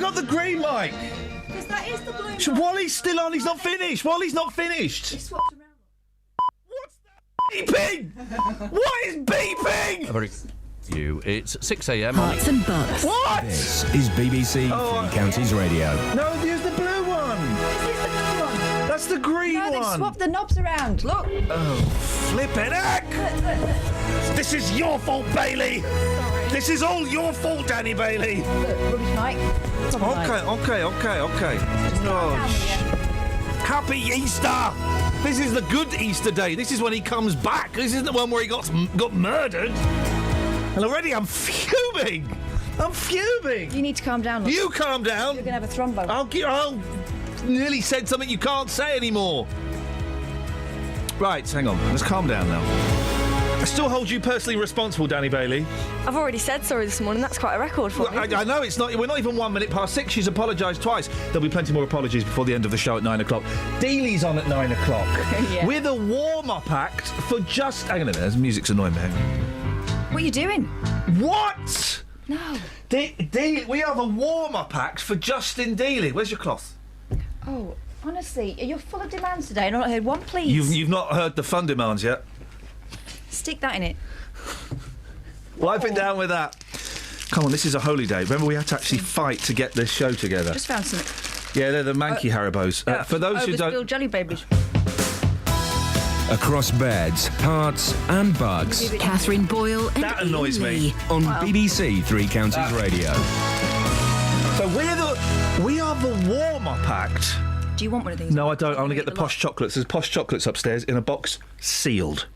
got the green mic? Because that is the blue mic. Wally's still on. He's not finished. Wally's not finished. He swapped around. What's that beeping? What is beeping? It's 6 a.m. Hearts and bucks. What? This is BBC Three Counties Radio. No, use the blue one. This is the blue one. That's the green No, they've one. swapped the knobs around. Look. Oh, flippin' heck! This is your fault, Bailey. Sorry. This is all your fault, Danny Bailey. Look, rubbish mic. Okay. Oh, Happy Easter! This is the good Easter day. This is when he comes back. This isn't the one where he got murdered. And already I'm fuming. You need to calm down. Look. You calm down. You're going to have a thrombo. I'll nearly said something you can't say anymore. Right, hang on. Let's calm down now. I still hold you personally responsible, Danny Bailey. I've already said sorry this morning. That's quite a record for me. I know it's not. We're not even 1 minute past 6. She's apologised twice. There'll be plenty more apologies before the end of the show at 9 o'clock. Dealey's on at 9 o'clock. Yeah. With a warm-up act for just... Hang on a minute. The music's annoying me. What are you doing? What? No. We have a warm-up act for Justin Dealey. Where's your cloth? Oh, honestly, you're full of demands today. I've not heard one, please. You've not heard the fun demands yet. Stick that in it. Wipe it down with that. Come on, this is a holy day. Remember, we had to actually fight to get this show together. Just found something. Yeah, they're the Manky Haribos. For those who don't... Overspilled jelly babies. Across beds, hearts and bugs. Catherine Boyle and That annoys Iain me. Lee. On BBC Three Counties Radio. So we are the warm-up act. Do you want one of these? No, I don't. I want to get the posh chocolates. There's posh chocolates upstairs in a box, sealed.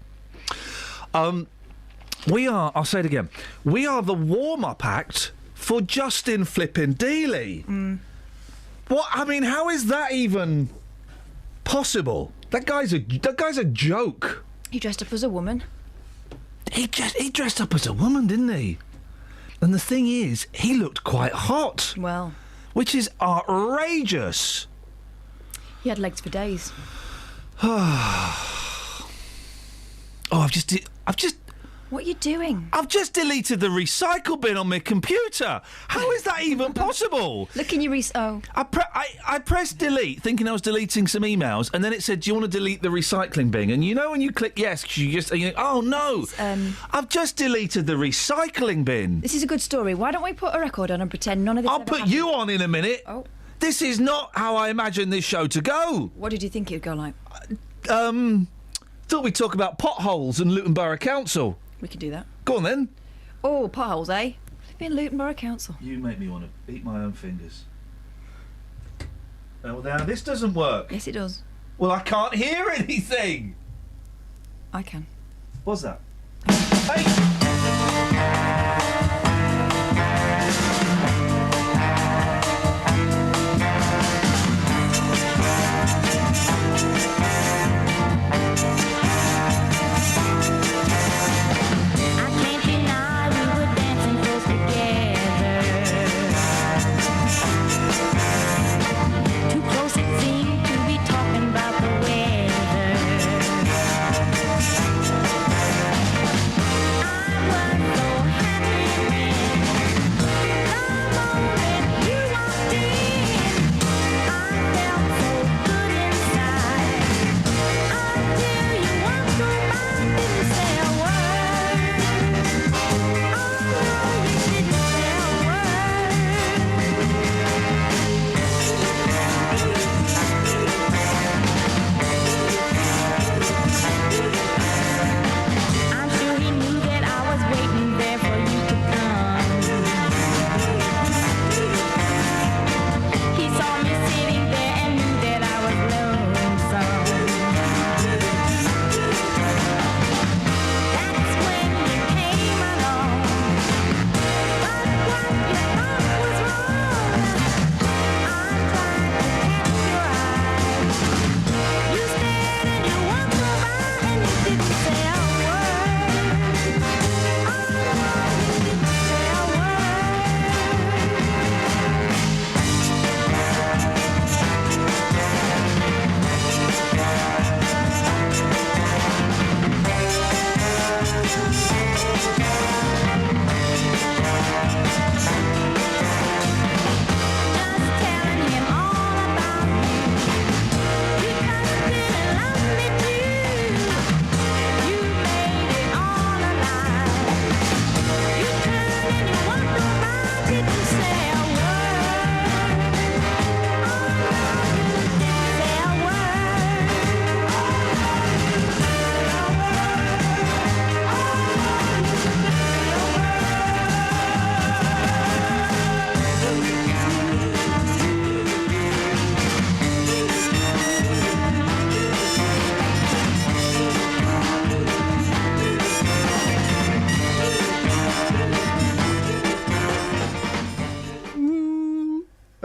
We are, I'll say it again, we are the warm-up act for Justin flippin' Dealey. What? I mean, how is that even possible? That guy's a joke. He dressed up as a woman. He dressed up as a woman, didn't he? And the thing is, he looked quite hot, Well, which is outrageous. he had legs for days. Oh, What are you doing? I've just deleted the recycle bin on my computer. How is that even possible? Look in your I pressed delete, thinking I was deleting some emails, and then it said, "Do you want to delete the recycling bin?" And you know when you click yes, 'cause you think, "Oh no, I've just deleted the recycling bin." This is a good story. Why don't we put a record on and pretend none of this I'll ever put happened? you on in a minute. Oh. This is not how I imagined this show to go. What did you think it would go like? Thought we'd talk about potholes and Luton Borough Council. We could do that. Go on then. Oh, potholes, eh? Flipping Luton Borough Council. You make me want to eat my own fingers. Oh, now this doesn't work. Yes, it does. Well, I can't hear anything. I can. What's that? Hey!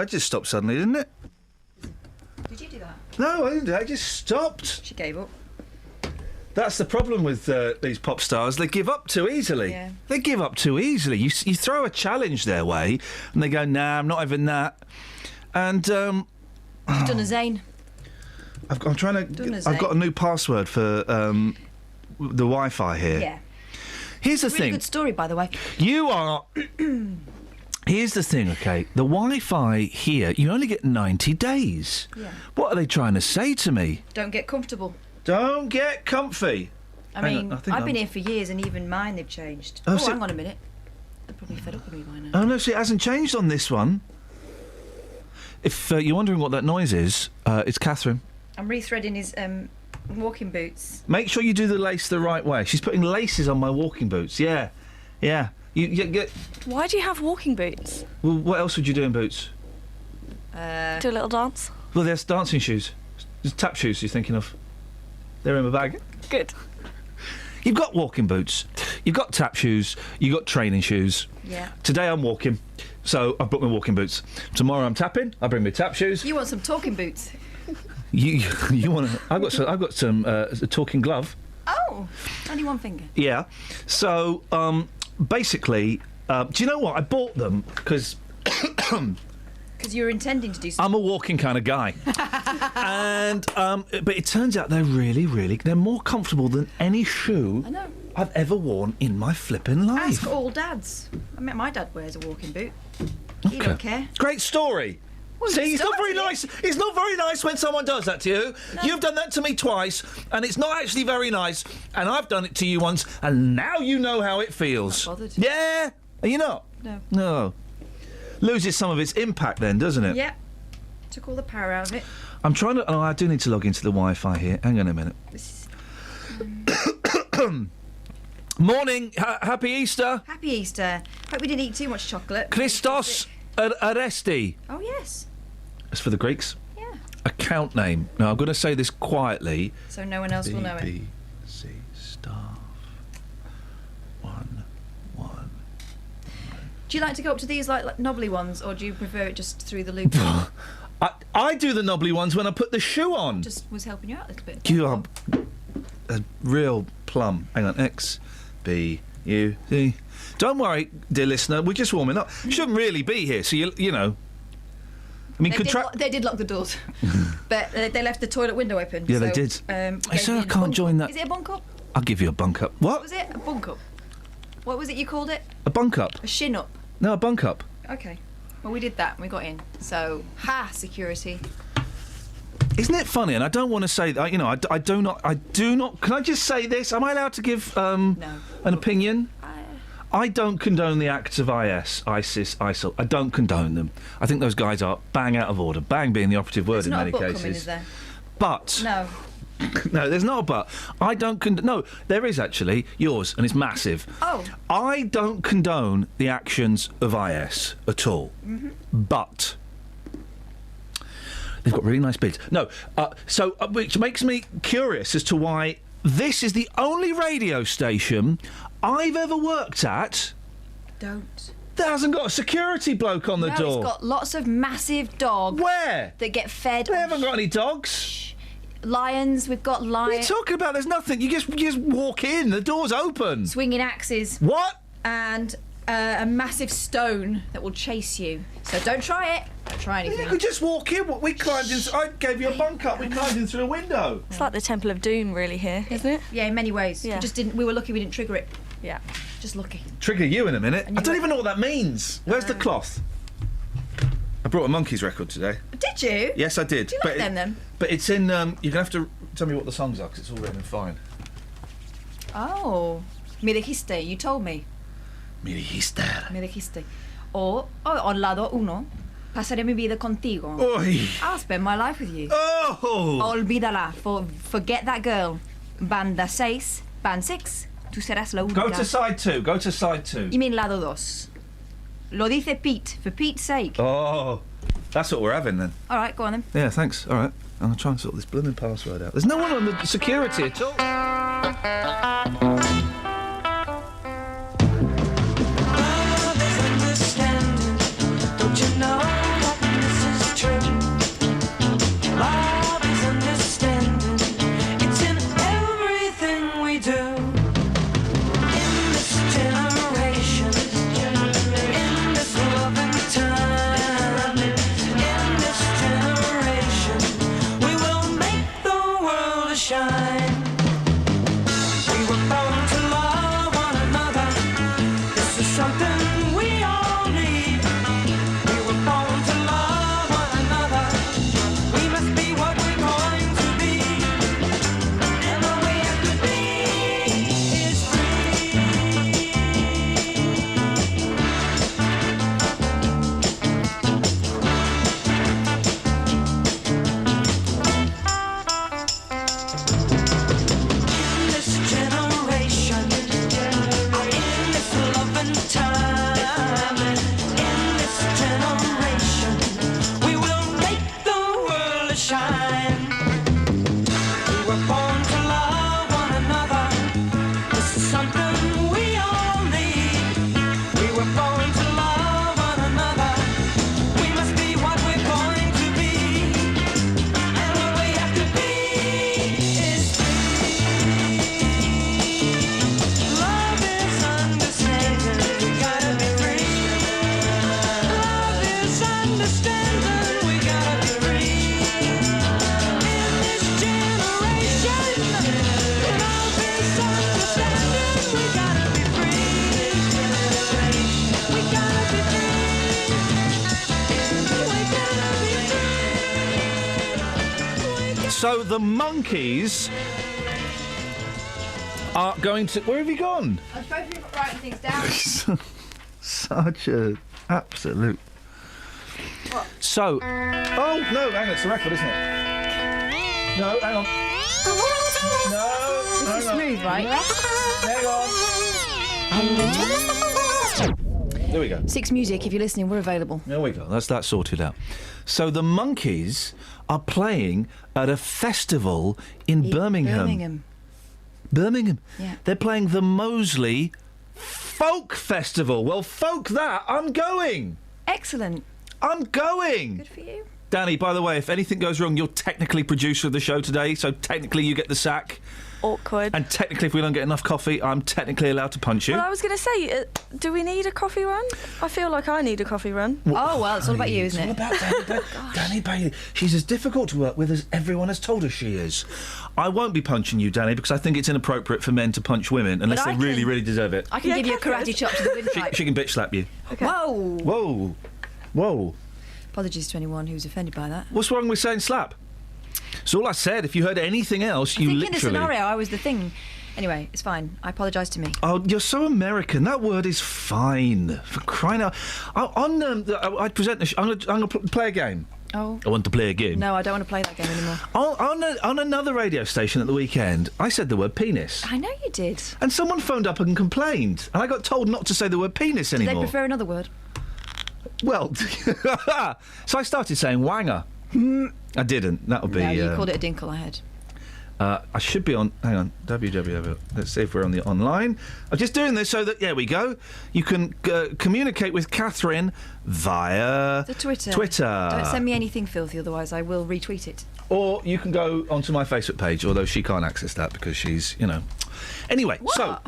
That just stopped suddenly, didn't it? Did you do that? No, I didn't do that. It just stopped. She gave up. That's the problem with these pop stars. They give up too easily. Yeah. They give up too easily. You throw a challenge their way, and they go, "Nah, I'm not having that." And She's done a Zayn. I'm trying to. I've got a new password for the Wi-Fi here. Yeah. Here's the Really thing. good story, by the way. You are. Here's the thing, okay? The Wi-Fi here, you only get 90 days. Yeah. What are they trying to say to me? Don't get comfortable. Don't get comfy. I Hang mean, on, I think I've I'm- been here for years, and even mine they've changed. Oh, Oh, so- hang on a minute. They're probably fed up with me by now. Oh no, see, it hasn't changed on this one. If you're wondering what that noise is, it's Catherine. I'm rethreading his walking boots. Make sure you do the lace the right way. She's putting laces on my walking boots. Yeah, yeah. You get. Why do you have walking boots? Well, what else would you do in boots? Do a little dance. Well, there's dancing shoes. There's tap shoes you're thinking of. They're in my bag. Good. You've got walking boots. You've got tap shoes. You've got training shoes. Yeah. Today I'm walking, so I've brought my walking boots. Tomorrow I'm tapping. I bring my tap shoes. You want some talking boots? You want to? I've got some a talking glove. Oh, only one finger. Yeah. So basically, do you know what? I bought them because Because you were intending to do something. I'm a walking kind of guy, and but it turns out they're more comfortable than any shoe I know. I've ever worn in my flipping life. Ask all dads. I mean, my dad wears a walking boot. He don't care. Great story. Well, See, you it's not very started nice. It's not very nice when someone does that to you. No. You've done that to me twice, and it's not actually very nice. And I've done it to you once, and now you know how it feels. I'm not bothered. Yeah? Are you not? No. No. Loses some of its impact then, doesn't it? Yeah. Took all the power out of it. I'm trying to. Oh, I do need to log into the Wi-Fi here. Hang on a minute. This Morning. Happy Easter. Happy Easter. Hope we didn't eat too much chocolate. Christos Aresti. Oh, yes. That's for the Greeks. Yeah. Account name. Now, I'm going to say this quietly. So no one else will know it. BBC staff. 1. Do you like to go up to these like knobbly ones, or do you prefer it just through the loop? I do the knobbly ones when I put the shoe on. Just was helping you out a little bit. You are a real plum. Hang on. X, B, U, C. Don't worry, dear listener. We're just warming up. Shouldn't really be here, so you know. I mean, They did lock the doors, but they left the toilet window open. Yeah, so, they did. we say gave I you a can't bunk join up. that. Is it a bunk up? I'll give you a bunk up. What What? was it? A bunk up? What was it you called it? A bunk up? A shin up? No, a bunk up. Okay. Well, we did that and we got in. So, security. Isn't it funny? And I don't want to say that. You know, I do not. Can I just say this? Am I allowed to give an opinion? I don't condone the acts of IS, ISIS, ISIL. I don't condone them. I think those guys are bang out of order. Bang being the operative word There's in not many a book cases. coming, is there? But No. no, there's not a but. I don't condone. No, there is actually yours, and it's massive. Oh. I don't condone the actions of IS at all. Mm-hmm. But they've got really nice beards. No, which makes me curious as to why this is the only radio station I've ever worked at Don't. that hasn't got a security bloke on the No, door. it's got lots of massive dogs Where? that get fed. They haven't got any dogs. Lions, we've got What are you lions. talking about? There's nothing. You just walk in. The door's open. Swinging axes. What? And a massive stone that will chase you. So don't try it. Don't try You anything. could just walk in. We climbed in. I gave you a bunk up. We climbed in through a window. It's like the Temple of Doom, really, here, isn't it? Yeah, in many ways. Yeah. We were lucky we didn't trigger it. Yeah. Just lucky. Trigger you in a minute. And I you don't were- even know what that means. Where's the cloth? I brought a Monkeys record today. Did you? Yes, I did. Do you like them then? But it's in. You're gonna have to tell me what the songs are because it's all written in fine. Oh. Me dijiste. You told me. Me dijiste. Me dijiste. On lado uno, pasaré mi vida contigo. Oi. I'll spend my life with you. Oh. Olvídala. Forget that girl. Banda 6. Band 6. Tú serás la única. Go to side 2. Go to side 2. You mean lado dos. Lo dice Pete. For Pete's sake. Oh. That's what we're having then. All right, go on then. Yeah, thanks. All right. I'm trying to sort this blooming password out. There's no one on the security at all. So the monkeys are going to... Where have you gone? I'm supposed to be writing things down. Such a absolute... What? So... Oh, no, hang on, it's the record, isn't it? No, hang on. No, This is smooth, right? Hang on. There we go. Six Music, if you're listening, we're available. There we go. That's that sorted out. So the monkeys are playing at a festival in Birmingham. Birmingham. Yeah. They're playing the Moseley Folk Festival. Well, folk that. I'm going. Excellent. I'm going. Good for you. Danny, by the way, if anything goes wrong, you're technically producer of the show today, so technically you get the sack. Awkward. And technically, if we don't get enough coffee, I'm technically allowed to punch you. Well, I was going to say, do we need a coffee run? I feel like I need a coffee run. Oh, well, it's all about you, isn't It's all it? about Danny Bailey. She's as difficult to work with as everyone has told us she is. I won't be punching you, Danny, because I think it's inappropriate for men to punch women unless they really, really deserve it. I can give you a karate chop to the windpipe. She can bitch slap you. Okay. Whoa! Whoa. Whoa. Apologies to anyone who's offended by that. What's wrong with saying slap? It's all I said. If you heard anything else, you I think literally... in the scenario, I was the thing. Anyway, it's fine. I apologise to me. Oh, you're so American. That word is fine. For crying out... I present... I'm going to play a game. Oh. I want to play a game. No, I don't want to play that game anymore. On another radio station at the weekend, I said the word penis. I know you did. And someone phoned up and complained. And I got told not to say the word penis Do anymore. they prefer another word? Well, so I started saying wanger. I didn't. That would be... No, you called it a dinkle, I heard. I should be on... Hang on. www. Let's see if we're on the online. I'm just doing this so that... There we go. You can communicate with Catherine via... The Twitter. Twitter. Don't send me anything filthy, otherwise I will retweet it. Or you can go onto my Facebook page, although she can't access that because she's, Anyway, What? so...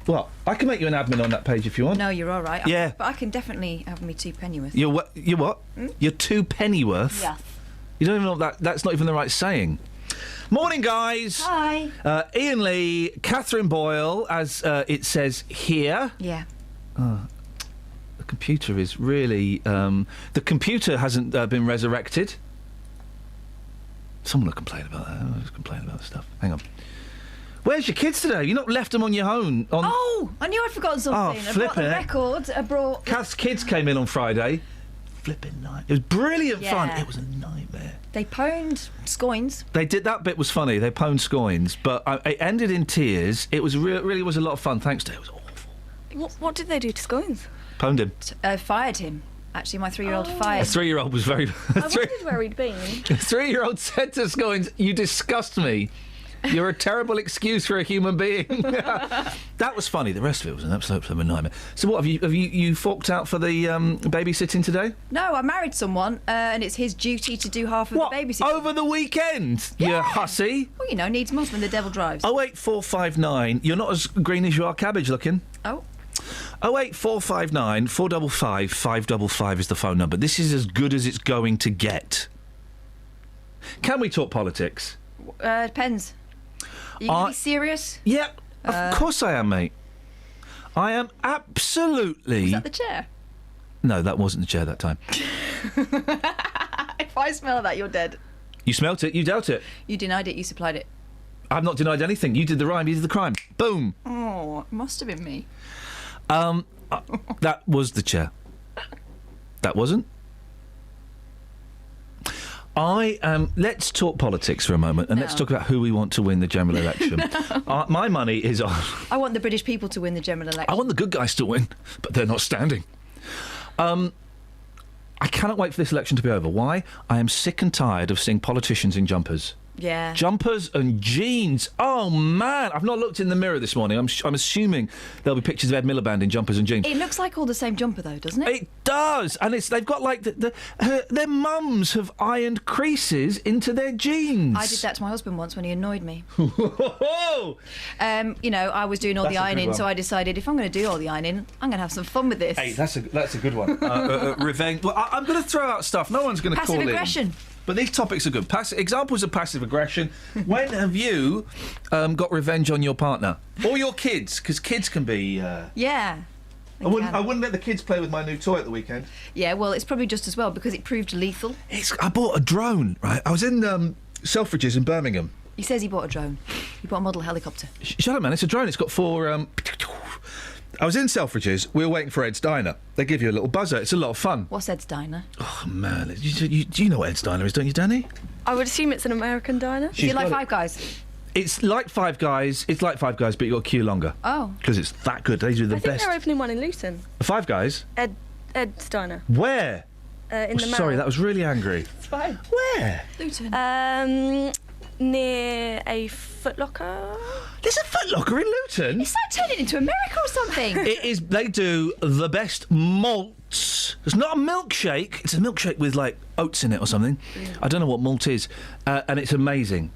What? I can make you an admin on that page if you want. No, you're all right. Yeah. But I can definitely have me 2 pennyworth. You're what? You're 2 pennyworth? Yeah. You don't even know that's not even the right saying. Morning, guys. Hi. Iain Lee, Catherine Boyle, as it says here. Yeah. The computer is really... the computer hasn't been resurrected. Someone will complain about that. I'll just complain about stuff. Hang on. Where's your kids today? You've not left them on your own. Oh, I knew I'd forgotten something. Oh, I brought the flippin' heck. records. I brought... Kath's kids came in on Friday. Flipping night. It was brilliant fun. Yeah. It was a nightmare. They pwned scoins. They did. That bit was funny. They pwned scoins, but it ended in tears. It was really was a lot of fun. Thanks to it was awful. What did they do to scones? Pwned him. Fired him. Actually, my 3-year-old A fired. 3-year-old was very... I wondered where he'd been. A 3-year-old said to scoins, "You disgust me. You're a terrible excuse for a human being." That was funny. The rest of it was an absolute nightmare. So what, have you forked out for the babysitting today? No, I married someone, and it's his duty to do half of What? the babysitting. Over the weekend? You Yeah. hussy. Well, needs must when the devil drives. 08459. You're not as green as you are cabbage looking. Oh. 08459 455 555 is the phone number. This is as good as it's going to get. Can we talk politics? Depends. Are you going to be serious? Yep, of course I am, mate. I am absolutely... Is that the chair? No, that wasn't the chair that time. If I smell that, you're dead. You smelt it, you dealt it. You denied it, you supplied it. I've not denied anything. You did the rhyme, you did the crime. Boom. Oh, it must have been me. That was the chair. That wasn't. Let's talk politics for a moment, and let's talk about who we want to win the general election. My money is on... I want the British people to win the general election. I want the good guys to win, but they're not standing. I cannot wait for this election to be over. Why? I am sick and tired of seeing politicians in jumpers. Yeah. Jumpers and jeans. Oh, man. I've not looked in the mirror this morning. I'm assuming there'll be pictures of Ed Miliband in jumpers and jeans. It looks like all the same jumper, though, doesn't it? It does. And they've got, like, their mums have ironed creases into their jeans. I did that to my husband once when he annoyed me. Whoa! I was doing all That's the a good ironing, one. so I decided if I'm going to do all the ironing, I'm going to have some fun with this. Hey, that's a good one. Revenge. Well, I'm going to throw out stuff. No one's going to call in. Passive aggression. But these topics are good. Examples of passive aggression. When have you got revenge on your partner? Or your kids? Because kids can be... Yeah. I wouldn't let the kids play with my new toy at the weekend. Yeah, well, it's probably just as well because it proved lethal. I bought a drone, right? I was in Selfridges in Birmingham. He says he bought a drone. He bought a model helicopter. Shut up, man. It's a drone. It's got 4... I was in Selfridges. We were waiting for Ed's Diner. They give you a little buzzer. It's a lot of fun. What's Ed's Diner? Oh, man. Do you know what Ed's Diner is, don't you, Danny? I would assume it's an American diner. Is it like Five Guys? It's like Five Guys. It's like Five Guys, but you've got to queue longer. Oh. Because it's that good. They do the I think best. they're opening one in Luton. Five Guys? Ed's Diner. Where? In the Sorry, Mall. that was really angry. It's fine. Where? Luton. Near a Foot Locker. There's a Foot Locker in Luton? It's like turning into America or something. It is. They do the best malts. It's not a milkshake. It's a milkshake with, like, oats in it or something. I don't know what malt is. And it's amazing.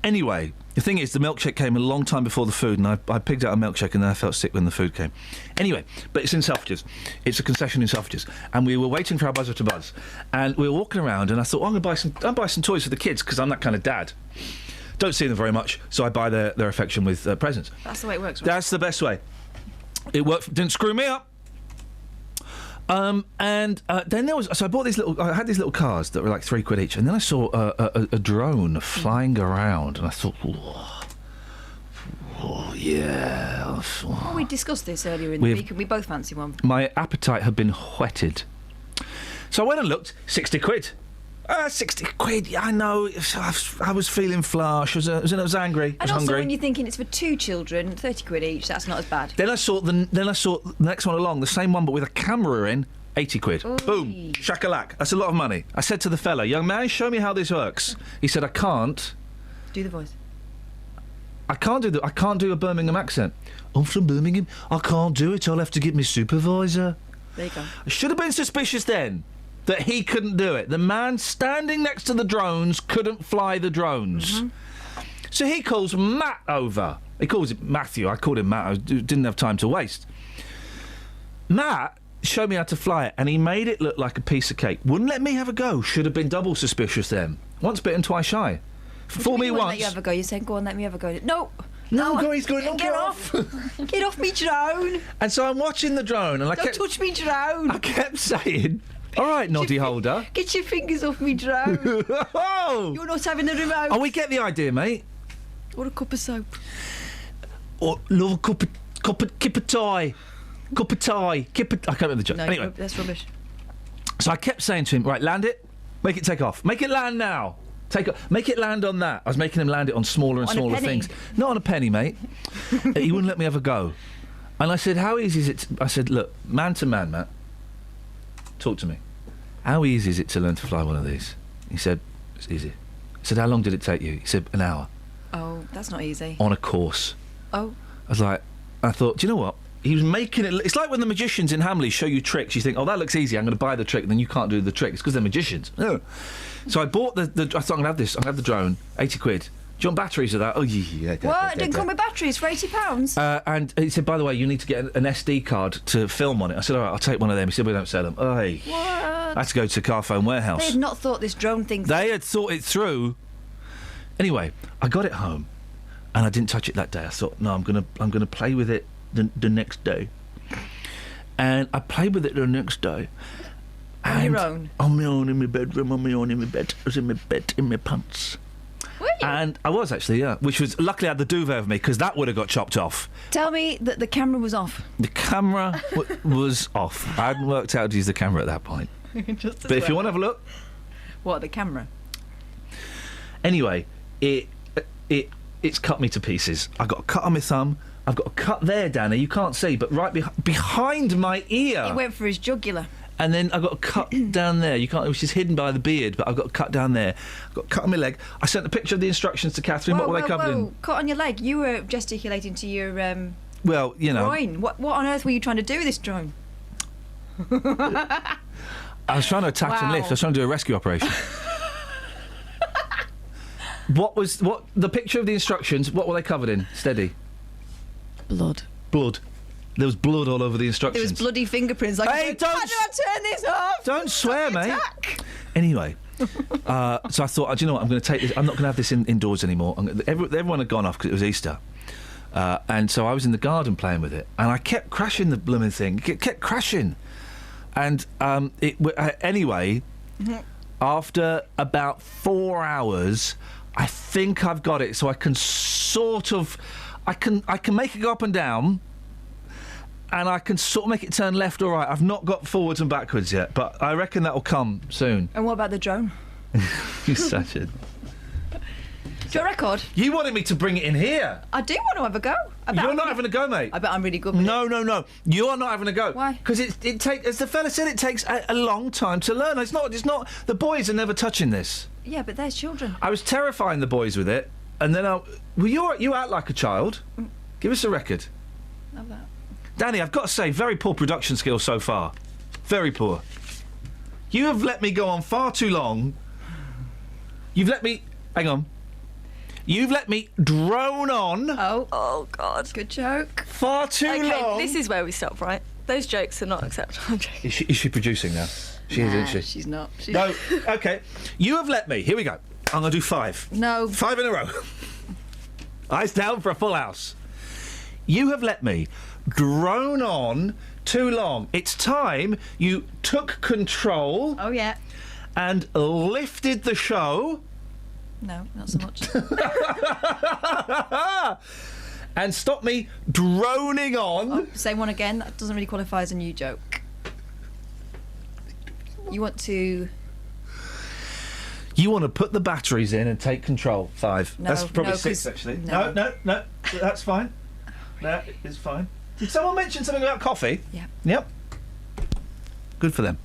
Anyway, the thing is, the milkshake came a long time before the food, and I picked out a milkshake, and then I felt sick when the food came. Anyway, but it's in Selfridges. It's a concession in Selfridges. And we were waiting for our buzzer to buzz. And we were walking around, and I thought, I'm going to buy some toys for the kids, because I'm that kind of dad. Don't see them very much, so I buy their affection with presents. That's the way it works, right? That's the best way. It worked. Didn't screw me up. And then there was. So I bought these little. I had these little cars that were like £3 each, and then I saw a drone flying around, and I thought, oh yeah. Well, we discussed this earlier in the week, and we both fancy one. My appetite had been whetted, so I went and looked. £60. 60 quid, yeah, I know. I was feeling flush. I was angry. I was and also, hungry. when you're thinking it's for 2 children, £30 each, that's not as bad. Then I saw the next one along, the same one but with a camera in, £80. Ooh. Boom, shakalak. That's a lot of money. I said to the fella, young man, show me how this works. He said, I can't. Do the voice. I can't do a Birmingham accent. I'm from Birmingham. I can't do it. I'll have to get my supervisor. There you go. I should have been suspicious then that he couldn't do it. The man standing next to the drones couldn't fly the drones. Mm-hmm. So he calls Matt over. He calls it Matthew. I called him Matt. I didn't have time to waste. Matt showed me how to fly it, and he made it look like a piece of cake. Wouldn't let me have a go. Should have been double suspicious then. Once bitten, twice shy. For me once. Let you have a go. You're saying, go on, let me have a go. No. No, he's going, get off. Get off me drone. And so I'm watching the drone, and Don't touch me drone. I kept saying, all right, noddy holder. Get your fingers off me drone. Oh! You're not having the remote. Oh, we get the idea, mate. Or a cup of soap. Or love a cup of tea. I can't remember the joke. No, anyway, that's rubbish. so I kept saying to him, right, land it, make it take off. Make it land now. Make it land on that. I was making him land it on smaller and smaller things. Not on a penny, mate. He wouldn't let me have a go. And I said, how easy is it? I said, look, man to man, Matt, talk to me. How easy is it to learn to fly one of these? He said, it's easy. I said, how long did it take you? He said, an hour. Oh, that's not easy. On a course. Oh. I thought, do you know what? He was making it... It's like when the magicians in Hamley show you tricks. You think, oh, that looks easy, I'm going to buy the trick, and then you can't do the trick. It's because they're magicians. No. So I bought the... I thought, I'm going to have this. I'm going to have the drone. £80. Do you want batteries of that? Oh, yeah. What? It didn't come with batteries for £80? And he said, by the way, you need to get an SD card to film on it. I said, all right, I'll take one of them. He said, we don't sell them. Oh, hey. What? I had to go to Carphone Warehouse. They had not thought this drone thing... They had thought it through. Anyway, I got it home, and I didn't touch it that day. I thought, no, I'm gonna play with it the next day. And I played with it the next day. On your own? On my own, in my bedroom, on my own, in my bed. I was in my bed, in my pants. Were you? And I was actually, yeah. Which was, luckily I had the duvet over me, because that would have got chopped off. Tell me that the camera was off. The camera was off. I hadn't worked out how to use the camera at that point. But if you want to have a look. What, the camera? Anyway, it's cut me to pieces. I got a cut on my thumb. I've got a cut there, Danny. You can't see, but right behind my ear. It went for his jugular. And then I've got a cut down there. You can't, which is hidden by the beard, but I've got a cut down there. I've got a cut on my leg. I sent a picture of the instructions to Catherine. What were they covered in? Cut on your leg. You were gesticulating to your well, you know. groin. What on earth were you trying to do with this drone? I was trying to attach and lift. I was trying to do a rescue operation. What the picture of the instructions? What were they covered in? Steady. Blood. There was blood all over the instructions. There was bloody fingerprints. Like, hey, how do I turn this off? Don't swear, mate. Anyway, so I thought, do you know what? I'm going to take this. I'm not going to have this indoors anymore. Everyone had gone off because it was Easter, and so I was in the garden playing with it, and I kept crashing the blooming thing. It kept crashing, and anyway, after about 4 hours. I think I've got it, so I can sort of... I can make it go up and down, and I can sort of make it turn left or right. I've not got forwards and backwards yet, but I reckon that will come soon. And what about the drone? You're such a... Do you want a record? You wanted me to bring it in here. I do want to have a go. You're not having a go, mate. I bet I'm really good with it. No. You are not having a go. Why? Because it takes, as the fella said, it takes a long time to learn. It's not. The boys are never touching this. Yeah, but there's children. I was terrifying the boys with it, and then you act like a child. Give us a record. Love that. Danny, I've got to say, very poor production skills so far. Very poor. You have let me go on far too long. You've let me... Hang on. You've let me drone on Oh, God. Good joke. far too long. This is where we stop, right? Those jokes are not acceptable. I'm joking. Is she producing now? She is, isn't she? She's not. No, OK. You have let me... Here we go. I'm going to do 5. No. 5 in a row. Eyes down for a full house. You have let me drone on too long. It's time you took control Oh, yeah. and lifted the show No, not so much. and stopped me droning on. Oh, say one again. That doesn't really qualify as a new joke. You want to... You want to put the batteries in and take control. 5. No, That's probably no, 6, 'cause- actually. no. No. That's fine. That is fine. Did someone mention something about coffee? Yeah. Yep. Good for them.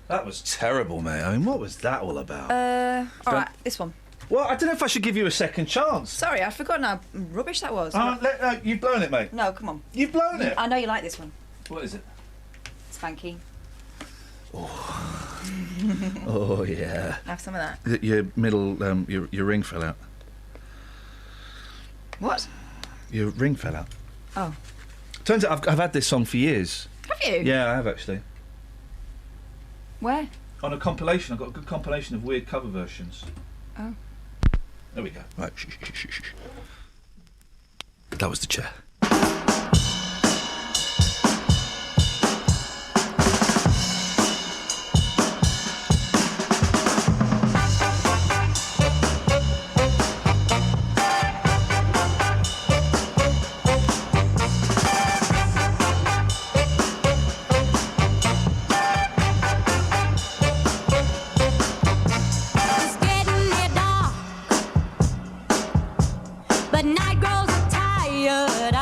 That was terrible, mate. I mean, what was that all about? All right, this one. Well, I don't know if I should give you a second chance. Sorry, I've forgotten how rubbish that was. You've blown it, mate. No, come on. You've blown it. I know you like this one. What is it? Spanky. Oh, yeah. Have some of that. Your middle, your ring fell out. What? Your ring fell out. Oh. Turns out I've had this song for years. Have you? Yeah, I have actually. Where? On a compilation. I've got a good compilation of weird cover versions. Oh. There we go. Right. Shh. That was the chair. It's getting near dark, but night grows tired.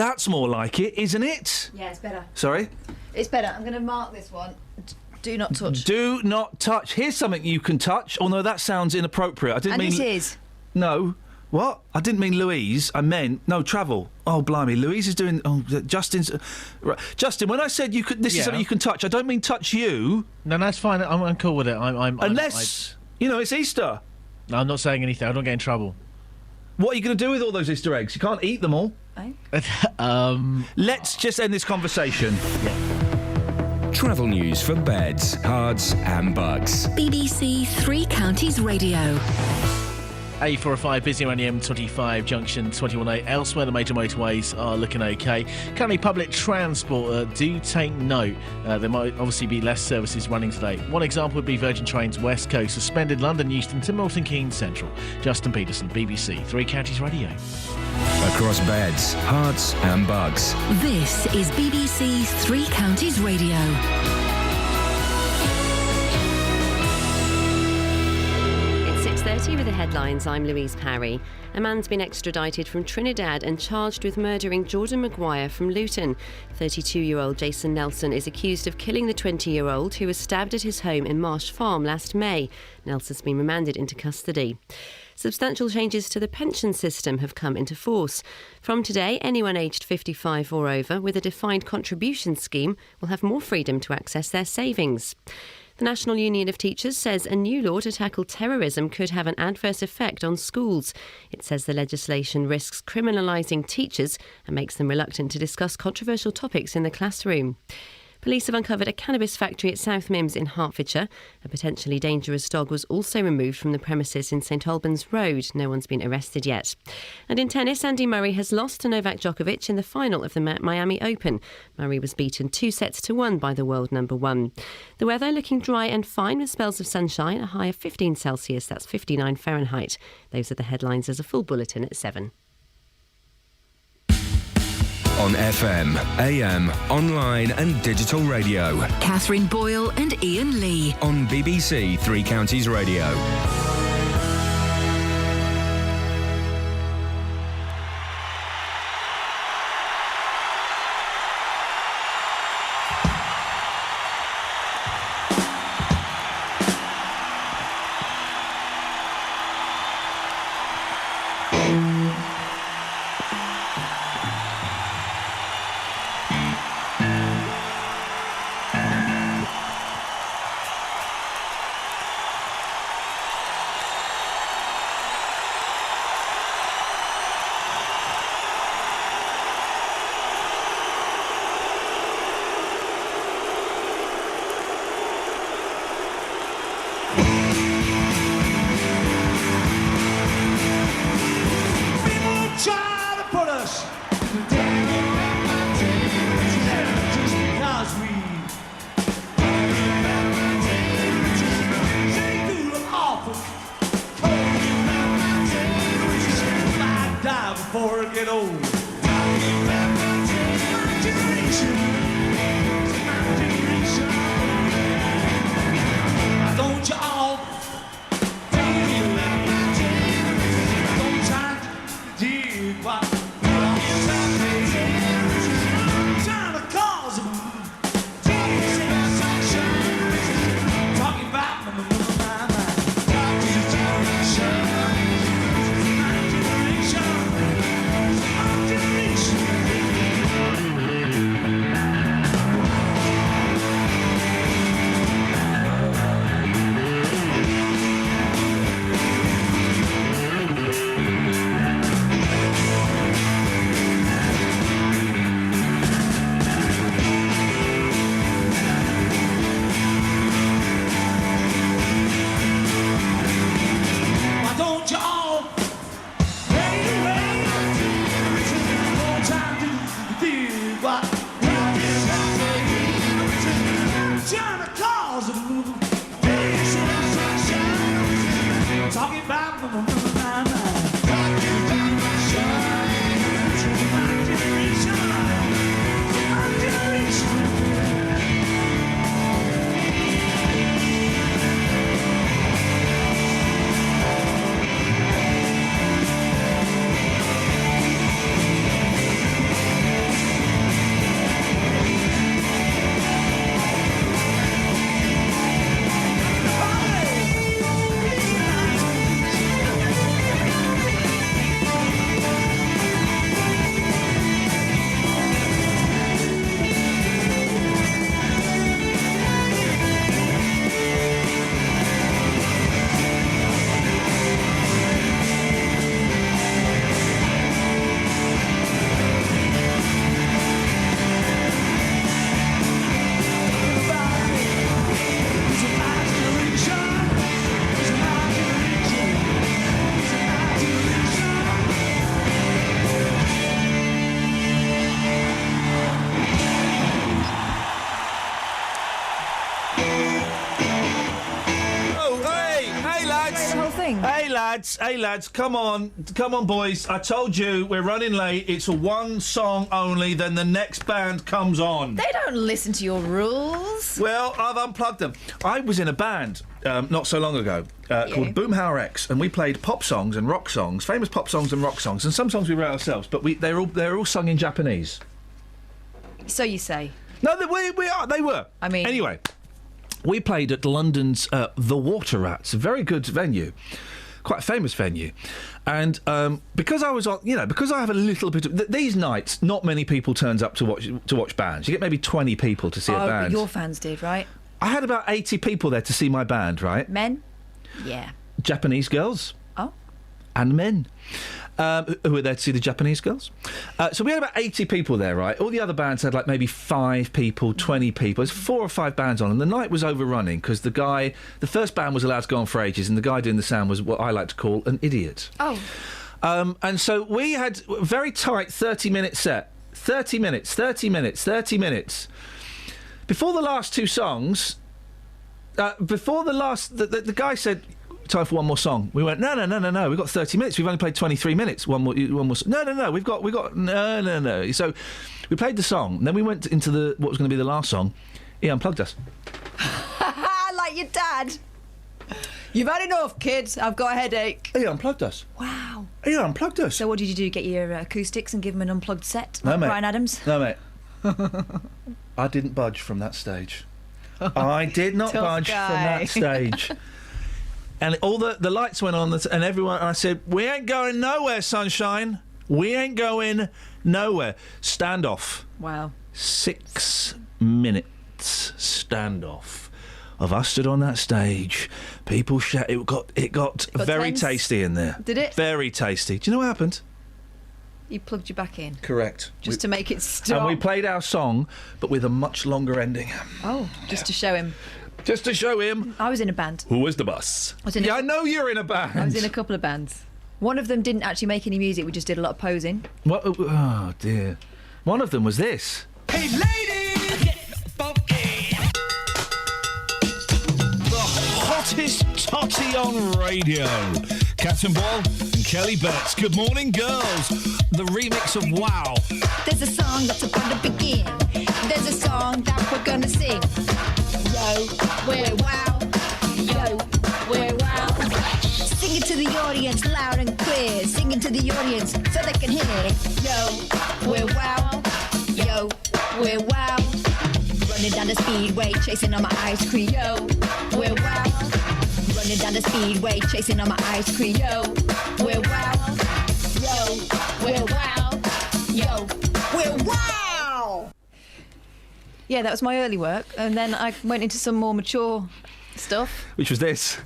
That's more like it, isn't it? Yeah, it's better. Sorry? It's better. I'm going to mark this one. Do not touch. Do not touch. Here's something you can touch, although that sounds inappropriate. I didn't And mean... this is. No. What? I didn't mean Louise. I meant... No, travel. Oh, blimey. Louise is doing... Oh, Justin's... Right. Justin, when I said you could... This is something you can touch, I don't mean touch you. No, that's fine. I'm cool with it. Unless, you know, it's Easter. No, I'm not saying anything. I don't get in trouble. What are you going to do with all those Easter eggs? You can't eat them all. Let's just end this conversation. Travel news for beds, cards and bugs. BBC Three Counties Radio. A405 busy around the M25 junction 21A. Elsewhere, the major motorways are looking okay. Currently, public transport, do take note. There might obviously be less services running today. One example would be Virgin Trains West Coast, suspended London Euston to Milton Keynes Central. Justin Peterson, BBC Three Counties Radio. Across beds, hearts and bugs. This is BBC Three Counties Radio. It's 6:30 with the headlines. I'm Louise Parry. A man's been extradited from Trinidad and charged with murdering Jordan Maguire from Luton. 32-year-old Jason Nelson is accused of killing the 20-year-old who was stabbed at his home in Marsh Farm last May. Nelson's been remanded into custody. Substantial changes to the pension system have come into force. From today, anyone aged 55 or over with a defined contribution scheme will have more freedom to access their savings. The National Union of Teachers says a new law to tackle terrorism could have an adverse effect on schools. It says the legislation risks criminalising teachers and makes them reluctant to discuss controversial topics in the classroom. Police have uncovered a cannabis factory at South Mimms in Hertfordshire. A potentially dangerous dog was also removed from the premises in St Albans Road. No one's been arrested yet. And in tennis, Andy Murray has lost to Novak Djokovic in the final of the Miami Open. Murray was beaten 2-1 by the world number one. The weather looking dry and fine with spells of sunshine, a high of 15 Celsius, that's 59 Fahrenheit. Those are the headlines. There's a full bulletin at 7. On FM, AM, online and digital radio. Catherine Boyle and Iain Lee. On BBC Three Counties Radio. lads, come on, boys. I told you we're running late. It's a one song only. Then the next band comes on. They don't listen to your rules. Well, I've unplugged them. I was in a band not so long ago called Boomhauer X, and we played pop songs and rock songs, famous pop songs and rock songs, and some songs we wrote ourselves. But they're all sung in Japanese. So you say? No, they were. I mean, anyway. We played at London's The Water Rats, a very good venue, quite a famous venue. And because I was on, because I have a little bit of... these nights, not many people turns up to watch bands. You get maybe 20 people to see a band. But your fans did, right? I had about 80 people there to see my band, right? Men? Yeah. Japanese girls. Oh. And men. Who were there to see the Japanese girls. So we had about 80 people there, right? All the other bands had like maybe 5 people, 20 people. There's 4 or 5 bands on, and the night was overrunning because the first band was allowed to go on for ages, and the guy doing the sound was what I like to call an idiot. Oh. And so we had a very tight 30-minute set. 30 minutes. Before the last 2 songs, the guy said... time for one more song. We went, no, we've got 30 minutes. We've only played 23 minutes. One more. No, we've got. No. So we played the song, and then we went into what was going to be the last song. He unplugged us. Like your dad. You've had enough, kids. I've got a headache. He unplugged us. Wow. He unplugged us. So what did you do? Get your acoustics and give him an unplugged set? No, like mate. Bryan Adams? No, mate. I didn't budge from that stage. I did not budge from that stage. And all the lights went on, and everyone. And I said, "We ain't going nowhere, sunshine. We ain't going nowhere." Standoff. Wow. 6 minutes standoff of us stood on that stage. People shout. It got very tense? tasty in there. Did it? Very tasty. Do you know what happened? You plugged you back in. Correct. Just to make it stop. And we played our song, but with a much longer ending. Oh, just to show him. Just to show him. I was in a band. Who was the boss? I know you're in a band. I was in a couple of bands. One of them didn't actually make any music. We just did a lot of posing. What? Oh dear. One of them was this. Hey ladies, get funky. The hottest totty on radio. Captain Ball and Kelly Betts. Good morning, girls. The remix of Wow. There's a song that's about to begin. There's a song that we're gonna sing. Yo, we're wow. Yo, we're wow. Sing it to the audience loud and clear. Sing it to the audience so they can hear. Yo, we're wow. Yo, we're wow. Running down the speedway, chasing on my ice cream. Yo, we're wow. Running down the speedway, chasing on my ice cream. Yo, we're wow. Yo, we're wow. Yo, we're wow. Yeah, that was my early work, and then I went into some more mature stuff. Which was this.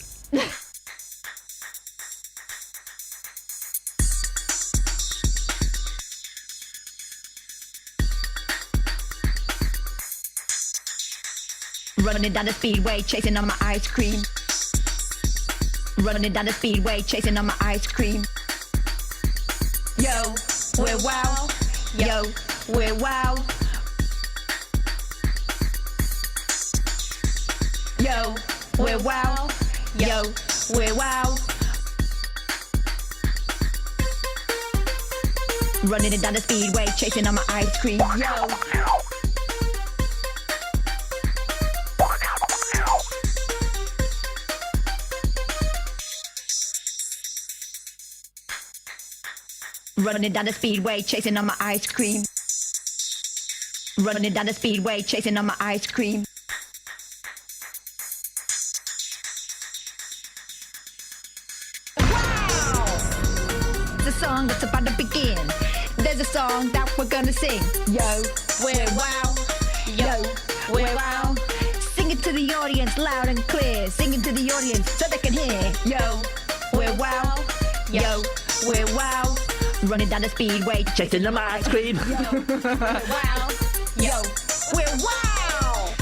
Running down the speedway, chasing on my ice cream. Running down the speedway, chasing on my ice cream. Yo, we're wow. Yo, we're wow. Yo, we're wow. Yo, we're wow. Running down the speedway, chasing on my ice cream. Yo. Running down the speedway, chasing on my ice cream. Running down the speedway, chasing on my ice cream. Wow! It's a song that's about to begin. There's a song that we're gonna sing. Yo, we're wow. Yo, we're wow. Sing it to the audience loud and clear. Sing it to the audience so they can hear. Yo, we're wow. Yo, we're wow. Running down the speedway, chasing on my ice cream. Yo, we're wow. Yo, we're wow.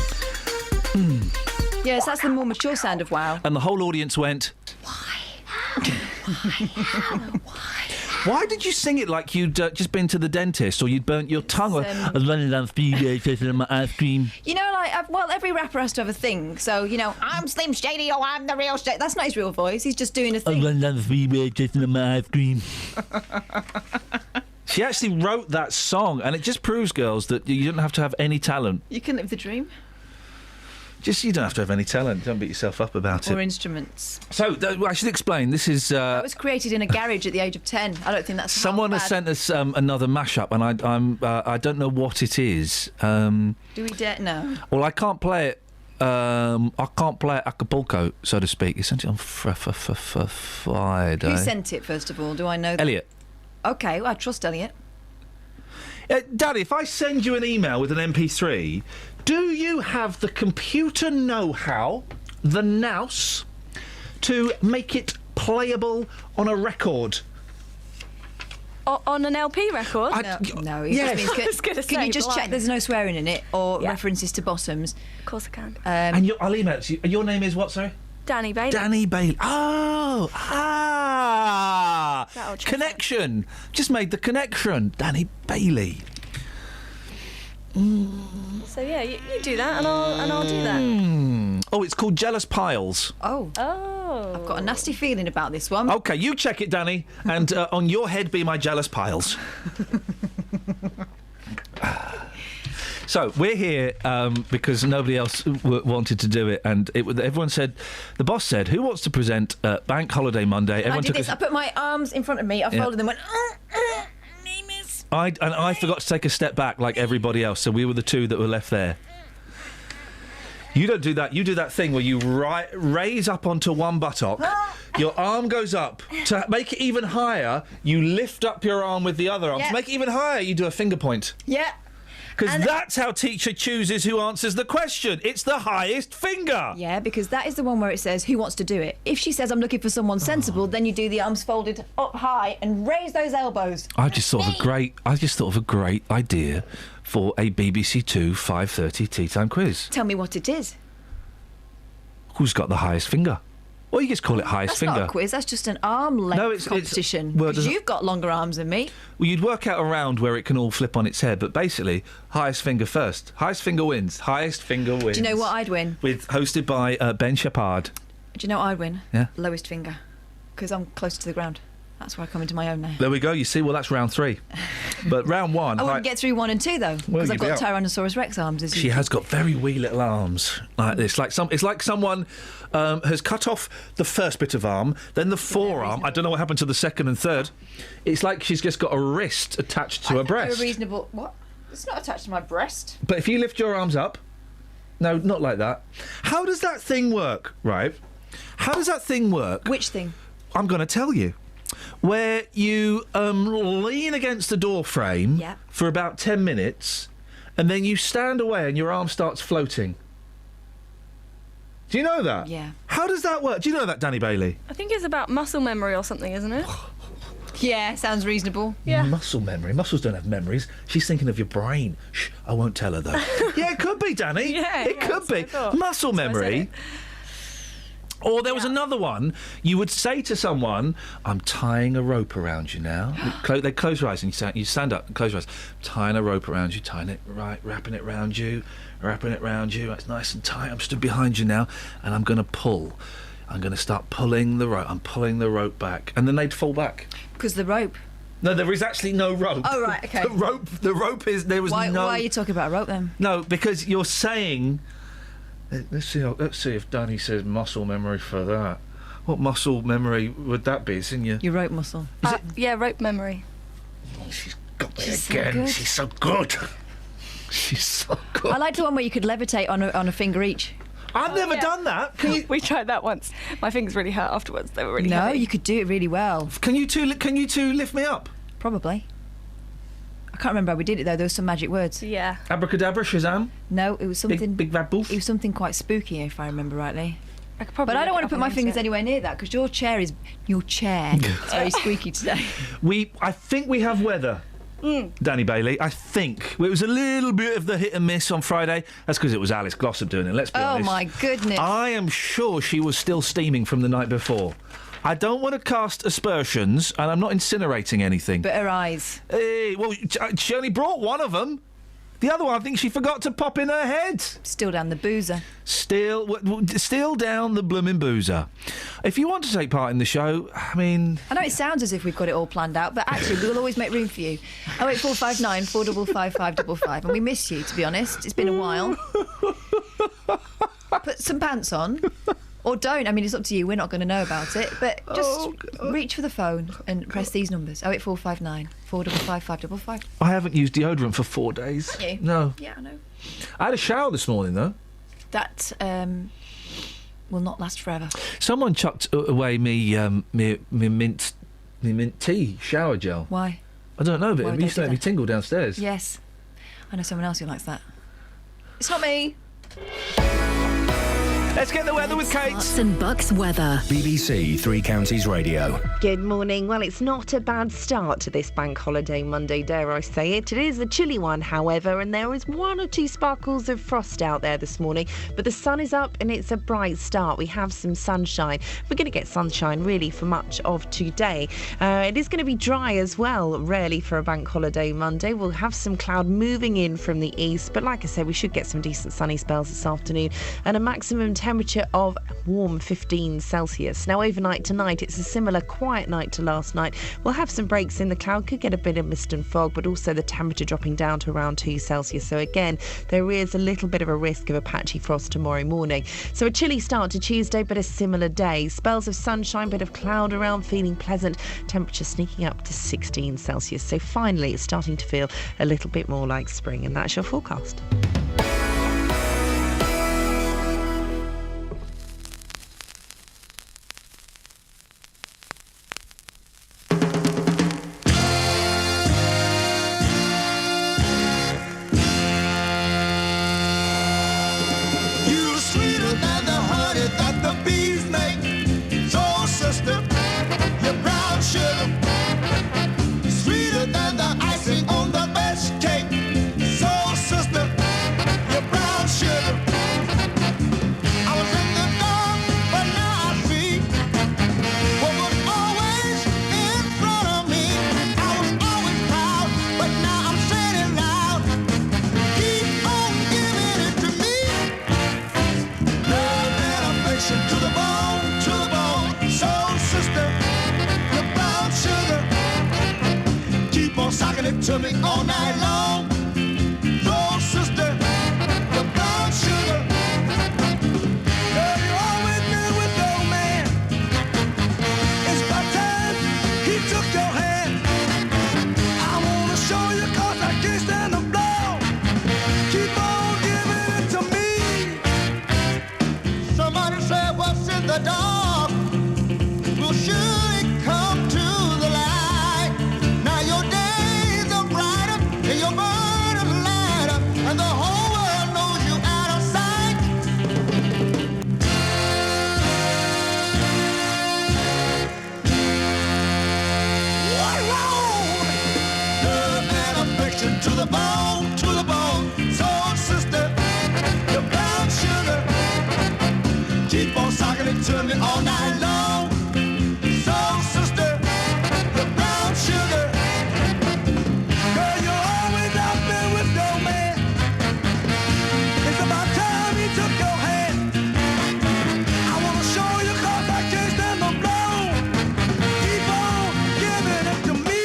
Yes, that's the more mature sound of wow. And the whole audience went... Why? Why? Why did you sing it like you'd just been to the dentist or you'd burnt your tongue? Or, I really love my ice cream. You know, every rapper has to have a thing. So, I'm Slim Shady or I'm the real Shady. That's not his real voice. He's just doing a thing. I really love my ice cream. She actually wrote that song, and it just proves, girls, that you don't have to have any talent. You can live the dream. You don't have to have any talent. Don't beat yourself up about it. Or instruments. So, I should explain. This is... That was created in a garage at the age of 10. I don't think that's someone has sent us another mashup, and I don't know what it is. Do we dare? No. Well, I can't play it. I can't play it Acapulco, so to speak. You sent it on Friday. Who sent it, first of all? Do I know that? Elliot. OK, well, I trust Elliot. Daddy, if I send you an email with an MP3, do you have the computer know-how, the nous, to make it playable on a record? On an LP record? No. Yes. Can you just check there's no swearing in it or references to bottoms? Of course I can. And I'll email it to you. Your name is what, sorry? Danny Bailey. Danny Bailey. Oh! Connection. Just made the connection. Danny Bailey. So yeah, you do that, and I'll do that. Oh, it's called Jealous Piles. Oh. I've got a nasty feeling about this one. Okay, you check it, Danny, and on your head be my jealous piles. So we're here because nobody else wanted to do it, and everyone said, the boss said, who wants to present Bank Holiday Monday? Everyone I did this. I put my arms in front of me. I folded them. Went. I forgot to take a step back like everybody else, so we were the two that were left there. You don't do that. You do that thing where you raise up onto one buttock, your arm goes up. To make it even higher, you lift up your arm with the other arm. Yep. To make it even higher, you do a finger point. Yeah. Because that's how teacher chooses who answers the question. It's the highest finger. Yeah, because that is the one where it says who wants to do it. If she says I'm looking for someone sensible, then you do the arms folded up high and raise those elbows. I just thought of a great idea for a BBC Two 5:30 tea time quiz. Tell me what it is. Who's got the highest finger? Well, you just call it highest finger. That's not a quiz, that's just an arm length competition. Because you've got longer arms than me. Well, you'd work out a round where it can all flip on its head, but basically, highest finger first. Highest finger wins. Highest finger wins. Do you know what I'd win? Hosted by Ben Shepard. Do you know what I'd win? Yeah. Lowest finger. Because I'm closer to the ground. That's where I come into my own now. There we go. You see, well, that's round 3. But round 1... I wouldn't get through 1 and 2, though, because I've got Tyrannosaurus Rex arms. She has got very wee little arms like this. It's like someone has cut off the first bit of arm, then the forearm. I don't know what happened to the second and third. It's like she's just got a wrist attached to her breast. A reasonable... What? It's not attached to my breast. But if you lift your arms up... No, not like that. How does that thing work, right? How does that thing work? Which thing? I'm going to tell you. Where you lean against the door frame for about 10 minutes, and then you stand away and your arm starts floating. Do you know that? Yeah. How does that work? Do you know that, Danny Bailey? I think it's about muscle memory or something, isn't it? Yeah, sounds reasonable. Yeah. Muscle memory. Muscles don't have memories. She's thinking of your brain. Shh, I won't tell her, though. Yeah, it could be, Danny. Yeah, it could be. Muscle memory. Or there was another one. You would say to someone, I'm tying a rope around you now. They close your eyes and you stand up and close your eyes. Tying a rope around you, tying it right, wrapping it round you, wrapping it round you. It's nice and tight. I'm stood behind you now and I'm going to pull. I'm going to start pulling the rope. I'm pulling the rope back. And then they'd fall back. Because the rope? No, there is actually no rope. Oh, right, OK. The rope is... There was no... Why are you talking about a rope, then? No, because you're saying... Let's see if Danny says muscle memory for that. What muscle memory would that be? It's in your rope muscle. Yeah, rope memory. Oh, she's got me again. She's so good. She's so good. I like the one where you could levitate on a finger each. I've never done that. We tried that once. My fingers really hurt afterwards. They were really heavy. No, you could do it really well. Can you two lift me up? Probably. I can't remember how we did it, though. There were some magic words. Yeah. Abracadabra, Shazam? No, it was something... Big bad boof? It was something quite spooky, if I remember rightly. But I don't want to put my fingers anywhere near that, because your chair is... Your chair is very squeaky today. I think we have weather. Danny Bailey. I think it was a little bit of the hit and miss on Friday. That's because it was Alice Glossop doing it. Let's be honest. Oh my goodness! I am sure she was still steaming from the night before. I don't want to cast aspersions, and I'm not incinerating anything. But her eyes. Well, she only brought one of them. The other one, I think she forgot to pop in her head. Still down the boozer. Still down the blooming boozer. If you want to take part in the show, I mean... I know it sounds as if we've got it all planned out, but actually we'll always make room for you. 08459 455 555. And we miss you, to be honest. It's been a while. Put some pants on. Or don't. I mean, it's up to you. We're not going to know about it. But just reach for the phone and press these numbers. 08459 455 555. I haven't used deodorant for 4 days. Have you? No. Yeah, I know. I had a shower this morning, though. That will not last forever. Someone chucked away me mint tea shower gel. Why? I don't know, but Why it would used to they make do me that? tingle downstairs. Yes. I know someone else who likes that. It's not me. Let's get the weather with Kate. Bucks and Bucks weather. BBC Three Counties Radio. Good morning. Well, it's not a bad start to this bank holiday Monday, dare I say it. It is a chilly one, however, and there is 1 or 2 sparkles of frost out there this morning. But the sun is up and it's a bright start. We have some sunshine. We're going to get sunshine really for much of today. It is going to be dry as well, rarely for a bank holiday Monday. We'll have some cloud moving in from the east, but like I said, we should get some decent sunny spells this afternoon and a maximum temperature of warm 15 Celsius. Now overnight tonight it's a similar quiet night to last night. We'll have some breaks in the cloud, could get a bit of mist and fog, but also the temperature dropping down to around 2 Celsius. So again, there is a little bit of a risk of a patchy frost tomorrow morning. So a chilly start to Tuesday, but a similar day. Spells of sunshine, bit of cloud around, feeling pleasant. Temperature sneaking up to 16 Celsius. So finally it's starting to feel a little bit more like spring, and that's your forecast. You're sweeter than the honey that the bees make. So, sister, you're brown sugar. Sweeter than the icing on the best cake. So, sister, you're brown sugar. I was in the dark, but now I see what was always in front of me. I was always proud, but now I'm saying it loud. Keep on giving it to me. Love and affection to the bone, to the bone. So, sister, you're brown sugar. Keep on socking it to me all night long. So, sister, you're brown sugar. Girl, you always been with no man. It's about time he took your hand. I wanna show you 'cause I can't stand the blow. Keep on giving it to me. Somebody said what's in the dark will surely come to the light. Now your days are brighter and your burden lighter, and the whole world knows you out of sight. What wrong? Love and affection to the bone, to the bone. So, sister, you're brown sugar. Keep on socking it to me all night long. So, sister, you're brown sugar. Girl, you always out there with no man. It's about time he took your hand. I wanna show you 'cause I can't stand the blow. Keep on giving it to me.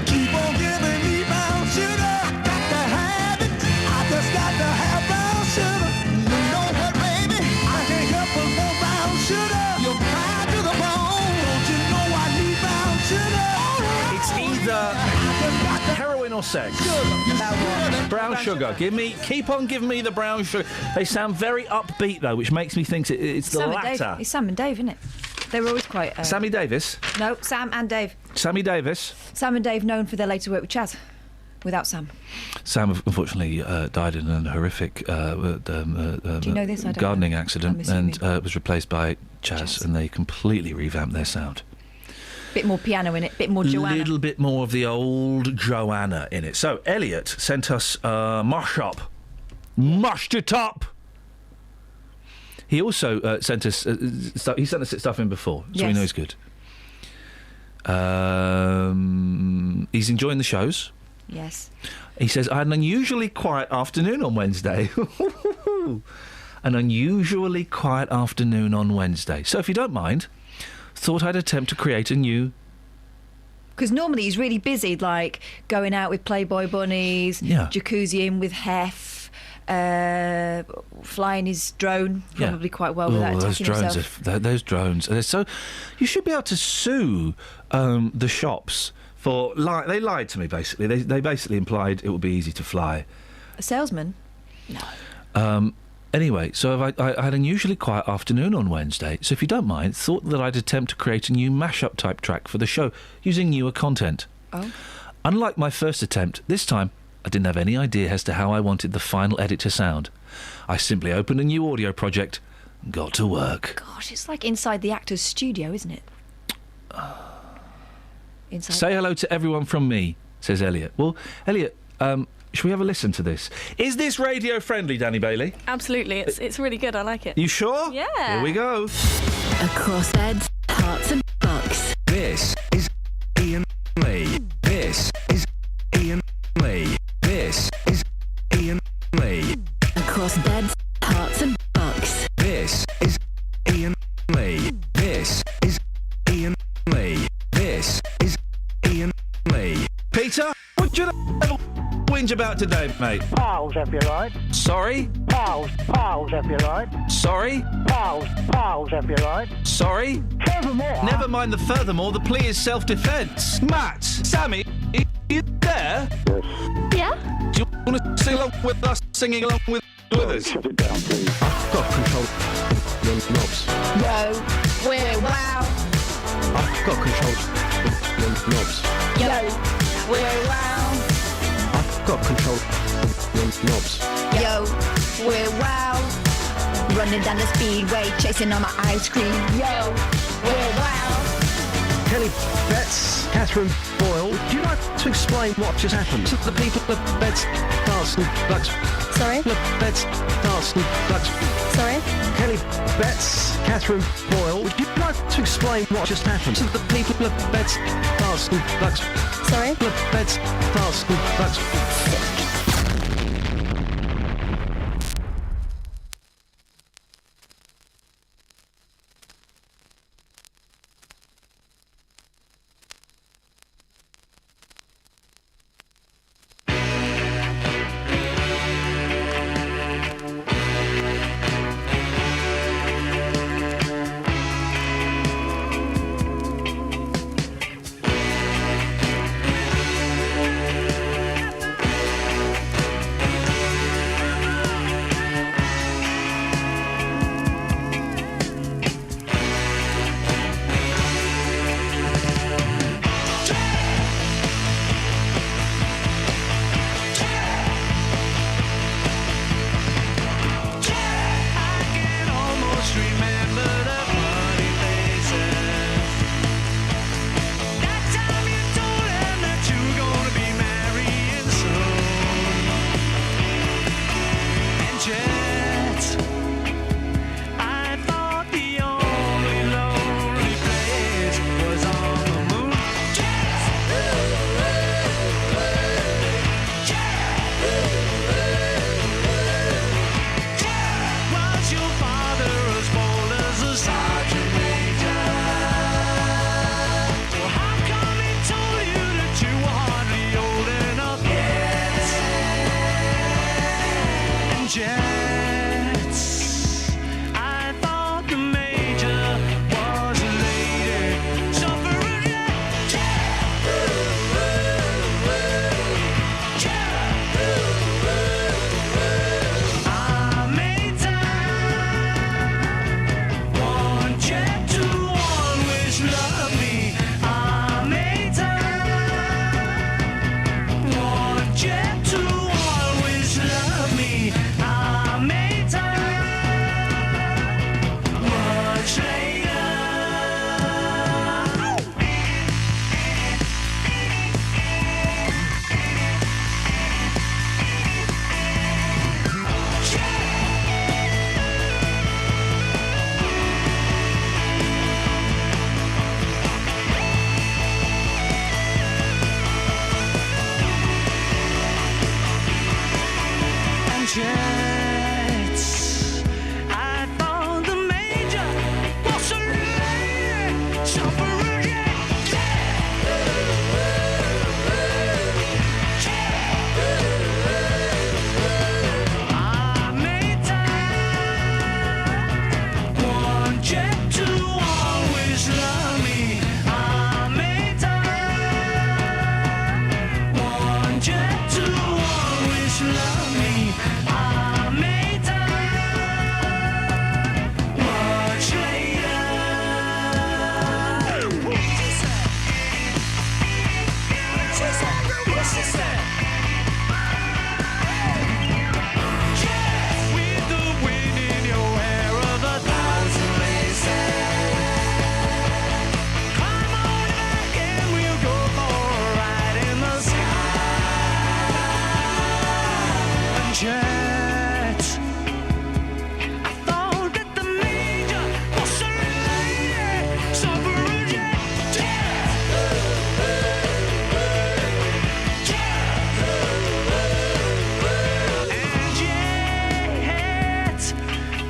Keep on giving me brown sugar. Got to have it. I just got to have brown sugar. You know what, baby? I can't help but want brown sugar. You're proud to the bone. Don't you know I need brown sugar? It's either heroin or sex. Brown sugar. Keep on giving me the brown sugar. They sound very upbeat though, which makes me think it's the Sam and Dave. latter. It's Sam and Dave, isn't it? They were always quite... Sammy Davis. No, Sam and Dave. Sammy Davis. Sam and Dave known for their later work with Chaz. Without Sam. Sam unfortunately died in a horrific Do you know this? I don't gardening know. accident I'm and assuming. was replaced by Chaz, and they completely revamped their sound. Bit more piano in it, bit more Joanna. A little bit more of the old Joanna in it. So, Elliot sent us Mush Up. Mushed it up! He also sent us... he sent us stuff in before, so we know he's good. He's enjoying the shows. Yes. He says, I had an unusually quiet afternoon on Wednesday. An unusually quiet afternoon on Wednesday. So, if you don't mind, thought I'd attempt to create a new... Because normally he's really busy, like going out with Playboy bunnies, jacuzziing with Hef, flying his drone probably quite well without attacking himself. Those drones. So, you should be able to sue the shops for... they lied to me, basically. They basically implied it would be easy to fly. A salesman? No. Anyway, so I had an unusually quiet afternoon on Wednesday, so if you don't mind, thought that I'd attempt to create a new mashup type track for the show using newer content. Oh. Unlike my first attempt, this time I didn't have any idea as to how I wanted the final edit to sound. I simply opened a new audio project and got to work. Gosh, it's like inside the actor's studio, isn't it? Say hello to everyone from me, says Elliot. Well, Elliot, should we have a listen to this? Is this radio friendly, Danny Bailey? Absolutely, it's really good. I like it. You sure? Yeah. Here we go. Across beds, hearts and bucks. This is Iain Lee. This is Iain Lee. This is Iain Lee. Across beds, hearts and bucks. This is Iain Lee. This is Iain Lee. This is Iain Lee. Peter, what you ever whinge about today, mate? Pals, if you like. Sorry? Pals, if you like. Sorry? Pals, if you like. Sorry? Furthermore. Never mind the furthermore, the plea is self-defence. Matt, Sammy, are you there? Yeah? Do you want to sing along with us, singing along with us? Shut it down, please. I've got control of the knobs. Yo, we're wow. I've got control of the knobs. Yo, we're wow. I've got control of the knobs. Yo, we're wow. Running down the speedway, chasing on my ice cream. Yo, we're wow. Kelly Betts, Catherine Boyle, would you like to explain what just happened to the people of Betts, Darts and Bucks? Sorry? Betts, Darts and Bucks. Sorry? Kelly Betts, Catherine Boyle, would you like to explain what just happened to the people of Betts, Darts and Bucks? Sorry? Betts, Darts and Bucks. Jets. I thought the major was a lady, suffragette. I made time, one jet to always love me. I made time, one jet to always love me. I made time, much later. What she said? With the wind in your hair of a thousand laces. Come on back and we'll go for a ride in the sky. Jet. I thought that the major was a lady, suffragette. And yet,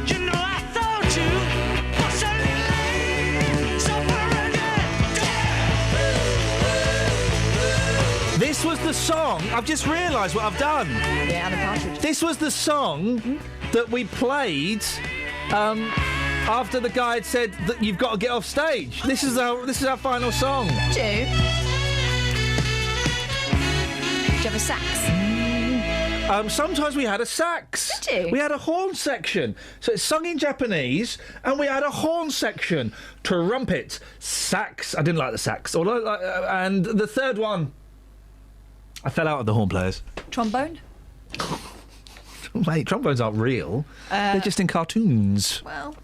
you know I thought you was a lady, suffragette. This was the song. I've just realised what I've done. Yeah, Anna Partridge. This was the song that we played after the guy had said that you've got to get off stage. This is our final song. Do you have a sax? Sometimes we had a sax. Did you? We had a horn section. So it's sung in Japanese, and we had a horn section. Trumpet, sax. I didn't like the sax. And the third one, I fell out of the horn players. Trombone? Mate, trombones aren't real. They're just in cartoons. Well,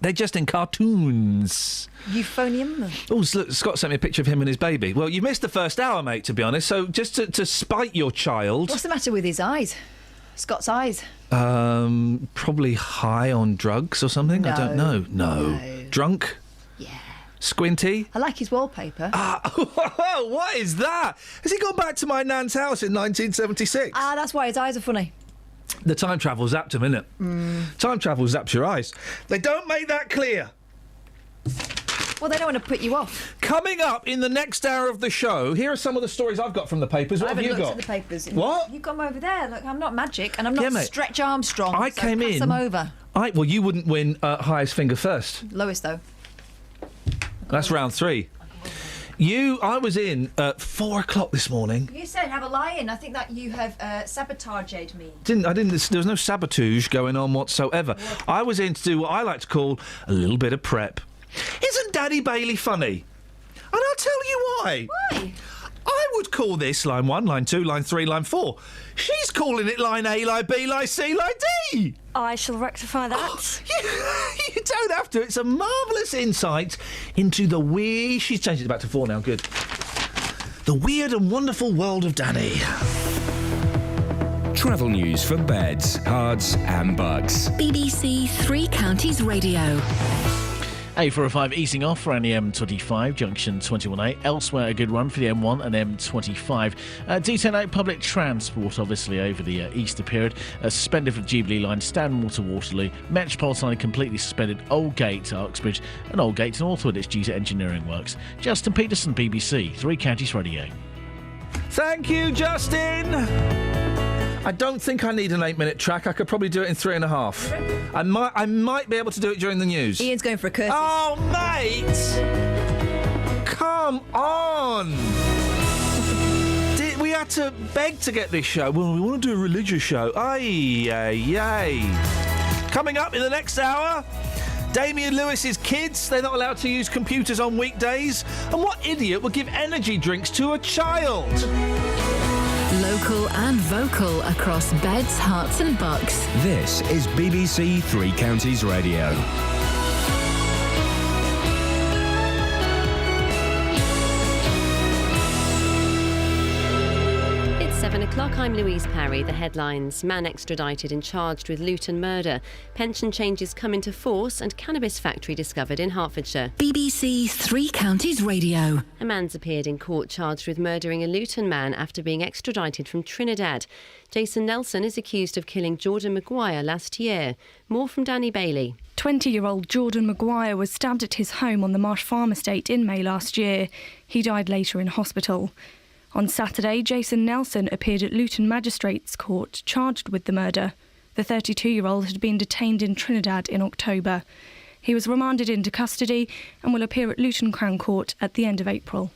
They're just in cartoons. euphonium. Oh, look, Scott sent me a picture of him and his baby. Well, you missed the first hour, mate, to be honest. So just to spite your child... What's the matter with his eyes? Scott's eyes? Probably high on drugs or something. I don't know. No. Drunk? Yeah. Squinty? I like his wallpaper. What is that? Has he gone back to my nan's house in 1976? That's why his eyes are funny. The time travel zapped him, innit? Time travel zaps your eyes. They don't make that clear. Well, they don't want to put you off. Coming up in the next hour of the show, here are some of the stories I've got from the papers. What I have you haven't got? looked at the papers. What? You've got them over there. Look, I'm not magic, and I'm not Yeah, mate. Stretch Armstrong. I so came pass in. them over. Well, you wouldn't win highest finger first. Lowest, though. That's round 3. I was in at 4 o'clock this morning. You said have a lie-in. I think that you have sabotaged me. There was no sabotage going on whatsoever. I was in to do what I like to call a little bit of prep. Isn't Daddy Bailey funny? And I'll tell you why. Why? I would call this line 1, line 2, line 3, line 4. She's calling it line A, line B, line C, line D. I shall rectify that. You don't have to. It's a marvellous insight into the weird... She's changed it back to 4 now. Good. The weird and wonderful world of Danny. Travel news for beds, cards and bugs. BBC Three Counties Radio. A405 easing off around the M25, junction 21A. Elsewhere, a good run for the M1 and M25. Do take note, public transport, obviously, over the Easter period. Suspended for the Jubilee line, Stanmore to Waterloo. Metropolitan line completely suspended. Aldgate to Uxbridge and Aldgate to Northwood. It's due to engineering works. Justin Peterson, BBC Three Counties Radio. Thank you, Justin. I don't think I need an 8-minute track. I could probably do it in 3.5. I might be able to do it during the news. Ian's going for a curse. Oh, mate! Come on! We had to beg to get this show. Well, we want to do a religious show. Ay. Coming up in the next hour, Damian Lewis's kids, they're not allowed to use computers on weekdays. And what idiot would give energy drinks to a child? Local and vocal across beds, hearts and bucks. This is BBC Three Counties Radio. It's 7 o'clock I'm Louise Parry. The headlines: man extradited and charged with Luton murder. Pension changes come into force and cannabis factory discovered in Hertfordshire. BBC Three Counties Radio. A man's appeared in court charged with murdering a Luton man after being extradited from Trinidad. Jason Nelson is accused of killing Jordan Maguire last year. More from Danny Bailey. 20-year-old Jordan Maguire was stabbed at his home on the Marsh Farm estate in May last year. He died later in hospital. On Saturday, Jason Nelson appeared at Luton Magistrates Court charged with the murder. The 32-year-old had been detained in Trinidad in October. He was remanded into custody and will appear at Luton Crown Court at the end of April.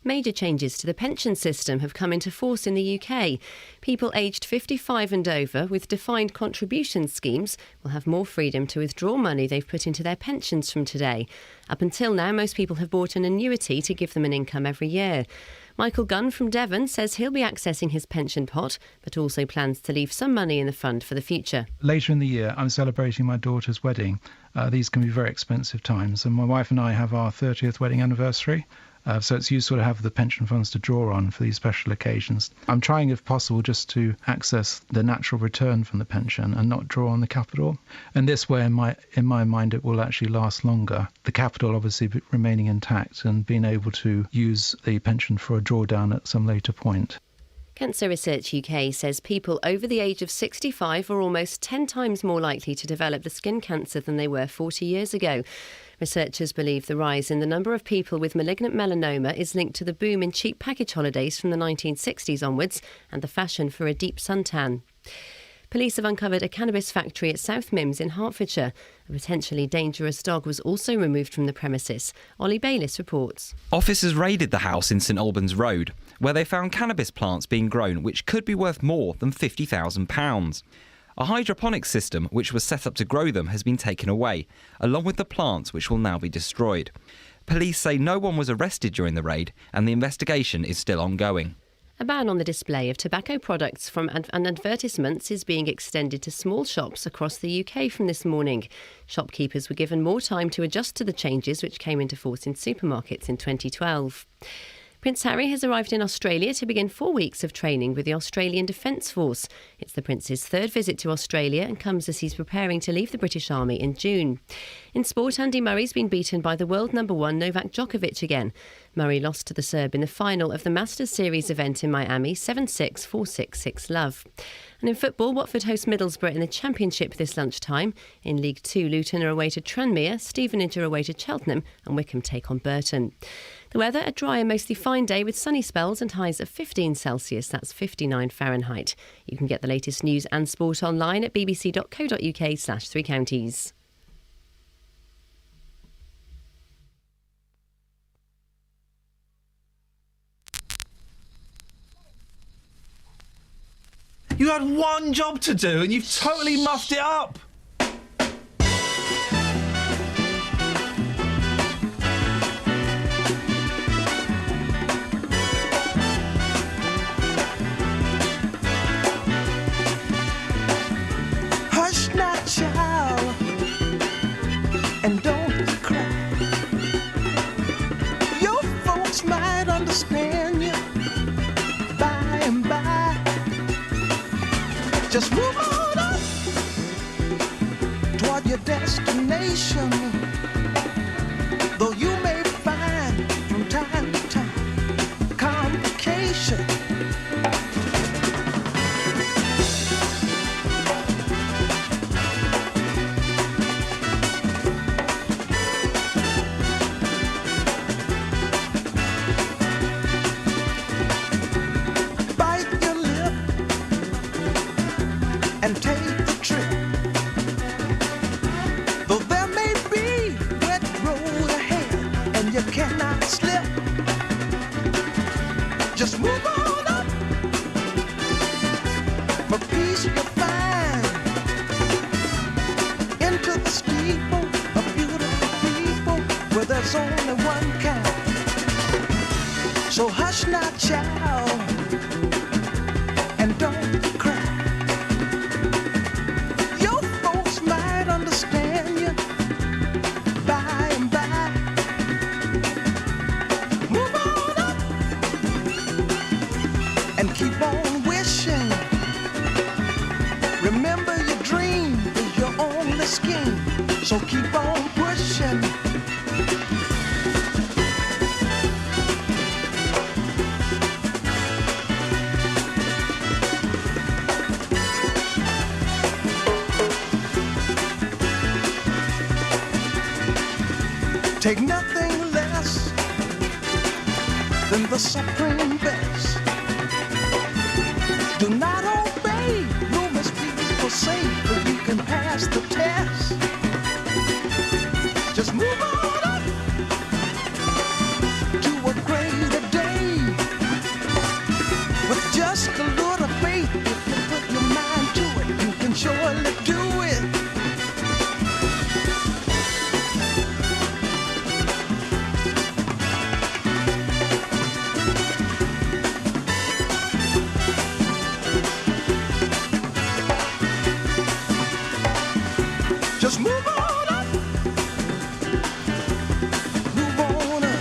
Major changes to the pension system have come into force in the UK. People aged 55 and over with defined contribution schemes will have more freedom to withdraw money they've put into their pensions from today. Up until now, most people have bought an annuity to give them an income every year. Michael Gunn from Devon says he'll be accessing his pension pot, but also plans to leave some money in the fund for the future. Later in the year, I'm celebrating my daughter's wedding. These can be very expensive times, and my wife and I have our 30th wedding anniversary. So it's useful to have the pension funds to draw on for these special occasions. I'm trying, if possible, just to access the natural return from the pension and not draw on the capital. And this way, in my mind, it will actually last longer. The capital obviously remaining intact and being able to use the pension for a drawdown at some later point. Cancer Research UK says people over the age of 65 are almost 10 times more likely to develop the skin cancer than they were 40 years ago. Researchers believe the rise in the number of people with malignant melanoma is linked to the boom in cheap package holidays from the 1960s onwards and the fashion for a deep suntan. Police have uncovered a cannabis factory at South Mimms in Hertfordshire. A potentially dangerous dog was also removed from the premises. Ollie Bayliss reports. Officers raided the house in St Albans Road, where they found cannabis plants being grown which could be worth more than £50,000. A hydroponic system which was set up to grow them has been taken away, along with the plants which will now be destroyed. Police say no one was arrested during the raid and the investigation is still ongoing. A ban on the display of tobacco products and advertisements is being extended to small shops across the UK from this morning. Shopkeepers were given more time to adjust to the changes which came into force in supermarkets in 2012. Prince Harry has arrived in Australia to begin 4 weeks of training with the Australian Defence Force. It's the Prince's third visit to Australia and comes as he's preparing to leave the British Army in June. In sport, Andy Murray's been beaten by the world number one Novak Djokovic again. Murray lost to the Serb in the final of the Masters Series event in Miami, 7-6, 4-6, 6-love. And in football, Watford host Middlesbrough in the Championship this lunchtime. In League 2, Luton are away to Tranmere, Stevenage are away to Cheltenham and Wickham take on Burton. The weather, a dry and mostly fine day with sunny spells and highs of 15 Celsius, that's 59 Fahrenheit. You can get the latest news and sport online at bbc.co.uk/3 counties. You had one job to do and you've totally muffed it up. Hush now, child, and don't cry. Your folks might understand you by and by. Just move on up toward your destination. Though you may find from time to time complications. And take the trip. Though there may be wet road ahead and you cannot slip, just move on up. For peace you'll find into the steeple of beautiful people where there's only one kind. So hush now, child, and don't cry. Understand you by and by. Move on up and keep on wishing So keep on pushing. Take nothing less than the supreme best. Do not obey, no must be forsake, but you can pass the test. Just move on up to a greater day. With just a little faith, if you put your mind to it, you can surely do it. Just move on up. Move on up.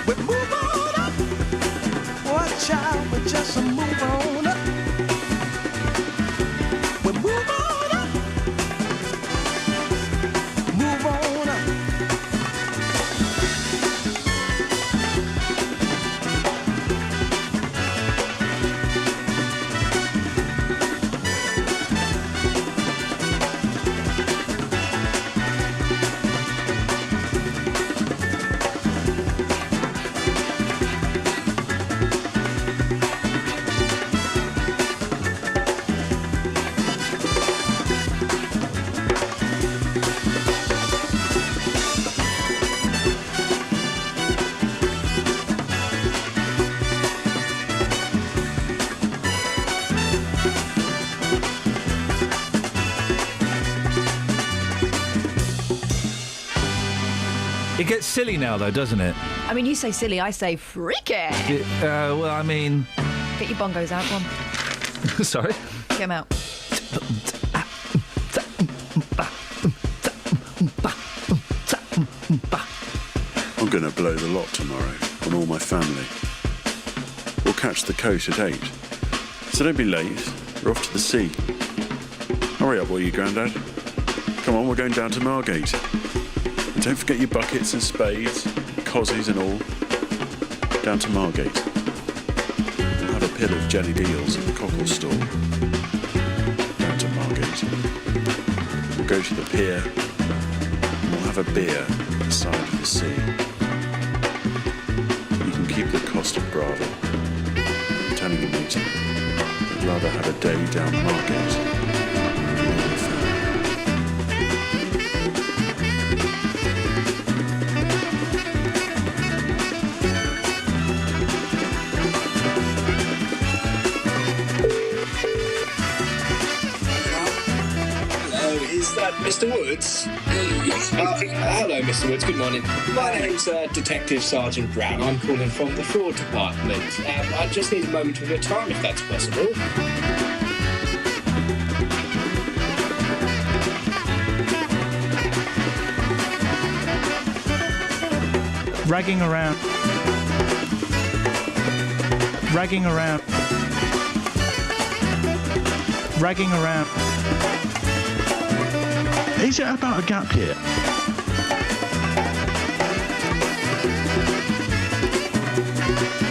We move on up. Watch out, we just move on up. We move on up. Move on up. It gets silly now, though, doesn't it? I mean, you say silly, I say freaky. Well, I mean... Get your bongos out, one. Sorry? Get them out. I'm going to blow the lot tomorrow on all my family. We'll catch the coast at 8. So don't be late. We're off to the sea. Hurry up, will you, Grandad? Come on, we're going down to Margate. And don't forget your buckets and spades, cozzies and all. Down to Margate. We'll have a pill of jellied eels at the cockle stall. Down to Margate. We'll go to the pier. And we'll have a beer at the side of the sea. You can keep the cost of Bravo. I'm telling you, matey, I'd rather have a day down Margate. Mr. Woods? Hello, Mr. Woods. Good morning. My name's Detective Sergeant Brown. I'm calling from the fraud department. I just need a moment of your time, if that's possible. Ragging around. Ragging around. Ragging around. Is it about a gap year?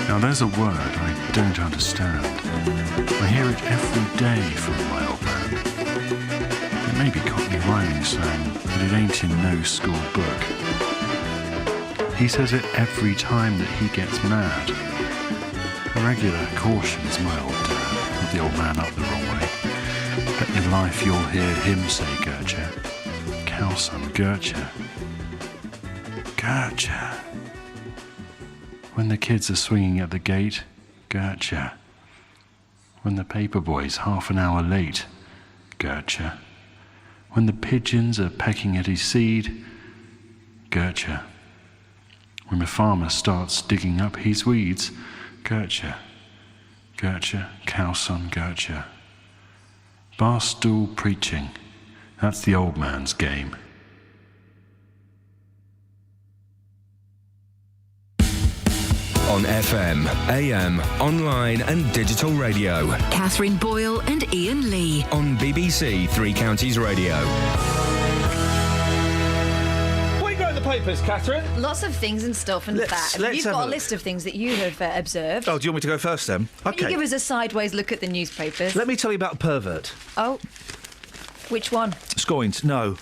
Now there's a word I don't understand. I hear it every day from my old man. It may be Cockney rhyming slang, but it ain't in no school book. He says it every time that he gets mad. A regular cautions my old dad, not the old man up the wrong way. Bet your life you'll hear him say Gertcha. Cowson, Gertcha. Gertcha. When the kids are swinging at the gate, Gertcha. When the paper boy's half an hour late, Gertcha. When the pigeons are pecking at his seed, Gertcha. When the farmer starts digging up his weeds, Gertcha. Gertcha, Cowson, Gertcha. Barstool preaching. That's the old man's game. On FM, AM, online and digital radio. Catherine Boyle and Iain Lee. On BBC Three Counties Radio. What you got in the papers, Catherine? Lots of things and stuff and that. let's You've have got a a look. list of things that you have observed. Oh, do you want me to go first then? Can you give us a sideways look at the newspapers? Let me tell you about a pervert. Oh, which one? Scoins, no.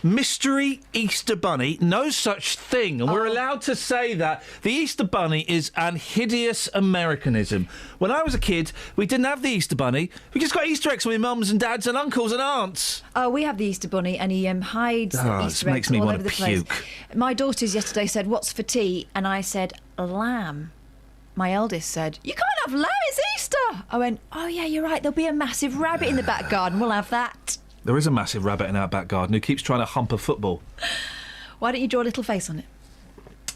Mystery Easter Bunny, no such thing. And we're allowed to say that. The Easter Bunny is an hideous Americanism. When I was a kid, we didn't have the Easter Bunny. We just got Easter eggs from my mums and dads and uncles and aunts. Oh, we have the Easter Bunny, and he hides Oh, this Easter makes eggs me all wanna over the place. puke. My daughters yesterday said, "What's for tea?" And I said, "Lamb." My eldest said, "You can't have lamb, it's Easter." I went, "Oh yeah, you're right, there'll be a massive rabbit in the back garden, we'll have that." There is a massive rabbit in our back garden who keeps trying to hump a football. Why don't you draw a little face on it?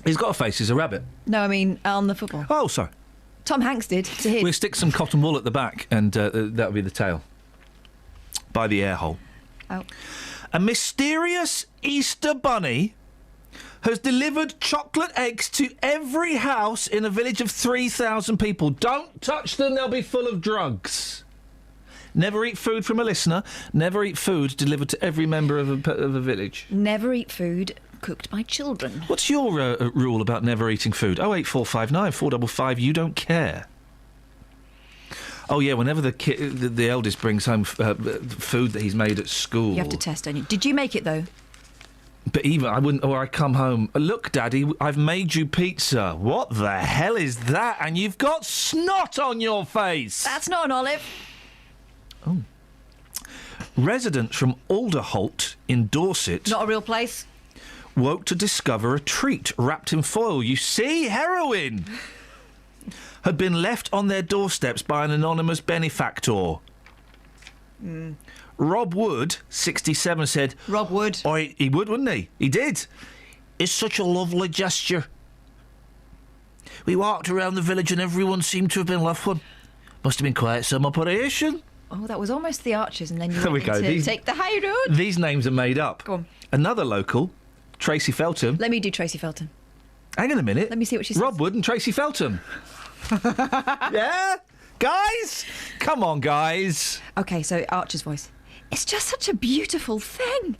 He's got a face, he's a rabbit. No, I mean on the football. Oh, sorry. Tom Hanks did to his. We'll stick some cotton wool at the back and that'll be the tail. By the air hole. Oh. A mysterious Easter bunny has delivered chocolate eggs to every house in a village of 3,000 people. Don't touch them, they'll be full of drugs. Never eat food from a listener. Never eat food delivered to every member of a village. Never eat food cooked by children. What's your rule about never eating food? 08459 455. You don't care. Oh yeah, whenever the eldest brings home food that he's made at school, You have to test, don't you? Did you make it though? But even I wouldn't. Or I come home. Look, Daddy, I've made you pizza. What the hell is that? And you've got snot on your face. That's not an olive. Oh. Residents from Alderholt in Dorset Not a real place. woke to discover a treat wrapped in foil. You see, heroin had been left on their doorsteps by an anonymous benefactor. Rob Wood, 67, said... Rob Wood. Oh, he would, wouldn't he? He did. It's such a lovely gesture. We walked around the village and everyone seemed to have been left one. Must have been quite some operation. Oh, that was almost the Archers, and then you There we went go. into These- take the high road. These names are made up. Go on. Another local, Tracy Feltham. Let me do Tracy Felton. Hang on a minute. Let me see what she says. Rob Wood and Tracy Feltham. Yeah? Guys? Come on, guys. Okay, so Archer's voice. It's just such a beautiful thing.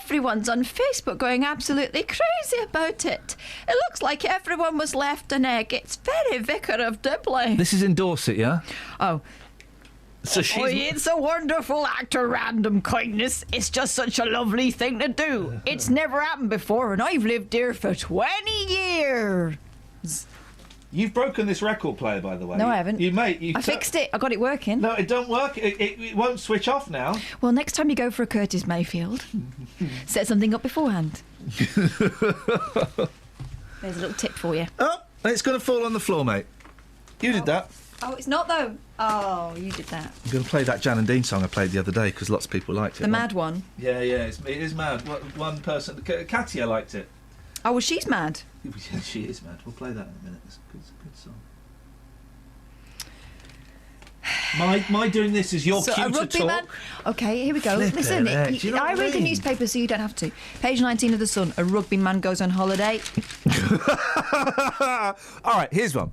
Everyone's on Facebook going absolutely crazy about it. It looks like everyone was left an egg. It's very Vicar of Dibley. This is in Dorset, yeah? Oh. So she's... It's a wonderful act of random kindness. It's just such a lovely thing to do. It's never happened before, and I've lived here for 20 years. You've broken this record player, by the way. No, I haven't. I fixed it. I got it working. No, it don't work. It won't switch off now. Well, next time you go for a Curtis Mayfield, set something up beforehand. There's a little tip for you. Oh, it's going to fall on the floor, mate. You did that. Oh, it's not, though. Oh, you did that. I'm going to play that Jan and Dean song I played the other day because lots of people liked it. The mad one? Yeah, it is mad. One person... Katia liked it. Oh, well, she's mad. Yeah, she is mad. We'll play that in a minute. It's a good song. My doing this is your So, cue a to rugby talk. man. Okay, here we go. Flippin' Listen, heck, do you know I what I read the mean? newspaper, so you don't have to. Page 19 of The Sun. A rugby man goes on holiday. All right, here's one.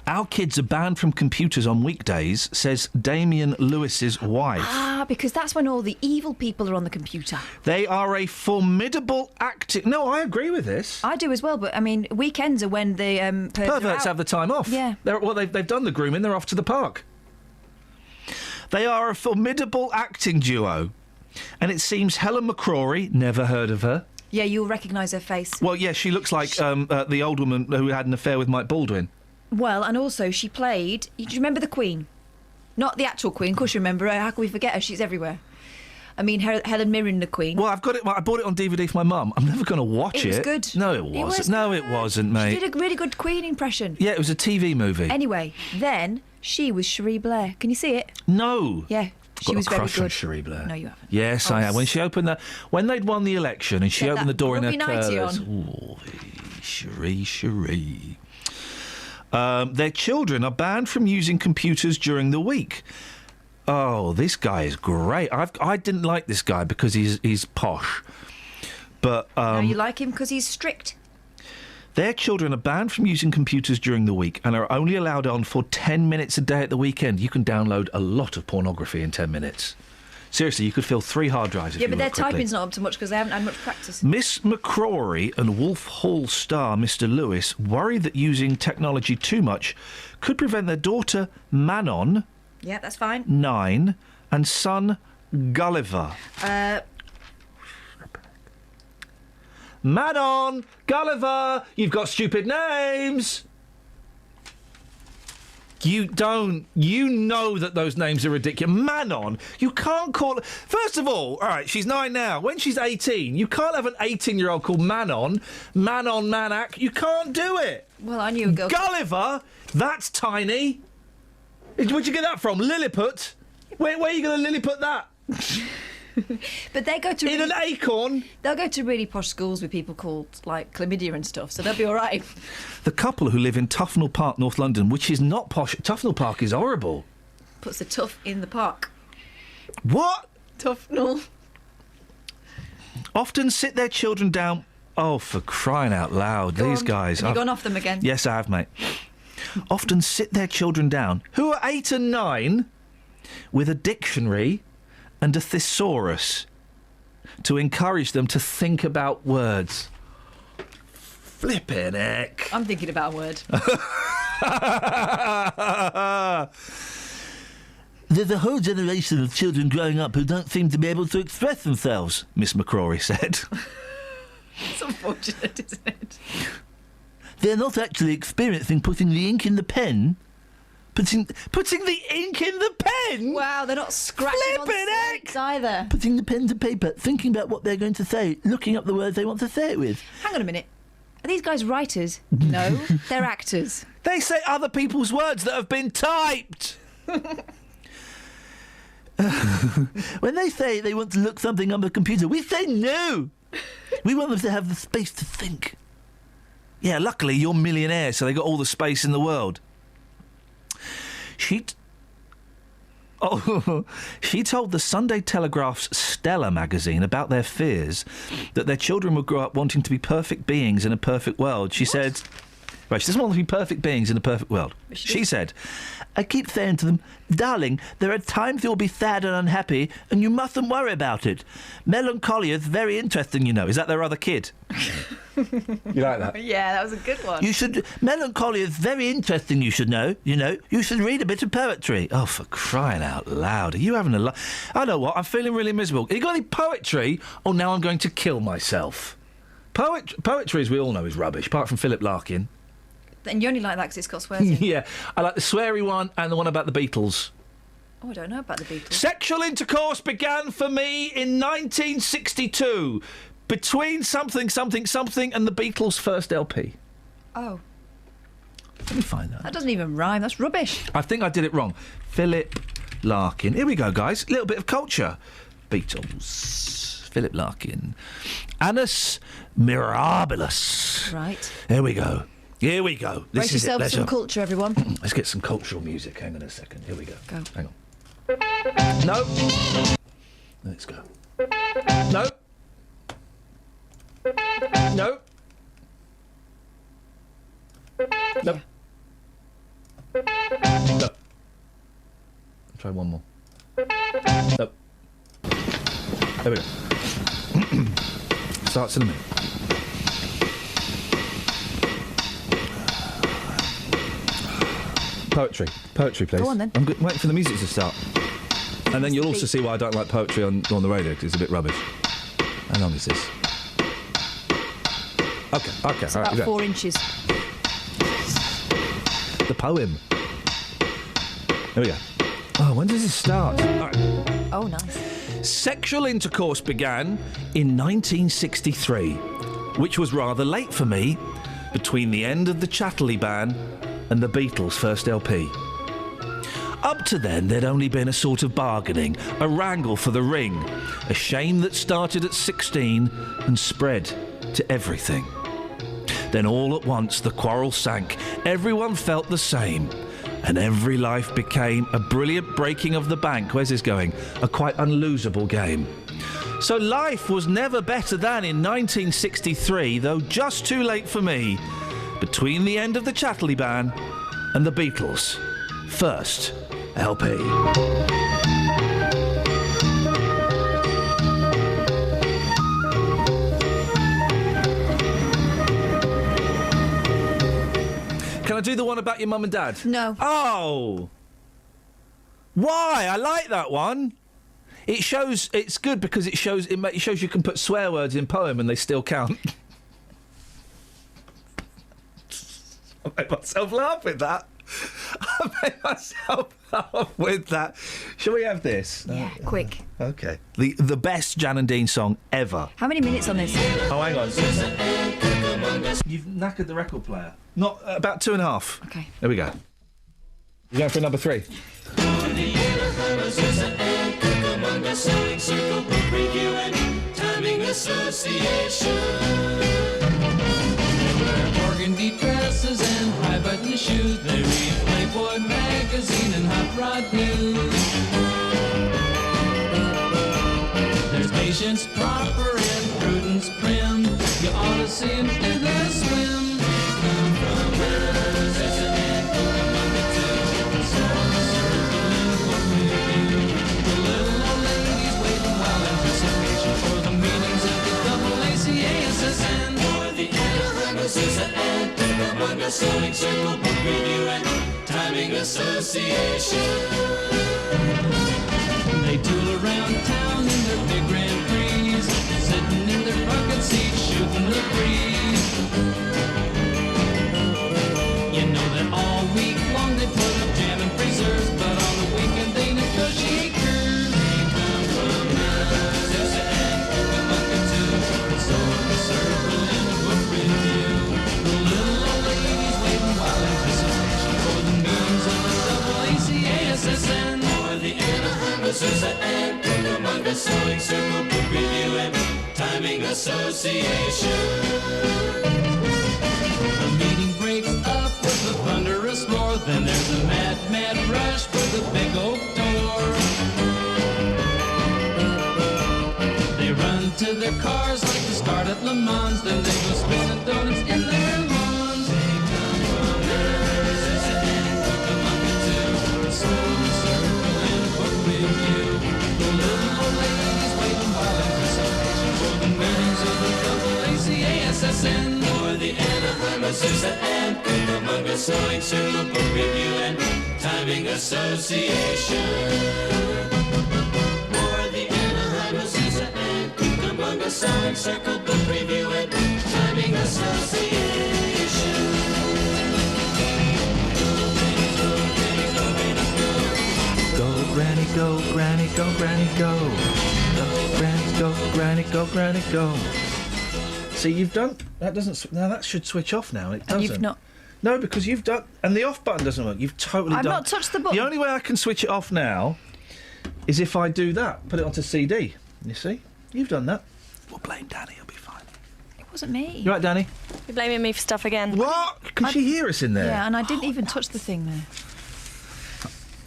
Our kids are banned from computers on weekdays, says Damian Lewis's wife. Ah, because that's when all the evil people are on the computer. They are a formidable active... No, I agree with this. I do as well, but, I mean, weekends are when the Perverts have the time off. Yeah. They've done the grooming, they're off to the park. They are a formidable acting duo. And it seems Helen McCrory, never heard of her. Yeah, you'll recognise her face. Well, yeah, she looks like the old woman who had an affair with Mike Baldwin. Well, and also she played... Do you remember the Queen? Not the actual Queen, of course you remember her. How can we forget her? She's everywhere. I mean, Helen Mirren, the Queen. Well, I've got it. I bought it on DVD for my mum. I'm never going to watch it. It was good. No, it wasn't. It wasn't, mate. She did a really good Queen impression. Yeah, it was a TV movie. Anyway, then she was Cherie Blair. Can you see it? No. Yeah, she Got was a very crush good. on Cherie Blair. No, you haven't. Yes, I have. When she opened when they'd won the election and she Get opened that the door in her rugby nightie curlers. on. Ooh, Cherie. Their children are banned from using computers during the week. Oh, this guy is great. I didn't like this guy because he's posh, but Now you like him because he's strict. Their children are banned from using computers during the week and are only allowed on for 10 minutes a day at the weekend. You can download a lot of pornography in 10 minutes. Seriously, you could fill 3 hard drives if Yeah, you but their work quickly. typing's not up to much because they haven't had much practice. Miss McCrory and Wolf Hall star Mr. Lewis worry that using technology too much could prevent their daughter Manon, Yeah, that's fine. 9, and son Gulliver. Manon, Gulliver, you've got stupid names. You know that those names are ridiculous. Manon, you can't call... First of all right, she's 9 now. When she's 18, you can't have an 18-year-old called Manon, Manak. You can't do it. Well, I knew a girl... Gulliver, that's tiny. Where'd you get that from? Lilliput? Where are you going to Lilliput that? But they go to... In an acorn? They'll go to really posh schools with people called, like, chlamydia and stuff, so they'll be all right. The couple who live in Tufnell Park, North London, which is not posh... Tufnell Park is horrible. Puts the tough in the park. What? Tufnell. Often sit their children down... Oh, for crying out loud, these guys... Have you gone off them again? Yes, I have, mate. Often sit their children down, who are 8 and 9, with a dictionary and a thesaurus to encourage them to think about words. Flippin' heck. I'm thinking about a word. There's a whole generation of children growing up who don't seem to be able to express themselves, Miss McCrory said. It's unfortunate, isn't it? They're not actually experiencing putting the ink in the pen. Putting the ink in the pen? Wow, they're not scratching on slates either. Putting the pen to paper, thinking about what they're going to say, looking up the words they want to say it with. Hang on a minute. Are these guys writers? No, they're actors. They say other people's words that have been typed. When they say they want to look something on the computer, we say no. We want them to have the space to think. Yeah, luckily you're millionaire, so they got all the space in the world. She told the Sunday Telegraph's Stella magazine about their fears that their children would grow up wanting to be perfect beings in a perfect world. She said... Right, she doesn't want to be perfect beings in a perfect world. She said, I keep saying to them, darling, there are times you'll be sad and unhappy, and you mustn't worry about it. Melancholia is very interesting, you know. Is that their other kid? You like that? Yeah, that was a good one. Melancholia is very interesting, you should know. You should read a bit of poetry. Oh, for crying out loud. Are you having a I know what, I'm feeling really miserable. Have you got any poetry? Oh, now I'm going to kill myself. Poetry, as we all know, is rubbish, apart from Philip Larkin. And you only like that because it's got swears in. Yeah, I like the sweary one and the one about the Beatles. Oh, I don't know about the Beatles. Sexual intercourse began for me in 1962, between something and the Beatles' first LP. Oh. Let me find that. That doesn't even rhyme. That's rubbish. I think I did it wrong. Philip Larkin. Here we go, guys. A little bit of culture. Beatles. Philip Larkin. Annus Mirabilis. Right. Here we go. Here we go. Brace yourself for some culture, everyone. Let's get some cultural music. Hang on a second. Here we go. Go. Hang on. No. Let's go. No. No. No. No. Try one more. No. There we go. Starts in a minute. Poetry, please. Go on, then. I'm waiting for the music to start. And then you'll also see why I don't like poetry on the radio, because it's a bit rubbish. How long is this? Okay. It's about 4 inches. The poem. There we go. Oh, when does this start? Right. Oh, nice. Sexual intercourse began in 1963, which was rather late for me, between the end of the Chatterley ban and the Beatles' first LP. Up to then, there'd only been a sort of bargaining, a wrangle for the ring, a shame that started at 16 and spread to everything. Then all at once the quarrel sank, everyone felt the same, and every life became a brilliant breaking of the bank. Where's this going? A quite unlosable game. So life was never better than in 1963, though just too late for me. between the end of the Chatterley ban and the Beatles' first LP. Can I do the one about your mum and dad? No. Oh! Why? I like that one. It shows. It's good because it shows you can put swear words in poem and they still count. I made myself laugh with that. Shall we have this? Yeah, quick. Okay. The best Jan and Dean song ever. How many minutes on this? Oh, hang on. You've knackered the record player. Not about 2.5. Okay. There we go. You're going for number 3. Sewing Circle Book Review and Timing Association. They wear burgundy dresses and high-button shoes. They read Playboy magazine and Hot Rod News. There's Patience Proper and Prudence Prim. You ought to see them do their swim. They come from Massachusetts and Cucamonga too. So the Circle and Book Review. The little old ladies waiting while anticipation for the meetings of the AACASSN. For the Anahamazusa and Cucamonga Sewing Circle Book Review and Timing Association. They tool around town in their big Grand Prix, sitting in their bucket seats, shooting the breeze. You know that all week long they put up jam and preserves, but on the weekend they negotiate curves. They come from Massachusetts and Cucamonga too, so the Circle and the Book Review. The little old ladies waiting while anticipation for the meetings of the AACASSN. For the Anahamazusa and Cucamonga Sewing Circle Book Review and Timing Association. The meeting breaks up with a thunderous roar. Then there's a mad, mad rush for the big oak door. They run to their cars like the start at Le Mans. Then they go spinning donuts in their lawns. They come from Massachusetts and Cucamonga too. So the Circle and Book Review. The little old ladies waiting while anticipation for the meetings of the AACASSN. For the Anahamazusa and Cucamonga Sewing Circle Book Review and Timing Association. For the Anahamazusa and Cucamonga Sewing Circle Book Review and Timing Association. Go, Granny, go, Granny, go, Granny, go. Go, Granny, go, Granny, go, Granny, go. See, you've done... That doesn't... Now, that should switch off now. It doesn't. And you've not... No, because you've done... And the off button doesn't work. You've totally I've done... not touched the button. The only way I can switch it off now is if I do that. Put it onto CD. You see? You've done that. We'll blame Danny. He'll be fine. It wasn't me. You right, Danny? You're blaming me for stuff again. What? Can she hear us in there? Yeah, and I didn't even touch the thing there.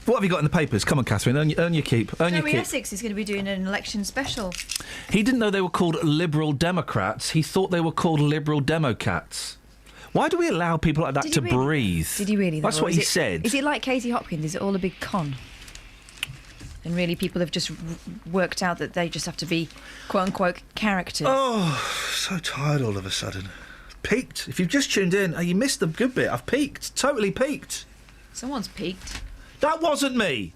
What have you got in the papers? Come on, Catherine. Earn your keep. Earn your Jerry keep. Essex is going to be doing an election special. He didn't know they were called Liberal Democrats. He thought they were called Liberal Democats. Why do we allow people like that Did to he really? breathe? Did he really? though, That's or what is he it- said. Is it like Katie Hopkins? Is it all a big con? And really, people have just worked out that they just have to be quote-unquote characters. Oh, so tired all of a sudden. Peaked. If you've just tuned in, you missed the good bit. I've peaked. Totally peaked. Someone's peaked. That wasn't me.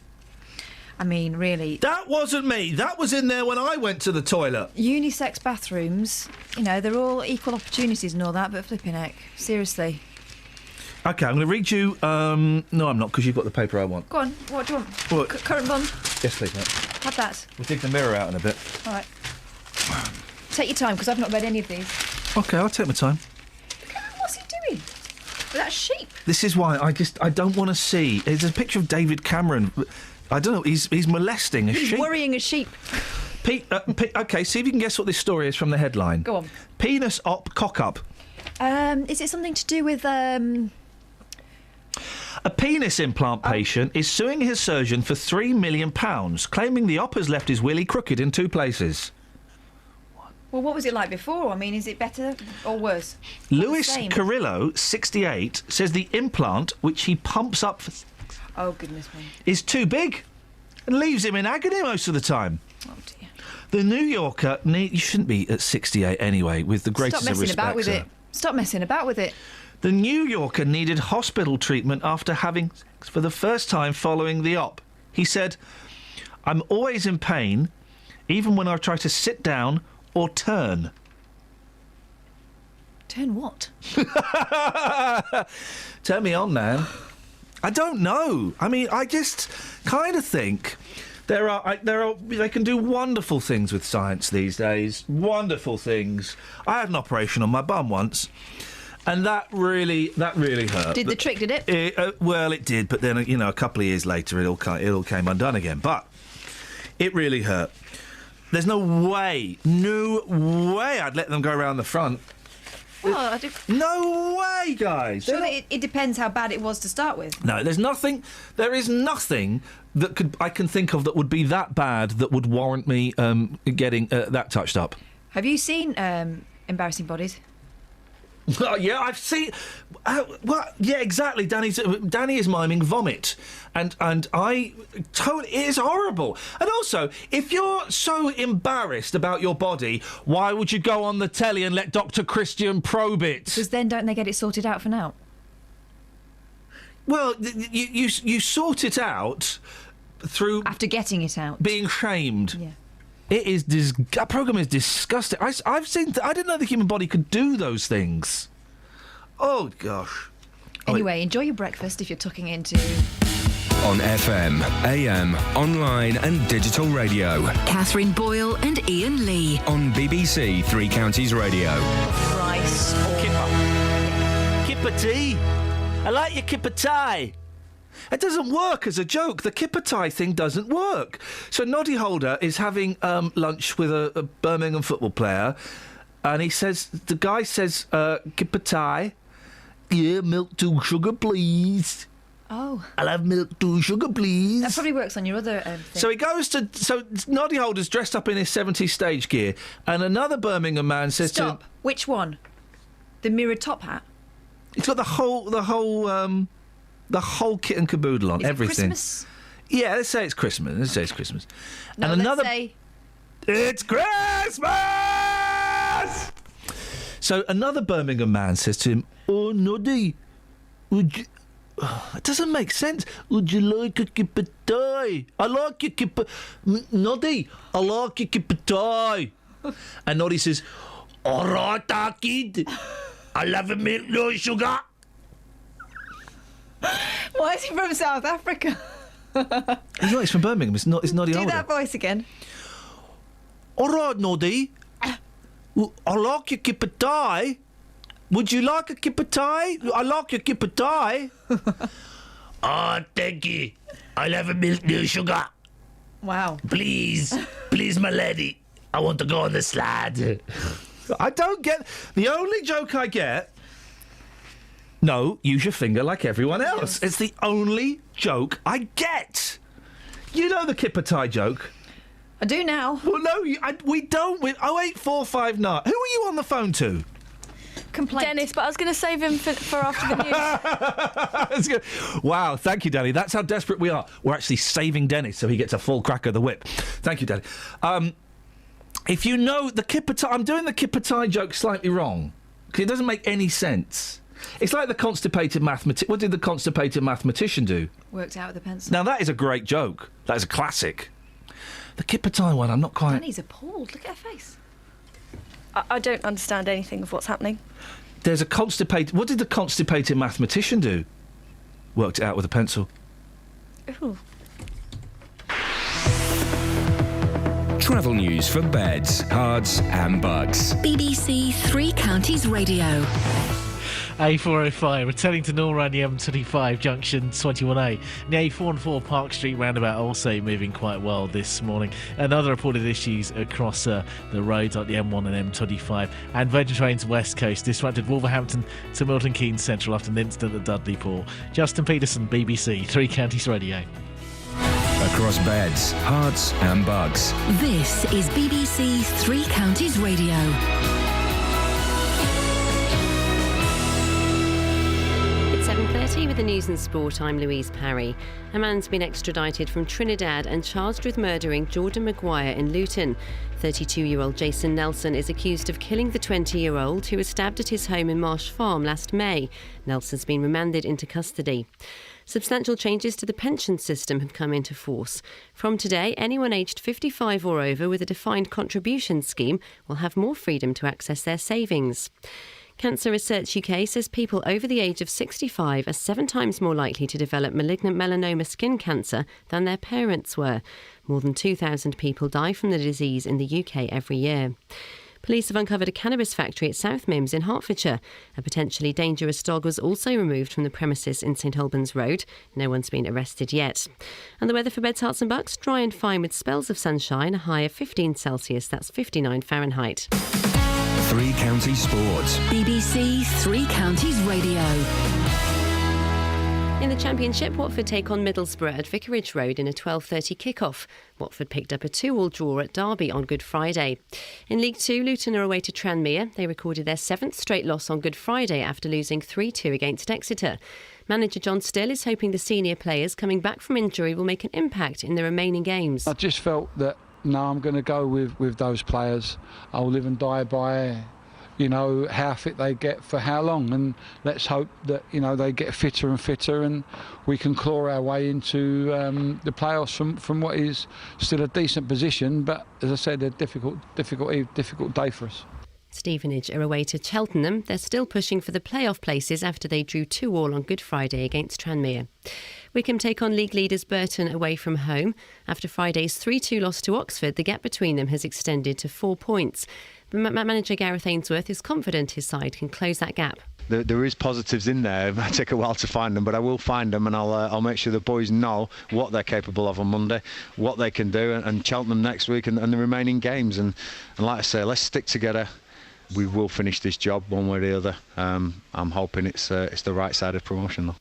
I mean, really. That wasn't me. That was in there when I went to the toilet. Unisex bathrooms, you know, they're all equal opportunities and all that, but flipping heck. Seriously. OK, I'm going to read you... no, I'm not, because you've got the paper I want. Go on, what do you want? What? Current bun? Yes, please, mate. Have that. We'll dig the mirror out in a bit. All right. Take your time, because I've not read any of these. OK, I'll take my time. What's he doing? With that sheep? This is why I don't want to see... There's a picture of David Cameron... I don't know, he's molesting a He's sheep. worrying a sheep. OK, see if you can guess what this story is from the headline. Go on. Penis op cock up. Is it something to do with, A penis implant patient is suing his surgeon for £3 million, claiming the op has left his willy crooked in 2 places. Well, what was it like before? I mean, is it better or worse? Lewis Same. Carrillo, 68, says the implant, which he pumps up for, Oh, goodness me. is too big and leaves him in agony most of the time. Oh, dear. The New Yorker, you shouldn't be at 68 anyway, with the greatest Stop of messing respect. about with sir. it. Stop messing about with it. The New Yorker needed hospital treatment after having sex for the first time following the op. He said, "I'm always in pain, even when I try to sit down or turn." Turn what? Turn me on, man. I don't know. I mean, I just kind of think they can do wonderful things with science these days. Wonderful things. I had an operation on my bum once, and that really hurt. Did the trick, did it? Well, it did, but then a couple of years later, it all came undone again. But it really hurt. There's no way I'd let them go around the front. Well, I do. No way, guys. Surely it depends how bad it was to start with. No, there is nothing that I can think of that would be that bad that would warrant me getting that touched up. Have you seen embarrassing bodies? Yeah, I've seen. Well, yeah, exactly. Danny is miming vomit, and I totally. It is horrible. And also, if you're so embarrassed about your body, why would you go on the telly and let Dr. Christian probe it? Because then don't they get it sorted out for now? Well, you sort it out through after getting it out, being shamed. Yeah. It is that programme is disgusting. I've seen. I didn't know the human body could do those things. Oh gosh. Anyway, enjoy your breakfast if you're tucking into. On FM, AM, online and digital radio. Catherine Boyle and Iain Lee. On BBC Three Counties Radio. Rice. Kipper tea. I like your kipper tie. It doesn't work as a joke. The kipper tie thing doesn't work. So Noddy Holder is having lunch with a Birmingham football player, and the guy says, kipper tie. Yeah, milk 2 sugar, please. Oh. I'll have milk 2 sugar, please. That probably works on your other thing. So he goes to... So Noddy Holder's dressed up in his 70s stage gear, and another Birmingham man says to him... Which one? The mirrored top hat? He's got the whole kit and caboodle on, Is everything. It Christmas? Yeah, let's say it's Christmas. No, and let's say... It's Christmas! So another Birmingham man says to him, "Oh, Noddy, would you..." It doesn't make sense. "Would you like a kipper tie? I like your kipper... Noddy, I like your kipper tie." And Noddy says, "All right, kid. I'll have a milk, no sugar." Why is he from South Africa? He's not. He's from Birmingham. It's Noddy Do Holder. that voice again. "All right, Noddy. I like your kipper tie. Would you like a kipper tie? I like your kipper tie." "Oh, thank you. I'll have a milk, no sugar. Wow. Please, my lady. I want to go on the slide." I don't get... The only joke I get... No, use your finger like everyone else. It's the only joke I get. You know the kipper tie joke. I do now. Well, no, we don't. With 08459. Who are you on the phone to? Complaint. Dennis, but I was going to save him for after the news. Wow, thank you, Danny. That's how desperate we are. We're actually saving Dennis so he gets a full crack of the whip. Thank you, Danny. If you know the kipper tie... I'm doing the kipper tie joke slightly wrong, because it doesn't make any sense. It's like the constipated mathematician... What did the constipated mathematician do? Worked out with a pencil. Now, that is a great joke. That is a classic. The kipper tie one, I'm not quite... Danny's appalled. Look at her face. I don't understand anything of what's happening. There's a constipated... What did the constipated mathematician do? Worked it out with a pencil. Ooh. Travel news for beds, cards and bugs. BBC Three Counties Radio. A405, returning to normal around the M25 junction 21A. The A414 Park Street roundabout also moving quite well this morning. And other reported issues across the roads like the M1 and M25. And Virgin Trains West Coast disrupted Wolverhampton to Milton Keynes Central after an incident at Dudley Port. Justin Peterson, BBC Three Counties Radio. across beds, hearts and bucks. This is BBC Three Counties Radio. It's 7:30 with the news and sport. I'm Louise Parry. A man's been extradited from Trinidad and charged with murdering Jordan Maguire in Luton. 32-year-old Jason Nelson is accused of killing the 20-year-old who was stabbed at his home in Marsh Farm last May. Nelson's been remanded into custody. Substantial changes to the pension system have come into force. From today, anyone aged 55 or over with a defined contribution scheme will have more freedom to access their savings. Cancer Research UK says people over the age of 65 are 7 times more likely to develop malignant melanoma skin cancer than their parents were. More than 2,000 people die from the disease in the UK every year. Police have uncovered a cannabis factory at South Mims in Hertfordshire. A potentially dangerous dog was also removed from the premises in St Albans Road. No one's been arrested yet. And the weather for Beds, Herts and Bucks, dry and fine with spells of sunshine, a high of 15 Celsius, that's 59 Fahrenheit. Three Counties Sports. BBC Three Counties Radio. In the Championship, Watford take on Middlesbrough at Vicarage Road in a 12:30 kick-off. Watford picked up a 2-2 draw at Derby on Good Friday. In League 2, Luton are away to Tranmere. They recorded their 7th straight loss on Good Friday after losing 3-2 against Exeter. Manager John Still is hoping the senior players coming back from injury will make an impact in the remaining games. I just felt that, no, I'm going to go with those players. I'll live and die by, how fit they get for how long, and let's hope that they get fitter and fitter and we can claw our way into the playoffs from what is still a decent position, but as I said, a difficult day for us. Stevenage are away to Cheltenham. They're still pushing for the playoff places after they drew 2-2 on Good Friday against Tranmere. Wickham take on league leaders Burton away from home. After Friday's 3-2 loss to Oxford, the gap between them has extended to 4 points. Manager Gareth Ainsworth is confident his side can close that gap. There is positives in there. It might take a while to find them, but I will find them, and I'll make sure the boys know what they're capable of on Monday, what they can do, and Cheltenham next week and the remaining games. And like I say, let's stick together. We will finish this job one way or the other. I'm hoping it's the right side of promotion, though.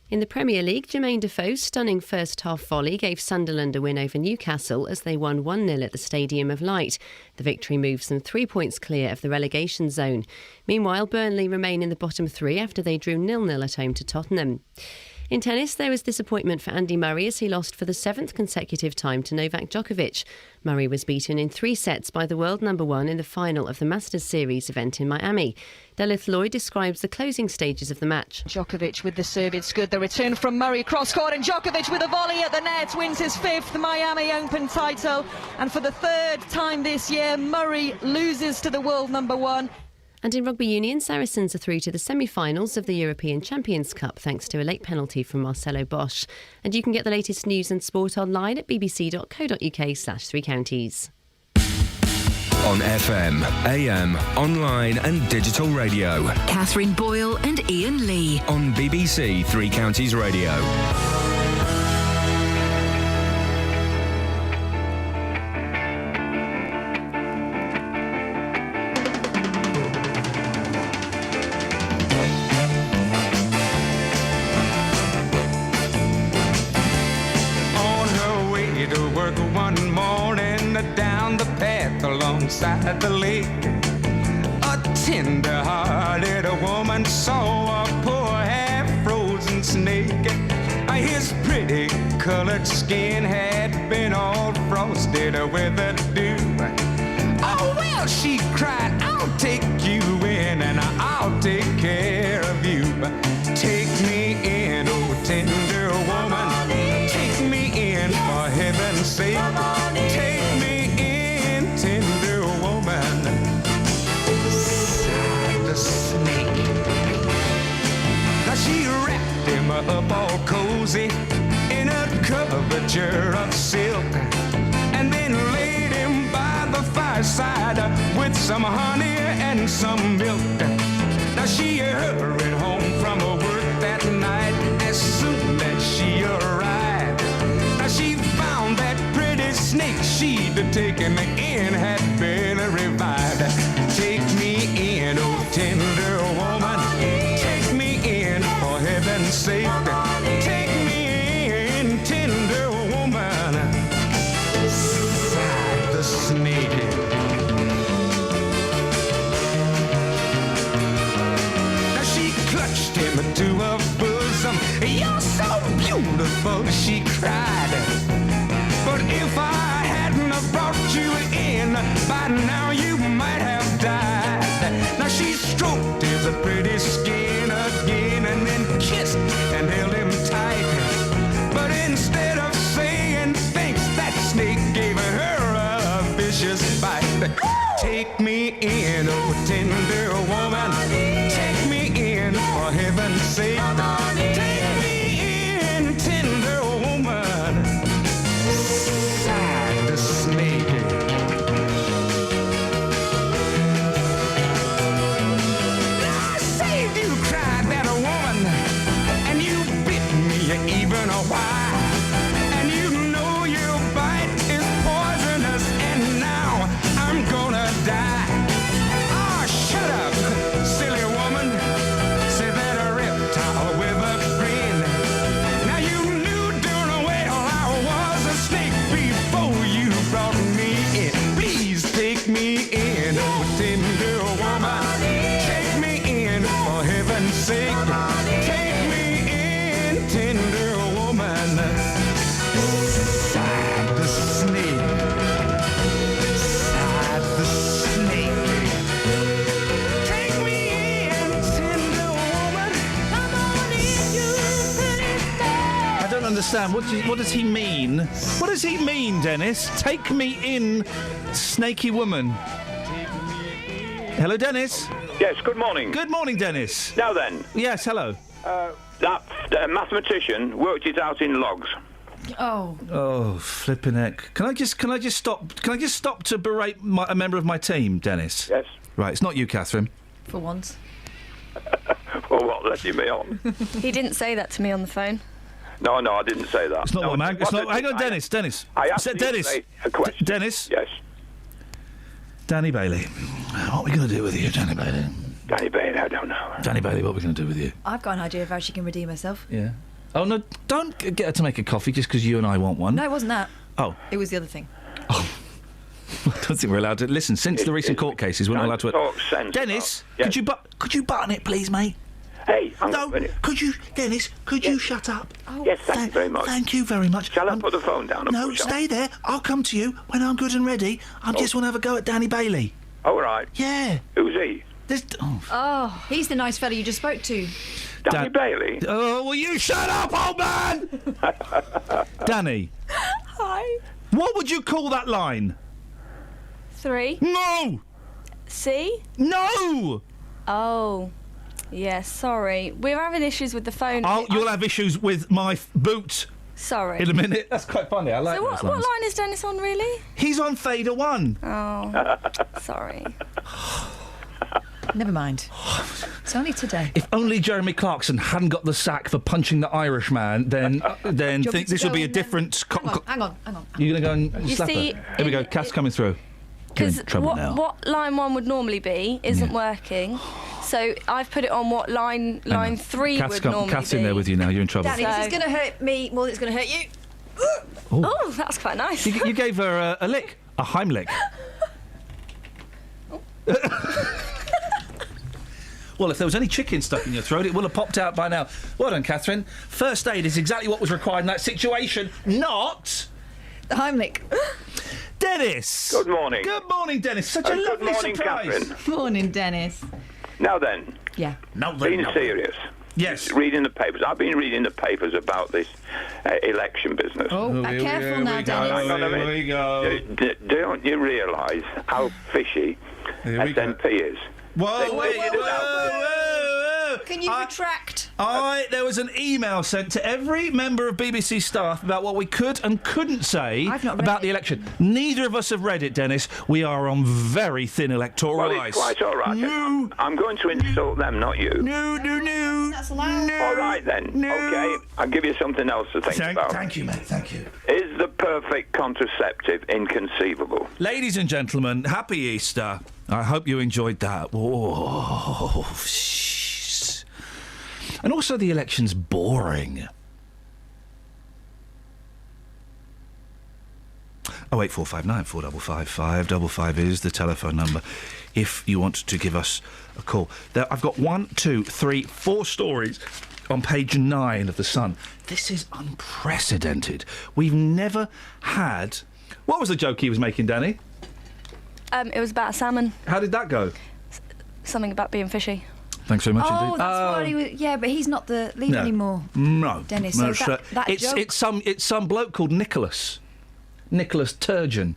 In the Premier League, Jermaine Defoe's stunning first-half volley gave Sunderland a win over Newcastle as they won 1-0 at the Stadium of Light. The victory moves them 3 points clear of the relegation zone. Meanwhile, Burnley remain in the bottom 3 after they drew 0-0 at home to Tottenham. In tennis, there was disappointment for Andy Murray as he lost for the 7th consecutive time to Novak Djokovic. Murray was beaten in 3 sets by the world number 1 in the final of the Masters Series event in Miami. Delith Lloyd describes the closing stages of the match. Djokovic with the serve, it's good. The return from Murray, cross-court, and Djokovic with a volley at the net wins his 5th Miami Open title. And for the 3rd time this year, Murray loses to the world number 1. And in rugby union, Saracens are through to the semi-finals of the European Champions Cup thanks to a late penalty from Marcelo Bosch. And you can get the latest news and sport online at bbc.co.uk/3 counties. On FM, AM, online and digital radio. Catherine Boyle and Iain Lee. On BBC Three Counties Radio. Alongside the lake, a tender-hearted woman saw a poor half-frozen snake. His pretty colored skin had been all frosted with the dew. Oh well, she cried, I'll take you in and I'll take care of you. Take me in, oh tender woman, take me in for heaven's sake. Take me in, tender woman, sighed the snake. Now she wrapped him up all cozy in a coverture of silk, and then laid him by the fireside with some honey and some milk. Now she hurried home from her work that night as soon as she arrived. Now she found that pretty snake she'd taken in had been revived. Take me in, oh tender woman, take me in for heaven's sake. Take me in, tender woman, cried. But if I hadn't have brought you in, by now you might have died. Now she stroked his pretty skin again and then kissed and held him tight. But instead of saying thanks, that snake gave her a vicious bite. Take me in, oh tender woman. Take me in, for heaven's sake. Take me in, tender woman. Sighed the snake. I saved you, cried that woman, and you bit me even a while. And you know your bite is poisonous, and now I'm gonna die. Ah, shut up, silly woman, said that reptile with a grin. Now you knew darn well I was a snake before you brought me in. Please take me in, oh tender woman. Take me in, for heaven's sake. Take me in, tender woman. Sighed the snake. Sighed the snake. Take me in, tender woman. Come on in, you pretty thing. I don't understand. What does he mean? What does he mean, Dennis? Take me in, snaky woman. Hello, Dennis. Yes, good morning. Good morning, Dennis. Now then. Yes, hello. That mathematician worked it out in logs. Oh. Oh, flipping heck. Can I just stop to berate a member of my team, Dennis? Yes. Right, it's not you, Catherine. For once. Well, what, letting me on? He didn't say that to me on the phone. No, I didn't say that. It's not no, one man. It's not. Hang on, Dennis. I asked Dennis. you a question. Dennis. Yes. Danny Bailey. What are we going to do with you, Danny Bailey? Danny Bailey, I don't know. Danny Bailey, what are we going to do with you? I've got an idea of how she can redeem herself. Yeah. Oh, no, don't get her to make a coffee just because you and I want one. No, it wasn't that. Oh. It was the other thing. I don't think we're allowed to. Listen, since the recent court cases, we're not allowed to. Talk sense. Dennis, Yes. could you button it, please, mate? Hey, no, could you, Dennis? Could you shut up? Yes, thank you very much. Thank you very much. Shall I put the phone down? And No, push on? stay there. I'll come to you when I'm good and ready. I just want to have a go at Danny Bailey. All right. Yeah. Who's he? Oh, he's the nice fella you just spoke to. Danny Bailey. Oh, will you shut up, old man? Danny. Hi. What would you call that line? 3. No. C? No. Oh. Yeah, sorry. We're having issues with the phone. Oh, you'll have issues with my boot Sorry. in a minute. That's quite funny. I like So those what lines. line is Dennis on, really? He's on Fader 1. Oh, sorry. Never mind. It's only today. If only Jeremy Clarkson hadn't got the sack for punching the Irishman, then think this would be a different. Hang on. You're going to go and You slap see, her. Here we go. Cass coming through. You're in Because trouble now. what line 1 would normally be isn't working. So I've put it on what line 3 would normally Cass be. in there with you now. You're in trouble. Danny, this is going to hurt me more than it's going to hurt you. Oh, that's quite nice. You gave her a lick, a Heimlich. Well, if there was any chicken stuck in your throat, it would have popped out by now. Well done, Catherine. First aid is exactly what was required in that situation, not... The Heimlich. Dennis! Good morning. Good morning, Dennis. Such a lovely good morning, surprise. Catherine. Morning, Dennis. Now then. Yeah. Being serious. Yes. Reading the papers. I've been reading the papers about this election business. Oh, careful now, Dennis. Hang on a minute. Here we go. Don't you realise how fishy SNP is? Whoa, wait, whoa. Can you retract? There was an email sent to every member of BBC staff about what we could and couldn't say about the election. Neither of us have read it, Dennis. We are on very thin electoral Well, ice. it's quite all right. No. I'm going to insult them, not you. No. That's allowed. All right, then. Okay. I'll give you something else to think about. Thank you, mate. Thank you. Is the perfect contraceptive inconceivable? Ladies and gentlemen, happy Easter. I hope you enjoyed that. Whoa. And also the election's boring. 08459 455 555 is the telephone number if you want to give us a call. I've got 1, 2, 3, 4 stories on page 9 of The Sun. This is unprecedented. We've never had... What was the joke he was making, Danny? It was about salmon. How did that go? Something about being fishy. Thanks very much Oh, indeed. that's what he was... Yeah, but he's not the lead anymore. No. Dennis, No, so that joke... It's some bloke called Nicholas Turgeon.